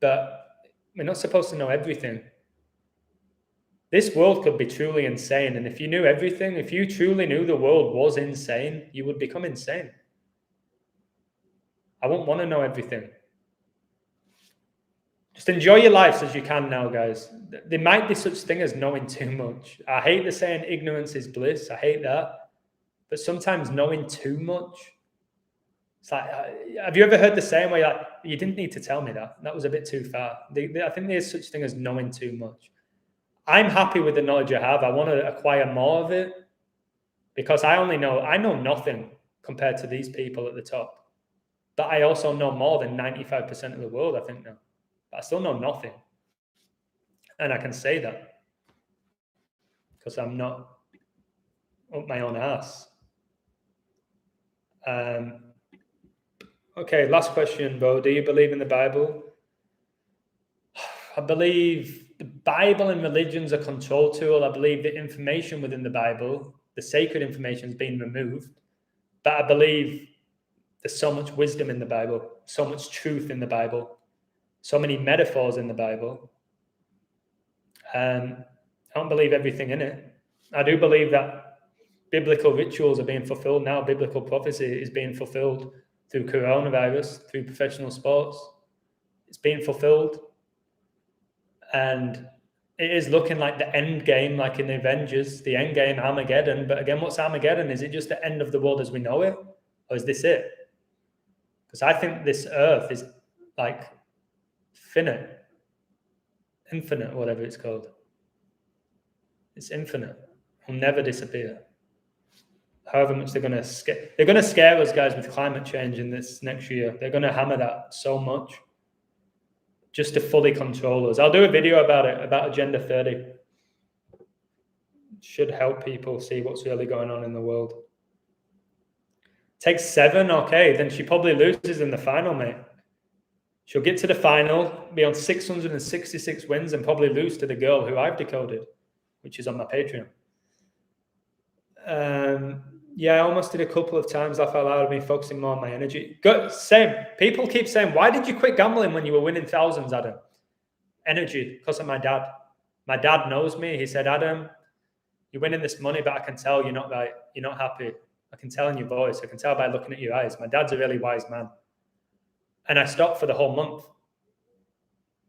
but we're not supposed to know everything. This world could be truly insane, and if you knew everything, if you truly knew the world was insane, you would become insane. I won't want to know everything. Just enjoy your lives as you can now, guys. There might be such thing as knowing too much. I hate the saying ignorance is bliss. I hate that. But sometimes knowing too much, it's like, have you ever heard the saying where you're like, you didn't need to tell me that. That was a bit too far. I think there's such thing as knowing too much. I'm happy with the knowledge I have. I want to acquire more of it because I know nothing compared to these people at the top. But I also know more than 95% of the world, I think now. But I still know nothing. And I can say that because I'm not up my own ass. Okay, last question, bro. Do you believe in the Bible? I believe the Bible and religion's a control tool. I believe the information within the Bible, the sacred information, is being removed. But I believe there's so much wisdom in the Bible, so much truth in the Bible, so many metaphors in the Bible. I don't believe everything in it. I do believe that biblical rituals are being fulfilled now. Biblical prophecy is being fulfilled through coronavirus, through professional sports. It's being fulfilled. And it is looking like the end game, like in the Avengers, the end game, Armageddon. But again, what's Armageddon? Is it just the end of the world as we know it? Or is this it? Because I think this earth is like infinite, whatever it's called. It's infinite. It'll never disappear. However much they're going to scare us, guys, with climate change in this next year. They're going to hammer that so much just to fully control us. I'll do a video about it, about Agenda 30. should help people see what's really going on in the world. Takes 7, okay, then she probably loses in the final, mate. She'll get to the final, be on 666 wins, and probably lose to the girl who I've decoded, which is on my Patreon. Yeah, I almost did a couple of times. That fell out of me, focusing more on my energy. Same. People keep saying, why did you quit gambling when you were winning thousands, Adam? Energy, because of my dad. My dad knows me. He said, Adam, you're winning this money, but I can tell you're not right. You're not happy. I can tell in your voice. I can tell by looking at your eyes. My dad's a really wise man. And I stopped for the whole month.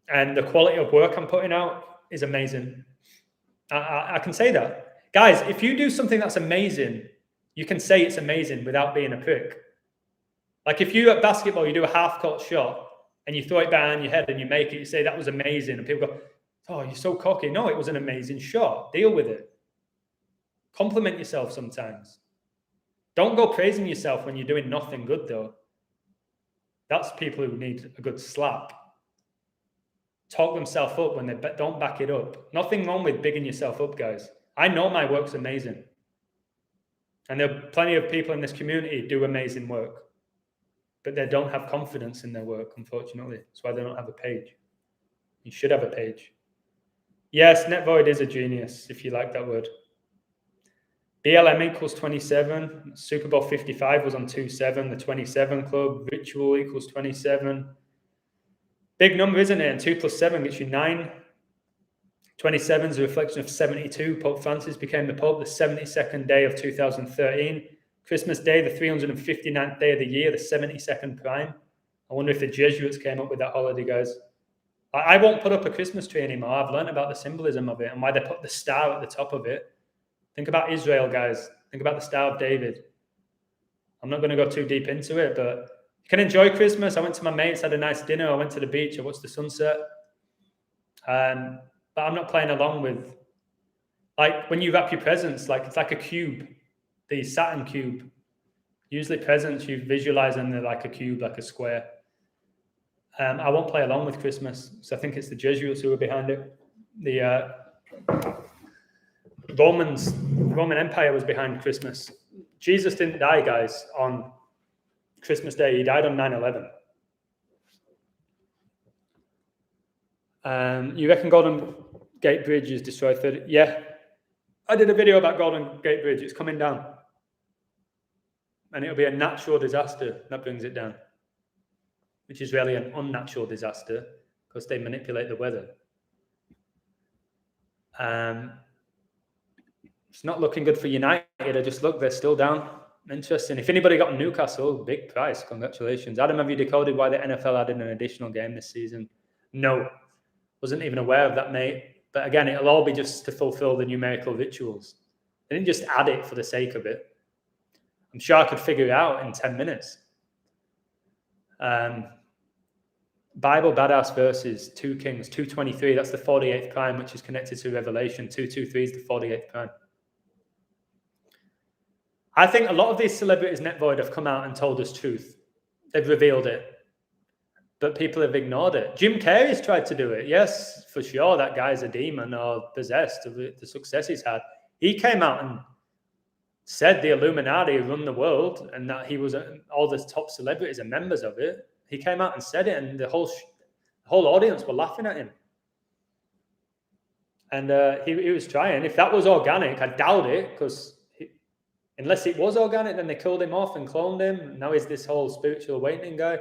And the quality of work I'm putting out is amazing. I can say that. Guys, if you do something that's amazing, you can say it's amazing without being a prick. Like if you at basketball, you do a half-court shot and you throw it behind your head and you make it, you say that was amazing. And people go, oh, you're so cocky. No, it was an amazing shot. Deal with it. Compliment yourself sometimes. Don't go praising yourself when you're doing nothing good, though. That's people who need a good slap. Talk themselves up when they don't back it up. Nothing wrong with bigging yourself up, guys. I know my work's amazing. And there are plenty of people in this community who do amazing work. But they don't have confidence in their work, unfortunately. That's why they don't have a page. You should have a page. Yes, NetVoid is a genius, if you like that word. BLM equals 27. Super Bowl 55 was on 2-7. The 27 club. Ritual equals 27. Big number, isn't it? And 2 plus 7 gets you 9. 27 is a reflection of 72. Pope Francis became the Pope the 72nd day of 2013. Christmas Day, the 359th day of the year, the 72nd prime. I wonder if the Jesuits came up with that holiday, guys. I won't put up a Christmas tree anymore. I've learned about the symbolism of it and why they put the star at the top of it. Think about Israel, guys. Think about the Star of David. I'm not going to go too deep into it, but you can enjoy Christmas. I went to my mates, had a nice dinner. I went to the beach. I watched the sunset. But I'm not playing along with, like, when you wrap your presents, like it's like a cube, the Saturn cube. Usually presents, you visualize them, they're like a cube, like a square. I won't play along with Christmas. So I think it's the Jesuits who are behind it. The Roman Empire was behind Christmas. Jesus didn't die, guys, on Christmas Day. He died on 9/11. You reckon Golden Gate Bridge is destroyed 30? Yeah. I did a video about Golden Gate Bridge. It's coming down. And it'll be a natural disaster that brings it down. Which is really an unnatural disaster because they manipulate the weather. It's not looking good for United. I just look, they're still down. Interesting. If anybody got Newcastle, big price. Congratulations. Adam, have you decoded why the NFL added an additional game this season? No. Wasn't even aware of that, mate. But again, it'll all be just to fulfill the numerical rituals. They didn't just add it for the sake of it. I'm sure I could figure it out in 10 minutes. Bible Badass Verses, 2 Kings, 223. That's the 48th prime, which is connected to Revelation. 223 is the 48th prime. I think a lot of these celebrities, NetVoid, have come out and told us truth. They've revealed it. But people have ignored it. Jim Carrey's tried to do it. Yes, for sure, that guy's a demon or possessed of the success he's had. He came out and said the Illuminati run the world and that he was all the top celebrities and members of it. He came out and said it, and the whole audience were laughing at him. And he was trying. If that was organic, I doubt it, because unless it was organic, then they killed him off and cloned him. Now he's this whole spiritual awakening guy.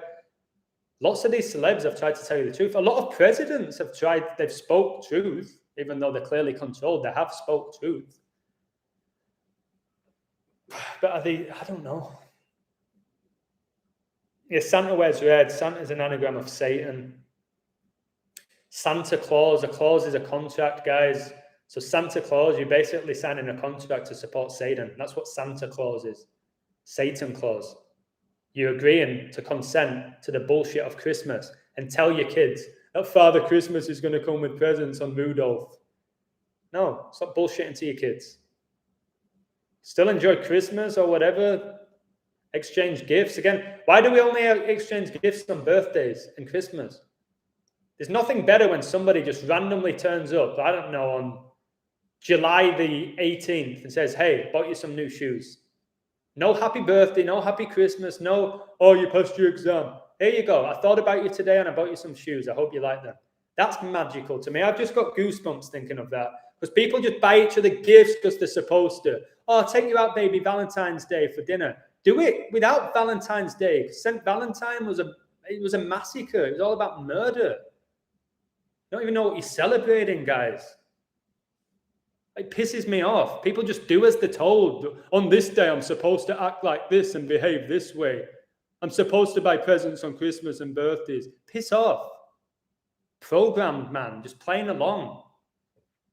Lots of these celebs have tried to tell you the truth. A lot of presidents have tried, they've spoke truth, even though they're clearly controlled. They have spoke truth. But are they, I don't know. Yeah, Santa wears red. Santa is an anagram of Satan. Santa Claus, a clause is a contract, guys. So Santa Claus, you're basically signing a contract to support Satan. That's what Santa Claus is. Satan clause. You're agreeing to consent to the bullshit of Christmas and tell your kids that Father Christmas is going to come with presents on Rudolph. No, stop bullshitting to your kids. Still enjoy Christmas or whatever. Exchange gifts. Again, why do we only exchange gifts on birthdays and Christmas? There's nothing better when somebody just randomly turns up, I don't know, on July the 18th and says, hey, bought you some new shoes. No happy birthday, no happy Christmas, no, oh, you passed your exam. Here you go. I thought about you today and I bought you some shoes. I hope you like them. That's magical to me. I've just got goosebumps thinking of that. Because people just buy each other gifts because they're supposed to. Oh, I'll take you out, baby, Valentine's Day for dinner. Do it without Valentine's Day. St. Valentine was a massacre. It was all about murder. You don't even know what you're celebrating, guys. It pisses me off. People just do as they're told. On this day, I'm supposed to act like this and behave this way. I'm supposed to buy presents on Christmas and birthdays. Piss off. Programmed, man, just playing along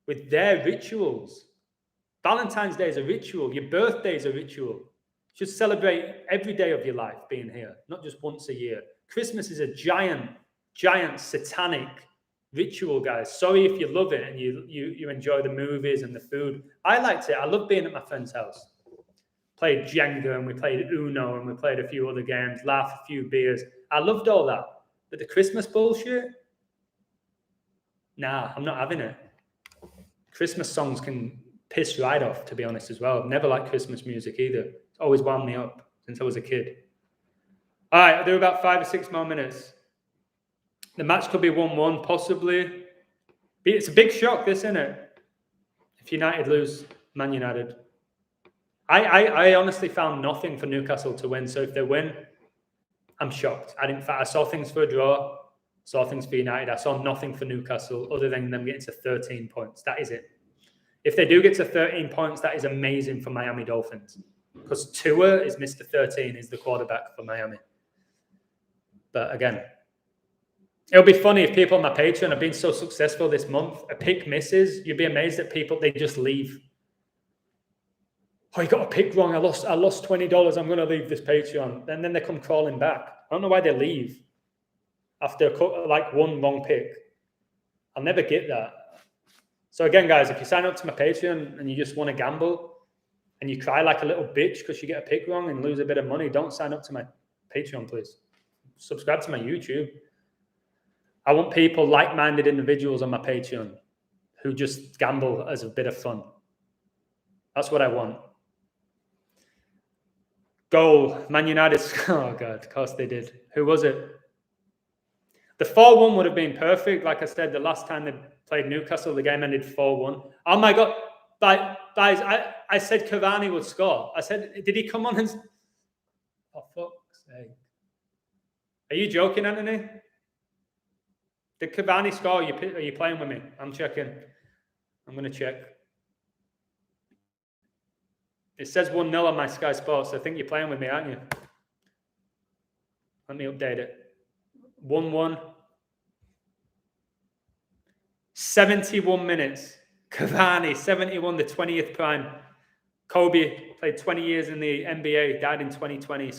with their rituals. Valentine's Day is a ritual. Your birthday is a ritual. You should celebrate every day of your life being here, not just once a year. Christmas is a giant, giant satanic ritual, guys. Sorry if you love it and you enjoy the movies and the food. I liked it. I love being at my friend's house. Played Jenga and we played Uno and we played a few other games, laughed a few beers. I loved all that. But the Christmas bullshit? Nah, I'm not having it. Christmas songs can piss right off, to be honest, as well. I've never liked Christmas music either. It's always wound me up since I was a kid. All right, I'll do about 5 or 6 more minutes. The match could be 1-1, possibly. It's a big shock, this, isn't it? If United lose, Man United. I honestly found nothing for Newcastle to win. So if they win, I'm shocked. I saw things for a draw, saw things for United. I saw nothing for Newcastle other than them getting to 13 points. That is it. If they do get to 13 points, that is amazing for Miami Dolphins. Because Tua is Mr. 13, is the quarterback for Miami. But again, it'll be funny if people on my Patreon have been so successful this month. A pick misses. You'd be amazed at people. They just leave. Oh, you got a pick wrong. I lost $20. I'm going to leave this Patreon. And then they come crawling back. I don't know why they leave after one wrong pick. I'll never get that. So again, guys, if you sign up to my Patreon and you just want to gamble and you cry like a little bitch because you get a pick wrong and lose a bit of money, don't sign up to my Patreon, please. Subscribe to my YouTube. I want people, like-minded individuals on my Patreon who just gamble as a bit of fun. That's what I want. Goal, Man United. Oh, God, of course they did. Who was it? The 4-1 would have been perfect. Like I said, the last time they played Newcastle, the game ended 4-1. Oh, my God. Guys, I said Cavani would score. I said, did he come on and... Oh, fuck's sake. Are you joking, Anthony? Did Cavani score? Are you playing with me? I'm checking. I'm going to check. It says 1-0 on my Sky Sports. I think you're playing with me, aren't you? Let me update it. 1-1. 71 minutes. Cavani, 71, the 20th prime. Kobe played 20 years in the NBA, died in 2020.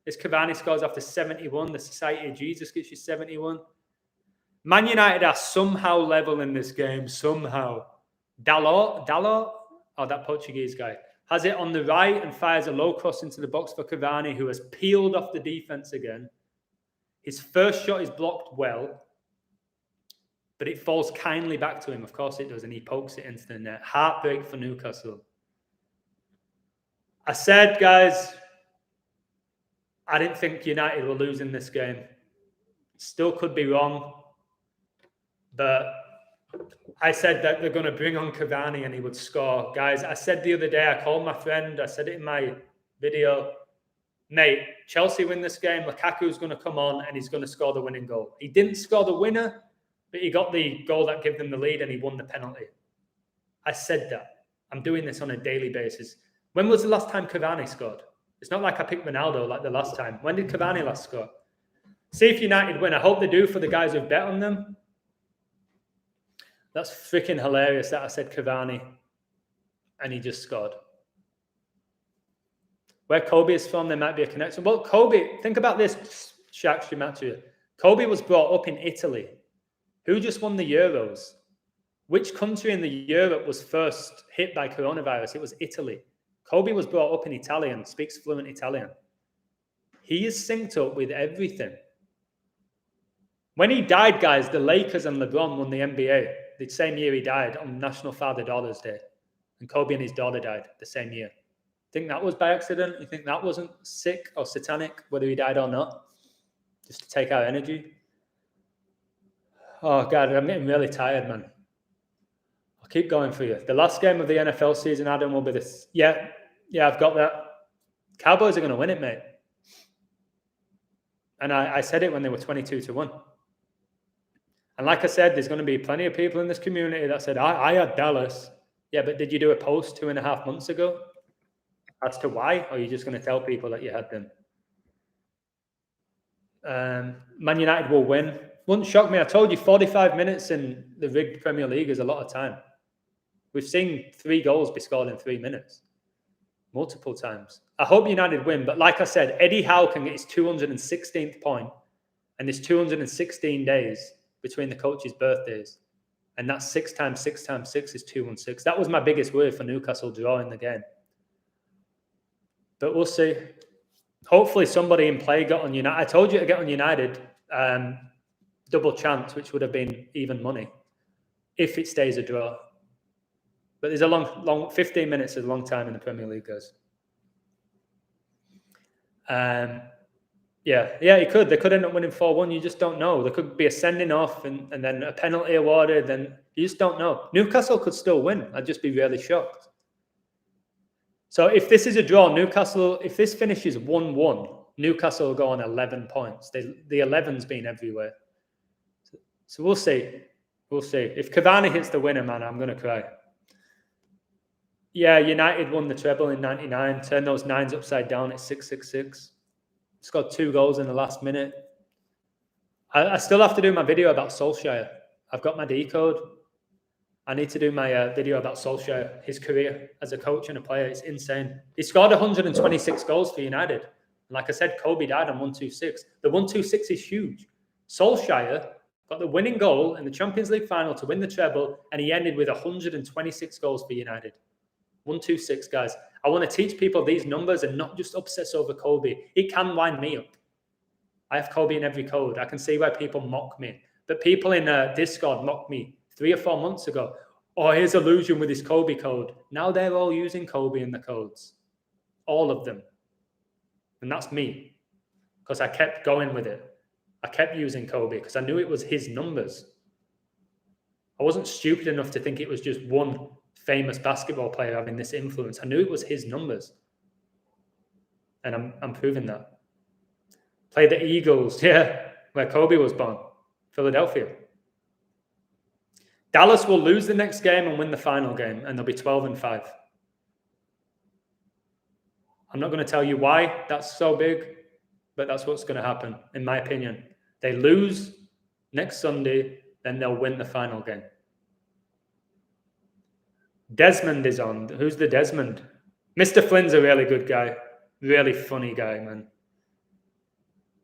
This Cavani scores after 71. The Society of Jesus gets you 71. Man United are somehow level in this game, somehow. Dalot, oh, that Portuguese guy, has it on the right and fires a low cross into the box for Cavani, who has peeled off the defense again. His first shot is blocked well, but it falls kindly back to him. Of course it does, and he pokes it into the net. Heartbreak for Newcastle. I said, guys, I didn't think United were losing this game. Still could be wrong. But I said that they're going to bring on Cavani and he would score. Guys, I said the other day, I called my friend, I said it in my video, mate, Chelsea win this game, Lukaku's going to come on and he's going to score the winning goal. He didn't score the winner, but he got the goal that gave them the lead and he won the penalty. I said that. I'm doing this on a daily basis. When was the last time Cavani scored? It's not like I picked Ronaldo like the last time. When did Cavani last score? See if United win. I hope they do for the guys who've bet on them. That's freaking hilarious that I said Cavani and he just scored. Where Kobe is from, there might be a connection. Well, Kobe, think about this, Shaq gematria. Kobe was brought up in Italy. Who just won the Euros? Which country in the Europe was first hit by coronavirus? It was Italy. Kobe was brought up in Italian, speaks fluent Italian. He is synced up with everything. When he died, guys, the Lakers and LeBron won the NBA. the same year he died, on National Father Daughters Day. And Kobe and his daughter died the same year. Think that was by accident? You think that wasn't sick or satanic, whether he died or not? Just to take our energy? Oh, God, I'm getting really tired, man. I'll keep going for you. The last game of the NFL season, Adam, will be this. Yeah, I've got that. Cowboys are going to win it, mate. And I said it when they were 22-1. And like I said, there's going to be plenty of people in this community that said, I had Dallas. Yeah, but did you do a post 2.5 months ago as to why? Or are you just going to tell people that you had them? Man United will win. Wouldn't shock me. I told you 45 minutes in the rigged Premier League is a lot of time. We've seen 3 goals be scored in 3 minutes. Multiple times. I hope United win, but like I said, Eddie Howe can get his 216th point, and there's 216 days between the coaches' birthdays. And that's 6 times 6 times 6 is 216. That was my biggest worry for Newcastle drawing the game. But we'll see. Hopefully somebody in play got on United. I told you to get on United, double chance, which would have been even money if it stays a draw. But there's a long 15 minutes is a long time in the Premier League, guys. Yeah, he could. They could end up winning 4-1. You just don't know. There could be a sending off and then a penalty awarded. Then you just don't know. Newcastle could still win. I'd just be really shocked. So if this is a draw, Newcastle, if this finishes 1-1, Newcastle will go on 11 points. The 11's been everywhere. So we'll see. We'll see. If Cavani hits the winner, man, I'm going to cry. Yeah, United won the treble in 99. Turned those 9s upside down at 666. Scored 2 goals in the last minute. I still have to do my video about Solskjaer. I've got my decode. I need to do my video about Solskjaer, his career as a coach and a player. It's insane. He scored 126 goals for United. And like I said, Kobe died on 126. The 126 is huge. Solskjaer got the winning goal in the Champions League final to win the treble, and he ended with 126 goals for United. 126, guys. I want to teach people these numbers and not just obsess over Kobe. It can wind me up. I have Kobe in every code. I can see why people mock me. But people in Discord mocked me 3 or 4 months ago. Oh, here's Illusion with his Kobe code. Now they're all using Kobe in the codes. All of them. And that's me. Because I kept going with it. I kept using Kobe because I knew it was his numbers. I wasn't stupid enough to think it was just one famous basketball player having this influence. I knew it was his numbers. And I'm proving that. Play the Eagles, yeah, where Kobe was born. Philadelphia. Dallas will lose the next game and win the final game, and they'll be 12-5. I'm not going to tell you why that's so big, but that's what's going to happen, in my opinion. They lose next Sunday, then they'll win the final game. Desmond is on. Who's the Desmond? Mr. Flynn's a really good guy. Really funny guy, man.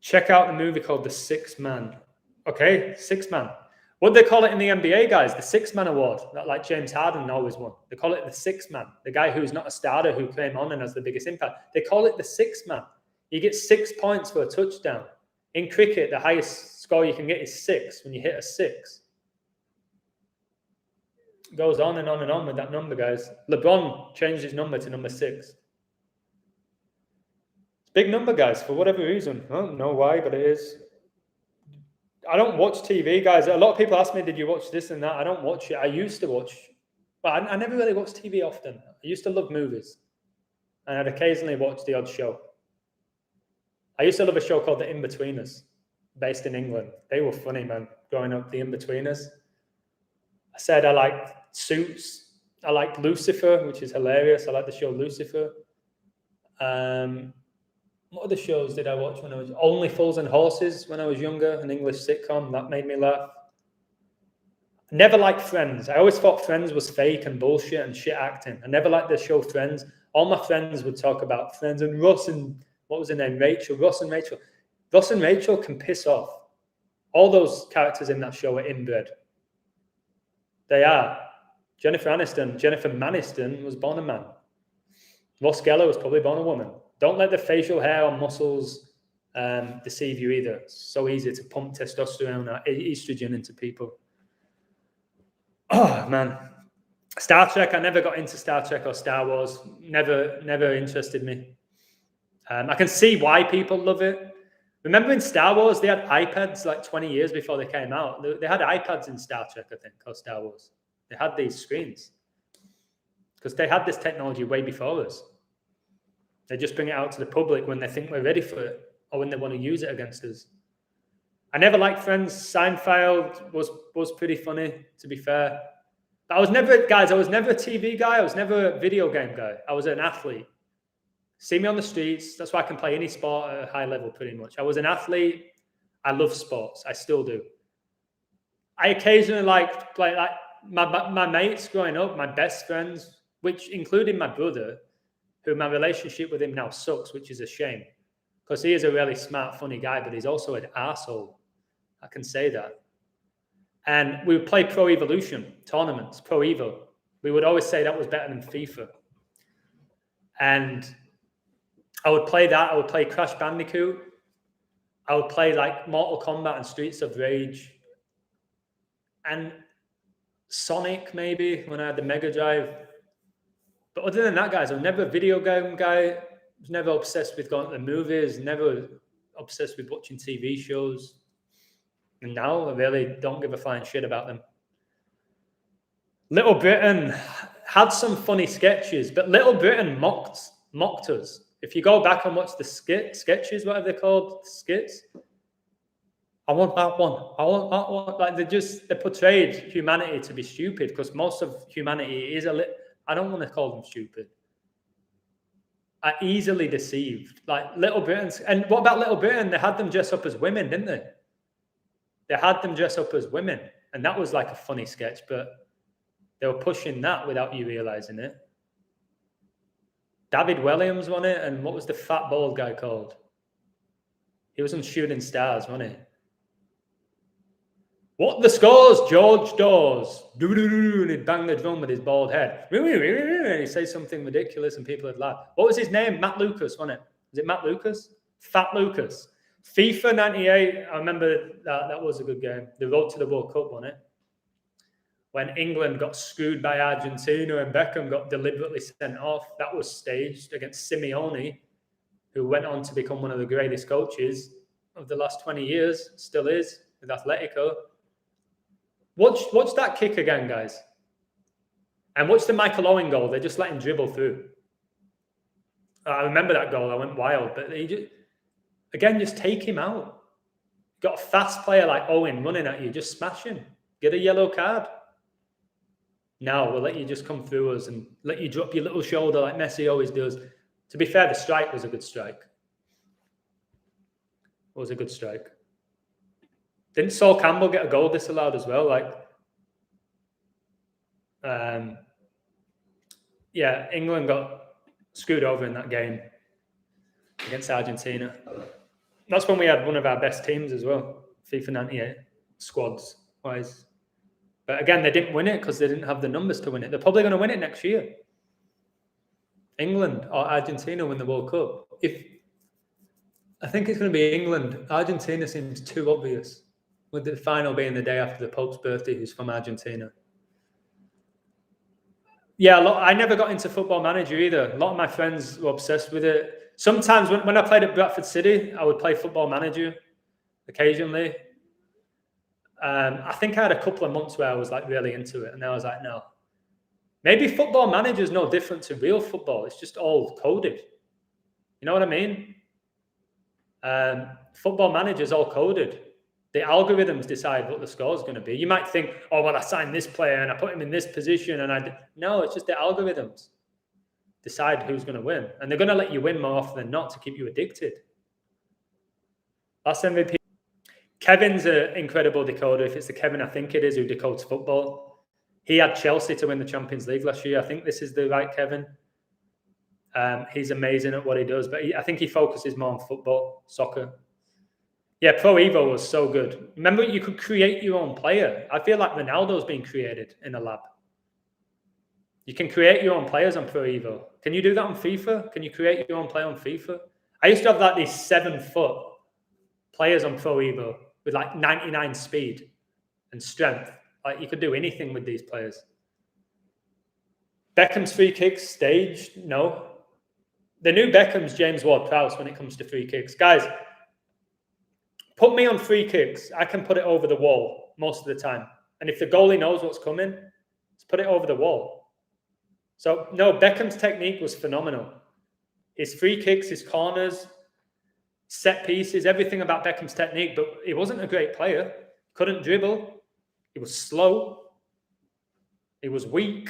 Check out the movie called The Sixth Man. Okay, Sixth Man. What do they call it in the NBA, guys? The Sixth Man Award. That like James Harden always won. They call it the Sixth Man. The guy who's not a starter who came on and has the biggest impact. They call it the Sixth Man. You get 6 points for a touchdown. In cricket, the highest score you can get is 6 when you hit a 6. Goes on and on and on with that number, guys. LeBron changed his number to number 6. It's a big number, guys, for whatever reason. I don't know why, but it is. I don't watch TV, guys. A lot of people ask me, did you watch this and that? I don't watch it. I used to watch, but I never really watched TV often. I used to love movies, and I'd occasionally watch the odd show. I used to love a show called The In-Betweeners, based in England. They were funny, man, growing up, The In-Betweeners. I said I liked Suits. I liked Lucifer, which is hilarious. I like the show Lucifer. What other shows did I watch when I was... Only Fools and Horses when I was younger, an English sitcom. That made me laugh. Never liked Friends. I always thought Friends was fake and bullshit and shit acting. I never liked the show Friends. All my friends would talk about Friends and Ross and... What was her name? Rachel. Ross and Rachel. Ross and Rachel can piss off. All those characters in that show are inbred. They are. Jennifer Aniston was born a man. Ross Geller was probably born a woman. Don't let the facial hair or muscles deceive you either. It's so easy to pump testosterone or estrogen into people. Oh man, Star Trek. I never got into Star Trek or Star Wars. Never interested me. I can see why people love it. Remember in Star Wars, they had iPads like 20 years before they came out. They had iPads in Star Trek, I think, or Star Wars. They had these screens because they had this technology way before us. They just bring it out to the public when they think we're ready for it or when they want to use it against us. I never liked Friends. Seinfeld was pretty funny, to be fair. But I was never a TV guy. I was never a video game guy. I was an athlete. See me on the streets. That's why I can play any sport at a high level pretty much. I was an athlete. I love sports. I still do. I occasionally play like my mates growing up, my best friends, which including my brother, who my relationship with him now sucks, which is a shame. Because he is a really smart, funny guy, but he's also an arsehole. I can say that. And we would play Pro Evolution tournaments, Pro Evo. We would always say that was better than FIFA. And I would play that. I would play Crash Bandicoot. I would play like Mortal Kombat and Streets of Rage. And Sonic, maybe, when I had the Mega Drive. But other than that, guys, I was never a video game guy. I was never obsessed with going to the movies, never obsessed with watching TV shows. And now I really don't give a flying shit about them. Little Britain had some funny sketches, but Little Britain mocked us. If you go back and watch the sketches, whatever they're called, skits, I want that one. I want that one. Like they portrayed humanity to be stupid because most of humanity is I don't want to call them stupid. Are easily deceived. Like Little Britain. And what about Little Britain? They had them dress up as women, didn't they? They had them dress up as women. And that was like a funny sketch, but they were pushing that without you realizing it. David Williams won it. And what was the fat bald guy called? He was on Shooting Stars, wasn't he? What the scores, George Dawes? And he'd bang the drum with his bald head. And he'd say something ridiculous and people would laugh. What was his name? Matt Lucas, wasn't it? Was it Matt Lucas? Fat Lucas. FIFA 98, I remember that was a good game. The road to the World Cup, wasn't it? When England got screwed by Argentina and Beckham got deliberately sent off. That was staged against Simeone, who went on to become one of the greatest coaches of the last 20 years, still is, with Atletico. Watch that kick again, guys. And watch the Michael Owen goal. They just let him dribble through. I remember that goal. I went wild. But just take him out. Got a fast player like Owen running at you. Just smash him. Get a yellow card. Now we'll let you just come through us and let you drop your little shoulder like Messi always does. To be fair, the strike was a good strike. It was a good strike. Didn't Sol Campbell get a goal disallowed as well? England got screwed over in that game against Argentina. That's when we had one of our best teams as well, FIFA 98 squads-wise. But again, they didn't win it because they didn't have the numbers to win it. They're probably going to win it next year. England or Argentina win the World Cup. I think it's going to be England. Argentina seems too obvious, with the final being the day after the Pope's birthday, who's from Argentina. Yeah, I never got into Football Manager either. A lot of my friends were obsessed with it. Sometimes when I played at Bradford City, I would play Football Manager occasionally. I think I had a couple of months where I was like really into it, and then I was like, no. Maybe Football Manager is no different to real football. It's just all coded. You know what I mean? Football Manager is all coded. The algorithms decide what the score is going to be. You might think, oh, well, I signed this player and I put him in this position. No, it's just the algorithms decide who's going to win. And they're going to let you win more often than not to keep you addicted. Last MVP. Kevin's an incredible decoder. If it's the Kevin I think it is who decodes football. He had Chelsea to win the Champions League last year. I think this is the right Kevin. He's amazing at what he does. But I think he focuses more on football, soccer. Yeah, Pro Evo was so good. Remember, you could create your own player. I feel like Ronaldo's being created in a lab. You can create your own players on Pro Evo. Can you do that on FIFA? Can you create your own player on FIFA? I used to have like these 7-foot players on Pro Evo with like 99 speed and strength. Like, you could do anything with these players. Beckham's free kicks staged? No. The new Beckham's James Ward-Prowse when it comes to free kicks. Guys, put me on free kicks. I can put it over the wall most of the time. And if the goalie knows what's coming, let's put it over the wall. So, no, Beckham's technique was phenomenal. His free kicks, his corners, set pieces, everything about Beckham's technique. But he wasn't a great player. Couldn't dribble. He was slow. He was weak.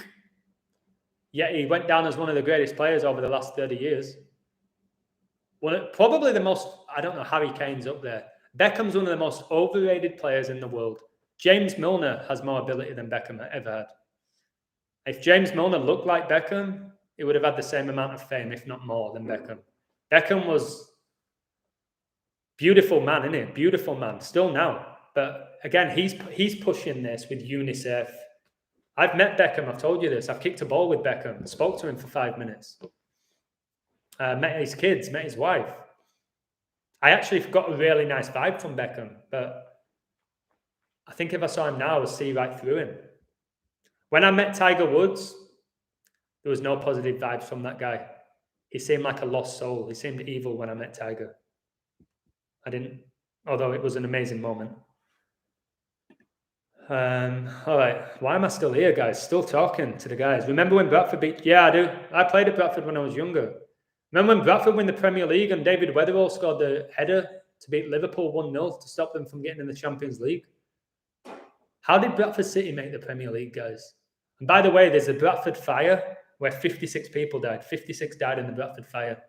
Yet he went down as one of the greatest players over the last 30 years. Probably the most, I don't know, Harry Kane's up there. Beckham's one of the most overrated players in the world. James Milner has more ability than Beckham ever had. If James Milner looked like Beckham, he would have had the same amount of fame, if not more, than Beckham. Beckham was beautiful man, isn't he? Beautiful man, still now. But again, he's pushing this with UNICEF. I've met Beckham, I've told you this. I've kicked a ball with Beckham, spoke to him for 5 minutes. Met his kids, met his wife. I actually got a really nice vibe from Beckham, but I think if I saw him now, I would see right through him. When I met Tiger Woods, there was no positive vibes from that guy. He seemed like a lost soul. He seemed evil when I met Tiger. I didn't, although it was an amazing moment. All right. Why am I still here, guys? Still talking to the guys. Remember when Bradford beat... Yeah, I do. I played at Bradford when I was younger. Remember when Bradford won the Premier League and David Weatherall scored the header to beat Liverpool 1-0 to stop them from getting in the Champions League? How did Bradford City make the Premier League, guys? And by the way, there's a Bradford fire where 56 people died. 56 died in the Bradford fire.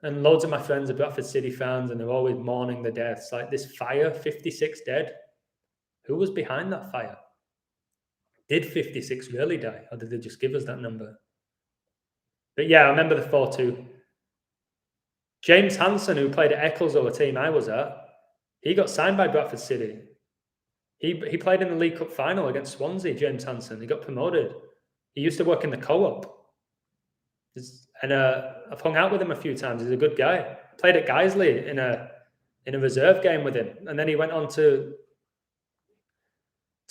And loads of my friends are Bradford City fans and they're always mourning the deaths. Like, this fire, 56 dead. Who was behind that fire? Did 56 really die? Or did they just give us that number? But yeah, I remember the 4-2. James Hansen, who played at Ecclesall, a team I was at, he got signed by Bradford City. He played in the League Cup final against Swansea, James Hansen. He got promoted. He used to work in the co-op. And I've hung out with him a few times. He's a good guy. Played at Guiseley in a reserve game with him. And then he went on to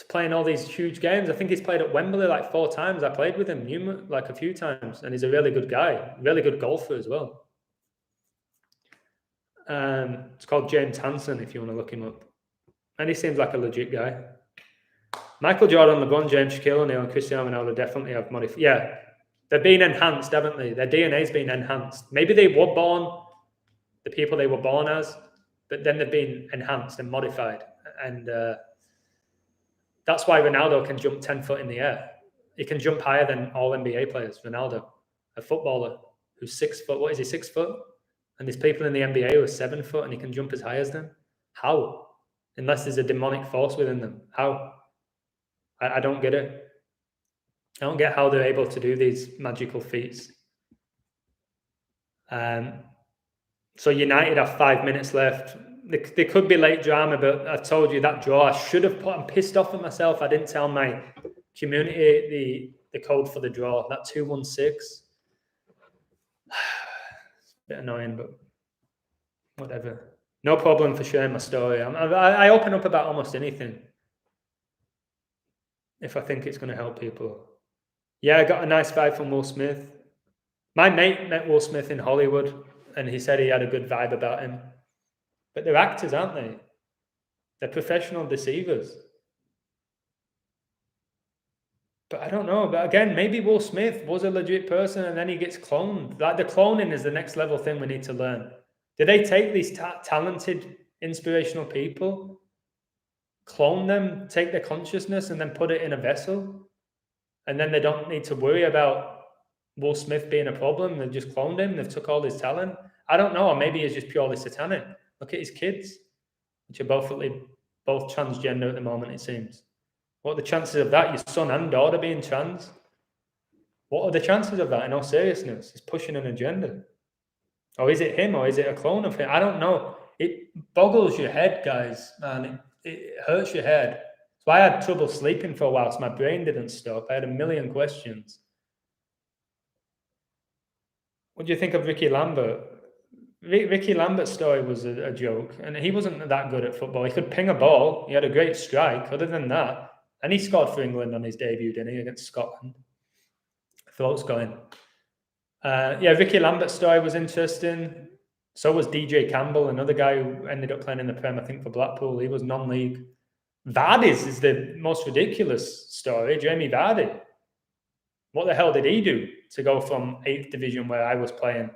play in all these huge games. I think he's played at Wembley like 4 times. I played with him like a few times. And he's a really good guy. Really good golfer as well. It's called James Hansen if you want to look him up. And he seems like a legit guy. Michael Jordan, LeBron James, Shaquille O'Neal, and Cristiano Ronaldo definitely have modified. Yeah, they've been enhanced, haven't they? Their DNA's been enhanced. Maybe they were born the people they were born as, but then they've been enhanced and modified. And that's why Ronaldo can jump 10 foot in the air. He can jump higher than all NBA players. Ronaldo, a footballer who's 6 foot. What is he, 6 foot? And there's people in the NBA who are 7 foot and he can jump as high as them. How? Unless there's a demonic force within them. How? I don't get it. I don't get how they're able to do these magical feats. So United have 5 minutes left. There could be late drama, but I told you that draw, I should have put. I'm pissed off at myself. I didn't tell my community the code for the draw. That 216. It's a bit annoying, but whatever. No problem for sharing my story. I open up about almost anything if I think it's going to help people. Yeah, I got a nice vibe from Will Smith. My mate met Will Smith in Hollywood, and he said he had a good vibe about him. But they're actors, aren't they? They're professional deceivers. But I don't know. But again, maybe Will Smith was a legit person and then he gets cloned. Like, the cloning is the next level thing we need to learn. Do they take these talented, inspirational people, clone them, take their consciousness and then put it in a vessel? And then they don't need to worry about Will Smith being a problem. They've just cloned him. They've took all his talent. I don't know. Or maybe he's just purely satanic. Look at his kids, which are both transgender at the moment, it seems. What are the chances of that? Your son and daughter being trans? What are the chances of that in all seriousness? He's pushing an agenda. Or is it him, or is it a clone of him? I don't know. It boggles your head, guys, man. It hurts your head. That's why I had trouble sleeping for a while, so my brain didn't stop. I had a million questions. What do you think of Ricky Lambert? Ricky Lambert's story was a joke, and he wasn't that good at football. He could ping a ball. He had a great strike. Other than that, And he scored for England on his debut, didn't he, against Scotland? Throat's going. Ricky Lambert's story was interesting. So was DJ Campbell, another guy who ended up playing in the Prem, I think, for Blackpool. He was non-league. Vardy's is the most ridiculous story. Jamie Vardy. What the hell did he do to go from 8th division, where I was playing,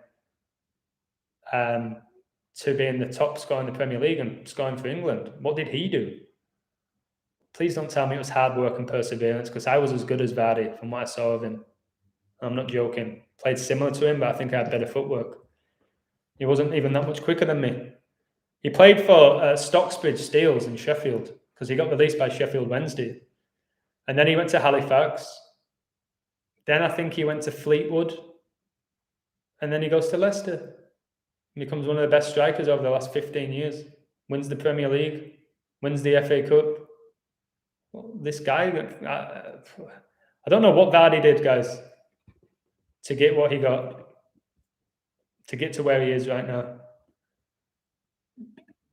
to being the top scorer in the Premier League and scoring for England? What did he do? Please don't tell me it was hard work and perseverance, because I was as good as Vardy from what I saw of him. I'm not joking. Played similar to him, but I think I had better footwork. He wasn't even that much quicker than me. He played for Stocksbridge Steels in Sheffield, because he got released by Sheffield Wednesday. And then he went to Halifax. Then I think he went to Fleetwood. And then he goes to Leicester. He becomes one of the best strikers over the last 15 years. Wins the Premier League. Wins the FA Cup. Well, this guy, I don't know what Vardy did, guys, to get what he got, to get to where he is right now.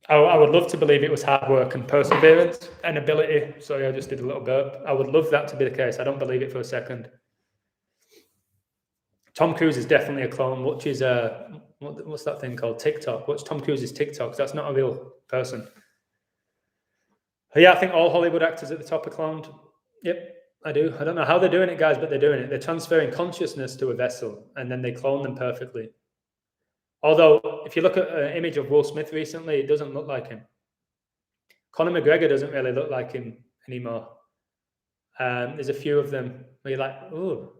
I would love to believe it was hard work and perseverance and ability. Sorry, I just did a little burp. I would love that to be the case. I don't believe it for a second. Tom Cruise is definitely a clone. Watch his, what's that thing called? TikTok. Watch Tom Cruise's TikToks. That's not a real person. But yeah, I think all Hollywood actors at the top are cloned. Yep, I do. I don't know how they're doing it, guys, but they're doing it. They're transferring consciousness to a vessel, and then they clone them perfectly. Although, if you look at an image of Will Smith recently, it doesn't look like him. Conor McGregor doesn't really look like him anymore. There's a few of them where you're like, oh,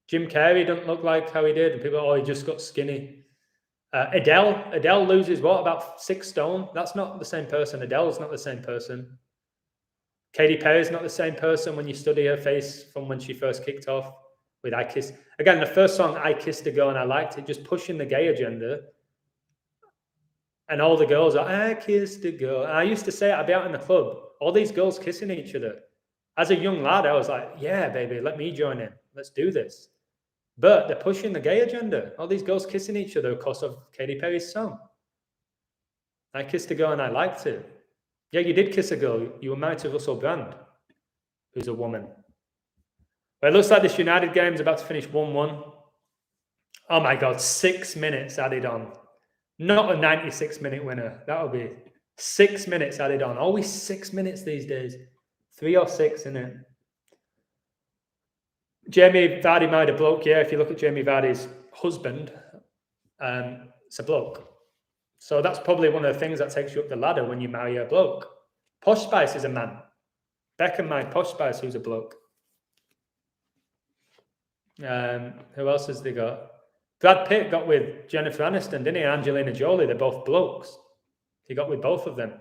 Jim Carrey doesn't look like how he did. And people, he just got skinny. Adele loses what, about 6 stone? That's not the same person. Adele's not the same person. Katy Perry's not the same person when you study her face from when she first kicked off with I Kissed. Again, the first song, I Kissed a Girl and I Liked It, just pushing the gay agenda. And all the girls are, I kissed a girl. And I used to say, I'd be out in the club, all these girls kissing each other. As a young lad, I was like, yeah, baby, let me join in. Let's do this. But they're pushing the gay agenda. All these girls kissing each other because of Katy Perry's song. I kissed a girl and I liked it. Yeah, you did kiss a girl. You were married to Russell Brand, who's a woman. But it looks like this United game is about to finish 1-1. Oh my God, 6 minutes added on. Not a 96-minute winner. That'll be 6 minutes added on. Always 6 minutes these days. 3 or 6, isn't it? Jamie Vardy married a bloke. Yeah, if you look at Jamie Vardy's husband, it's a bloke. So that's probably one of the things that takes you up the ladder when you marry a bloke. Posh Spice is a man. Beckham married Posh Spice, who's a bloke. Who else has they got? Brad Pitt got with Jennifer Aniston, didn't he? And Angelina Jolie. They're both blokes. He got with both of them.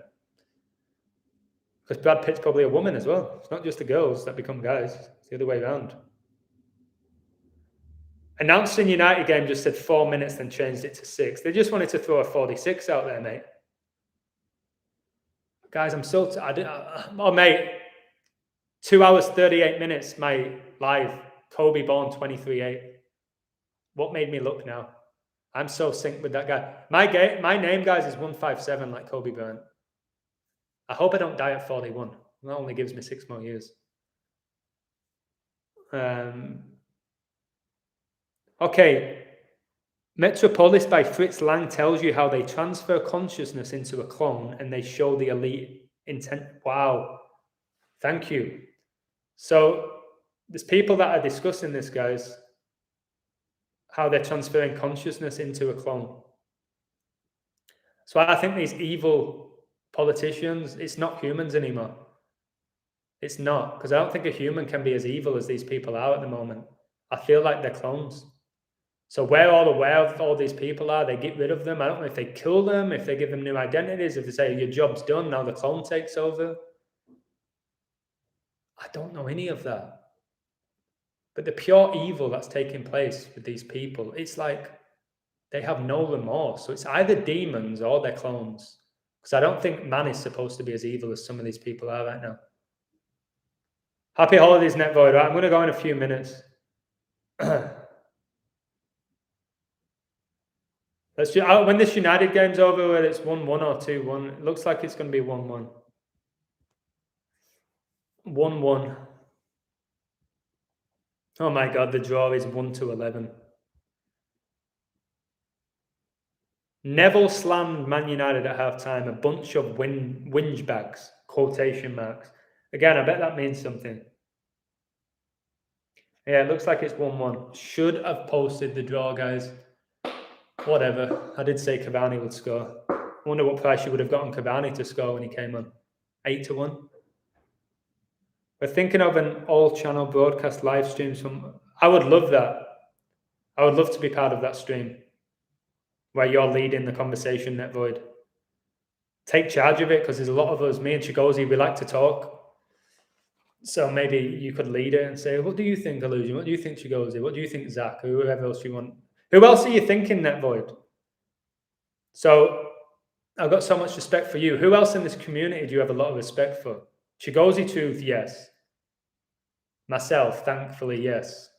Because Brad Pitt's probably a woman as well. It's not just the girls that become guys. It's the other way around. Announcing United game just said 4 minutes, then changed it to 6. They just wanted to throw a 46 out there, mate. Guys, I'm so... mate. 2 hours, 38 minutes, my live. Kobe born 23-8. What made me look now? I'm so synced with that guy. My name, guys, is 157 like Kobe Bryant. I hope I don't die at 41. That only gives me 6 more years. Okay. Metropolis by Fritz Lang tells you how they transfer consciousness into a clone and they show the elite intent. Wow. Thank you. So there's people that are discussing this, guys, how they're transferring consciousness into a clone. So I think these evil politicians, it's not humans anymore. It's not, because I don't think a human can be as evil as these people are at the moment. I feel like they're clones. So where all aware of all these people are, they get rid of them. I don't know if they kill them, if they give them new identities, if they say your job's done, now the clone takes over. I don't know any of that. But the pure evil that's taking place with these people, it's like they have no remorse. So it's either demons or they're clones. Because I don't think man is supposed to be as evil as some of these people are right now. Happy holidays, Netvoid. Right, I'm going to go in a few minutes. Let's just, when this United game's over, whether it's 1-1 or 2-1, it looks like it's going to be 1-1. 1-1. Oh my God, the draw is 1-11. Neville slammed Man United at half-time. A bunch of whinge bags, quotation marks. Again, I bet that means something. Yeah, it looks like it's 1-1. Should have posted the draw, guys. Whatever. I did say Cavani would score. I wonder what price you would have gotten Cavani to score when he came on. 8-1. We're thinking of an all-channel broadcast live stream. I would love that. I would love to be part of that stream where you're leading the conversation, NetVoid. Take charge of it, because there's a lot of us, me and Chigozi, we like to talk. So maybe you could lead it and say, what do you think, Illusion? What do you think, Chigozi? What do you think, Zach? Or whoever else you want. Who else are you thinking, NetVoid? So I've got so much respect for you. Who else in this community do you have a lot of respect for? Chigozi Truth, yes. Myself, thankfully, yes.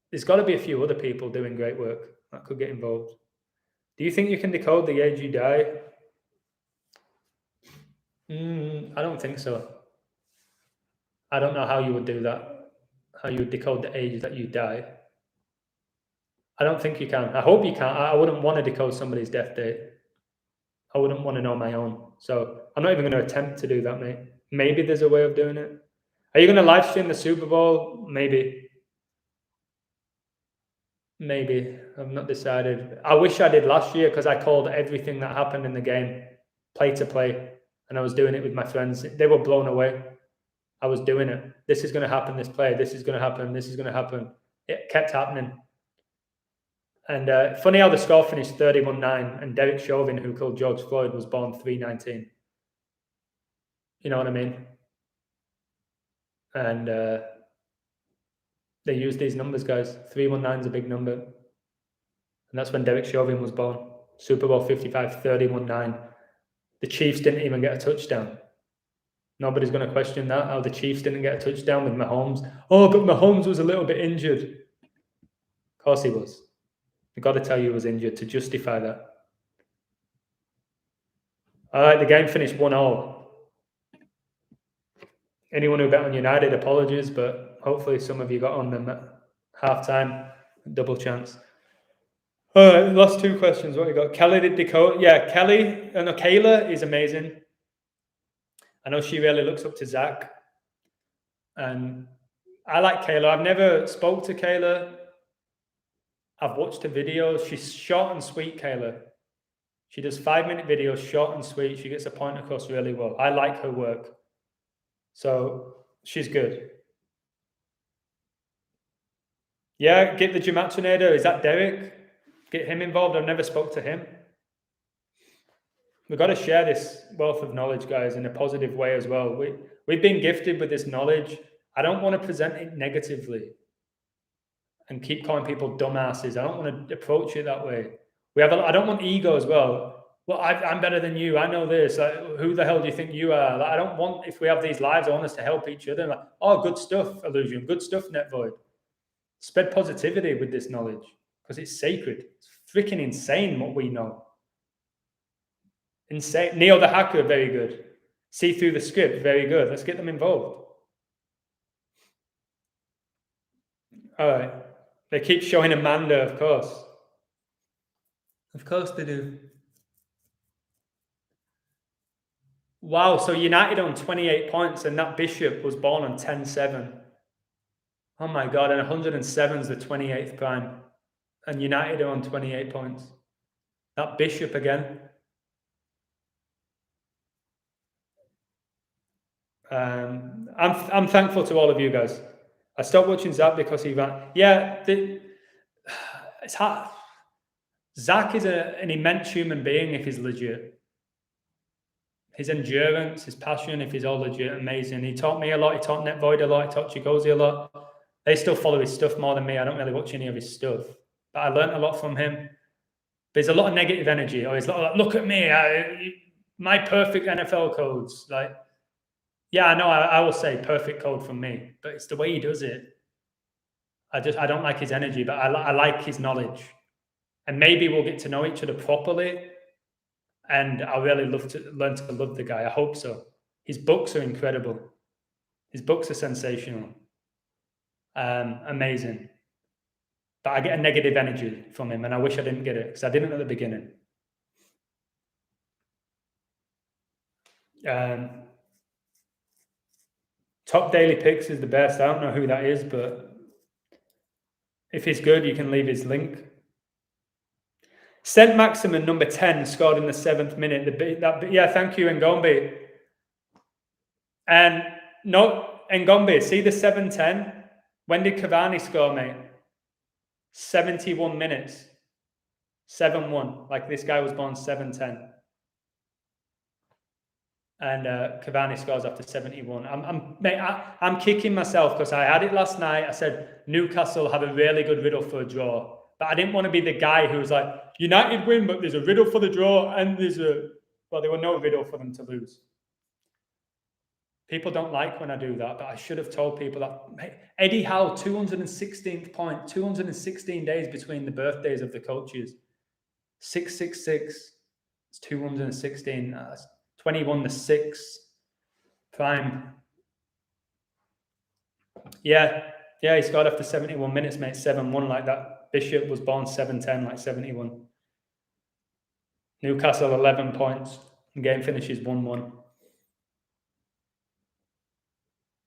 There's got to be a few other people doing great work that could get involved. Do you think you can decode the age you die? I don't think so. I don't know how you would do that, how you would decode the age that you die. I don't think you can. I hope you can. I wouldn't want to decode somebody's death date. I wouldn't want to know my own. So I'm not even going to attempt to do that, mate. Maybe there's a way of doing it. Are you going to live stream the Super Bowl? Maybe. Maybe. I've not decided. I wish I did last year, because I called everything that happened in the game play to play. And I was doing it with my friends. They were blown away. I was doing it. This is going to happen, this play. This is going to happen. This is going to happen. It kept happening. And funny how the score finished 31-9, and Derek Chauvin, who killed George Floyd, was born 3/19. You know what I mean? And they use these numbers, guys. 319 is a big number. And that's when Derek Chauvin was born. Super Bowl 55, 31-9. The Chiefs didn't even get a touchdown. Nobody's going to question that, how the Chiefs didn't get a touchdown with Mahomes. Oh, but Mahomes was a little bit injured. Of course he was. I've got to tell you he was injured to justify that. All right, the game finished 1-0. Anyone who bet on United, apologies, but hopefully some of you got on them at half-time. Double chance. All right, last two questions. What we got? Kelly did decode. Yeah, Kelly. No, Kayla is amazing. I know she really looks up to Zach. And I like Kayla. I've never spoke to Kayla. I've watched her videos. She's short and sweet, Kayla. She does 5-minute videos, short and sweet. She gets a point across really well. I like her work. So she's good. Yeah, get the gematria. Is that Derek? Get him involved. I've never spoke to him. We've got to share this wealth of knowledge, guys, in a positive way as well. We've been gifted with this knowledge. I don't want to present it negatively and keep calling people dumbasses. I don't want to approach it that way. I don't want ego as well. Well, I'm better than you. I know this. Like, who the hell do you think you are? Like, I don't want, if we have these lives, I want us to help each other. Like, oh, good stuff, Illusion. Good stuff, NetVoid. Spread positivity with this knowledge, because it's sacred. It's freaking insane what we know. Insane. Neo the Hacker, very good. See Through the Script, very good. Let's get them involved. All right. They keep showing Amanda, of course. Of course they do. Wow, so United on 28 points, and that Bishop was born on 10-7. Oh my God, and 107 is the 28th prime. And United are on 28 points. That Bishop again. I'm thankful to all of you guys. I stopped watching Zach because he ran. Yeah, it's hard. Zach is an immense human being if he's legit. His endurance, his passion, if he's all legit, amazing. He taught me a lot. He taught NetVoid a lot. He taught Chigozi a lot. They still follow his stuff more than me. I don't really watch any of his stuff. But I learned a lot from him. But there's a lot of negative energy. Or he's like, look at me. My perfect NFL codes. Like, yeah, I know. I will say perfect code from me. But it's the way he does it. I don't like his energy, but I like his knowledge. And maybe we'll get to know each other properly. And I really love to learn to love the guy. I hope so. His books are incredible. His books are sensational. Amazing. But I get a negative energy from him, and I wish I didn't get it because I didn't at the beginning. Top Daily Picks is the best. I don't know who that is, but if he's good, you can leave his link. Saint Maximin, number 10, scored in the 7th minute. Yeah, thank you, Ngombe. And no, Ngombe, see the 7-10? When did Cavani score, mate? 71 minutes. 7-1. Like, this guy was born 7-10. And Cavani scores after 71. I'm kicking myself because I had it last night. I said Newcastle have a really good riddle for a draw. But I didn't want to be the guy who was like, United win, but there's a riddle for the draw and there were no riddle for them to lose. People don't like when I do that, but I should have told people that. Eddie Howe, 216th point, 216 days between the birthdays of the coaches. 666, it's 216. That's 21 the 6th. Prime. Yeah, he scored after 71 minutes, mate. 7-1 like that. Bishop was born 7-10, like 71. Newcastle, 11 points. Game finishes 1-1.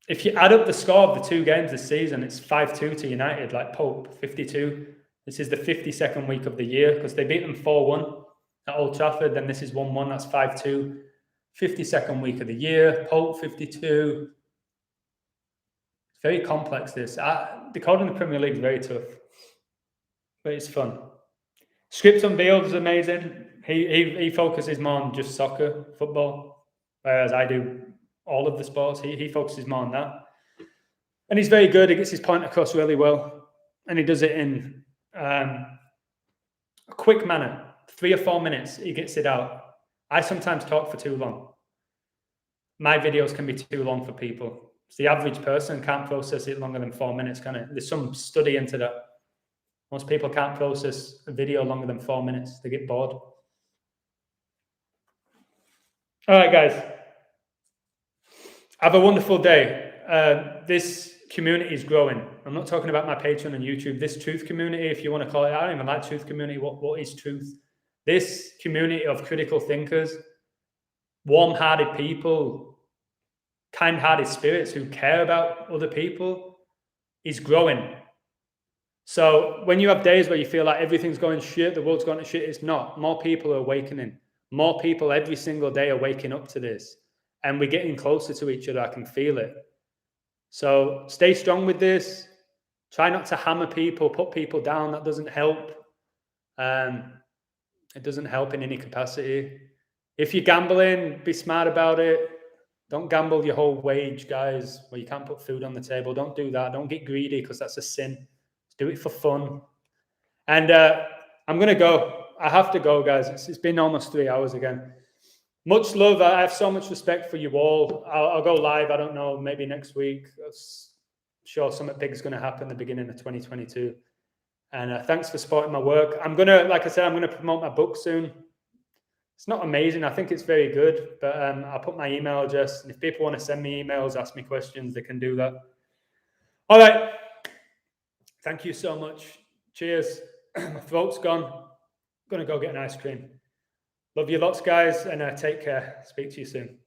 If you add up the score of the 2 games this season, it's 5-2 to United, like Pope, 52. This is the 52nd week of the year because they beat them 4-1 at Old Trafford. Then this is 1-1, that's 5-2. 52nd week of the year, Pope, 52. It's very complex, this. Decoding the Premier League is very tough, but it's fun. Script Unveiled is amazing. He focuses more on just soccer, football, whereas I do all of the sports. He focuses more on that. And he's very good. He gets his point across really well. And he does it in a quick manner. 3 or 4 minutes, he gets it out. I sometimes talk for too long. My videos can be too long for people. So the average person can't process it longer than 4 minutes, can it? There's some study into that. Most people can't process a video longer than 4 minutes. They get bored. All right, guys. Have a wonderful day. This community is growing. I'm not talking about my Patreon and YouTube. This truth community, if you want to call it, I don't even like truth community. What is truth? This community of critical thinkers, warm-hearted people, kind-hearted spirits who care about other people is growing. So when you have days where you feel like everything's going shit, the world's going to shit, it's not. More people are awakening. More people every single day are waking up to this. And we're getting closer to each other. I can feel it. So stay strong with this. Try not to hammer people, put people down. That doesn't help. It doesn't help in any capacity. If you're gambling, be smart about it. Don't gamble your whole wage, guys, where you can't put food on the table. Don't do that. Don't get greedy because that's a sin. Do it for fun. And I'm going to go. I have to go, guys. It's been almost 3 hours again. Much love. I have so much respect for you all. I'll go live. I don't know, maybe next week. I'm sure something big is going to happen at the beginning of 2022. And thanks for supporting my work. I'm going to, like I said, I'm going to promote my book soon. It's not amazing. I think it's very good, but I'll put my email address. And if people want to send me emails, ask me questions, they can do that. All right. Thank you so much. Cheers. My throat's gone. I'm going to go get an ice cream. Love you lots, guys, and take care. Speak to you soon.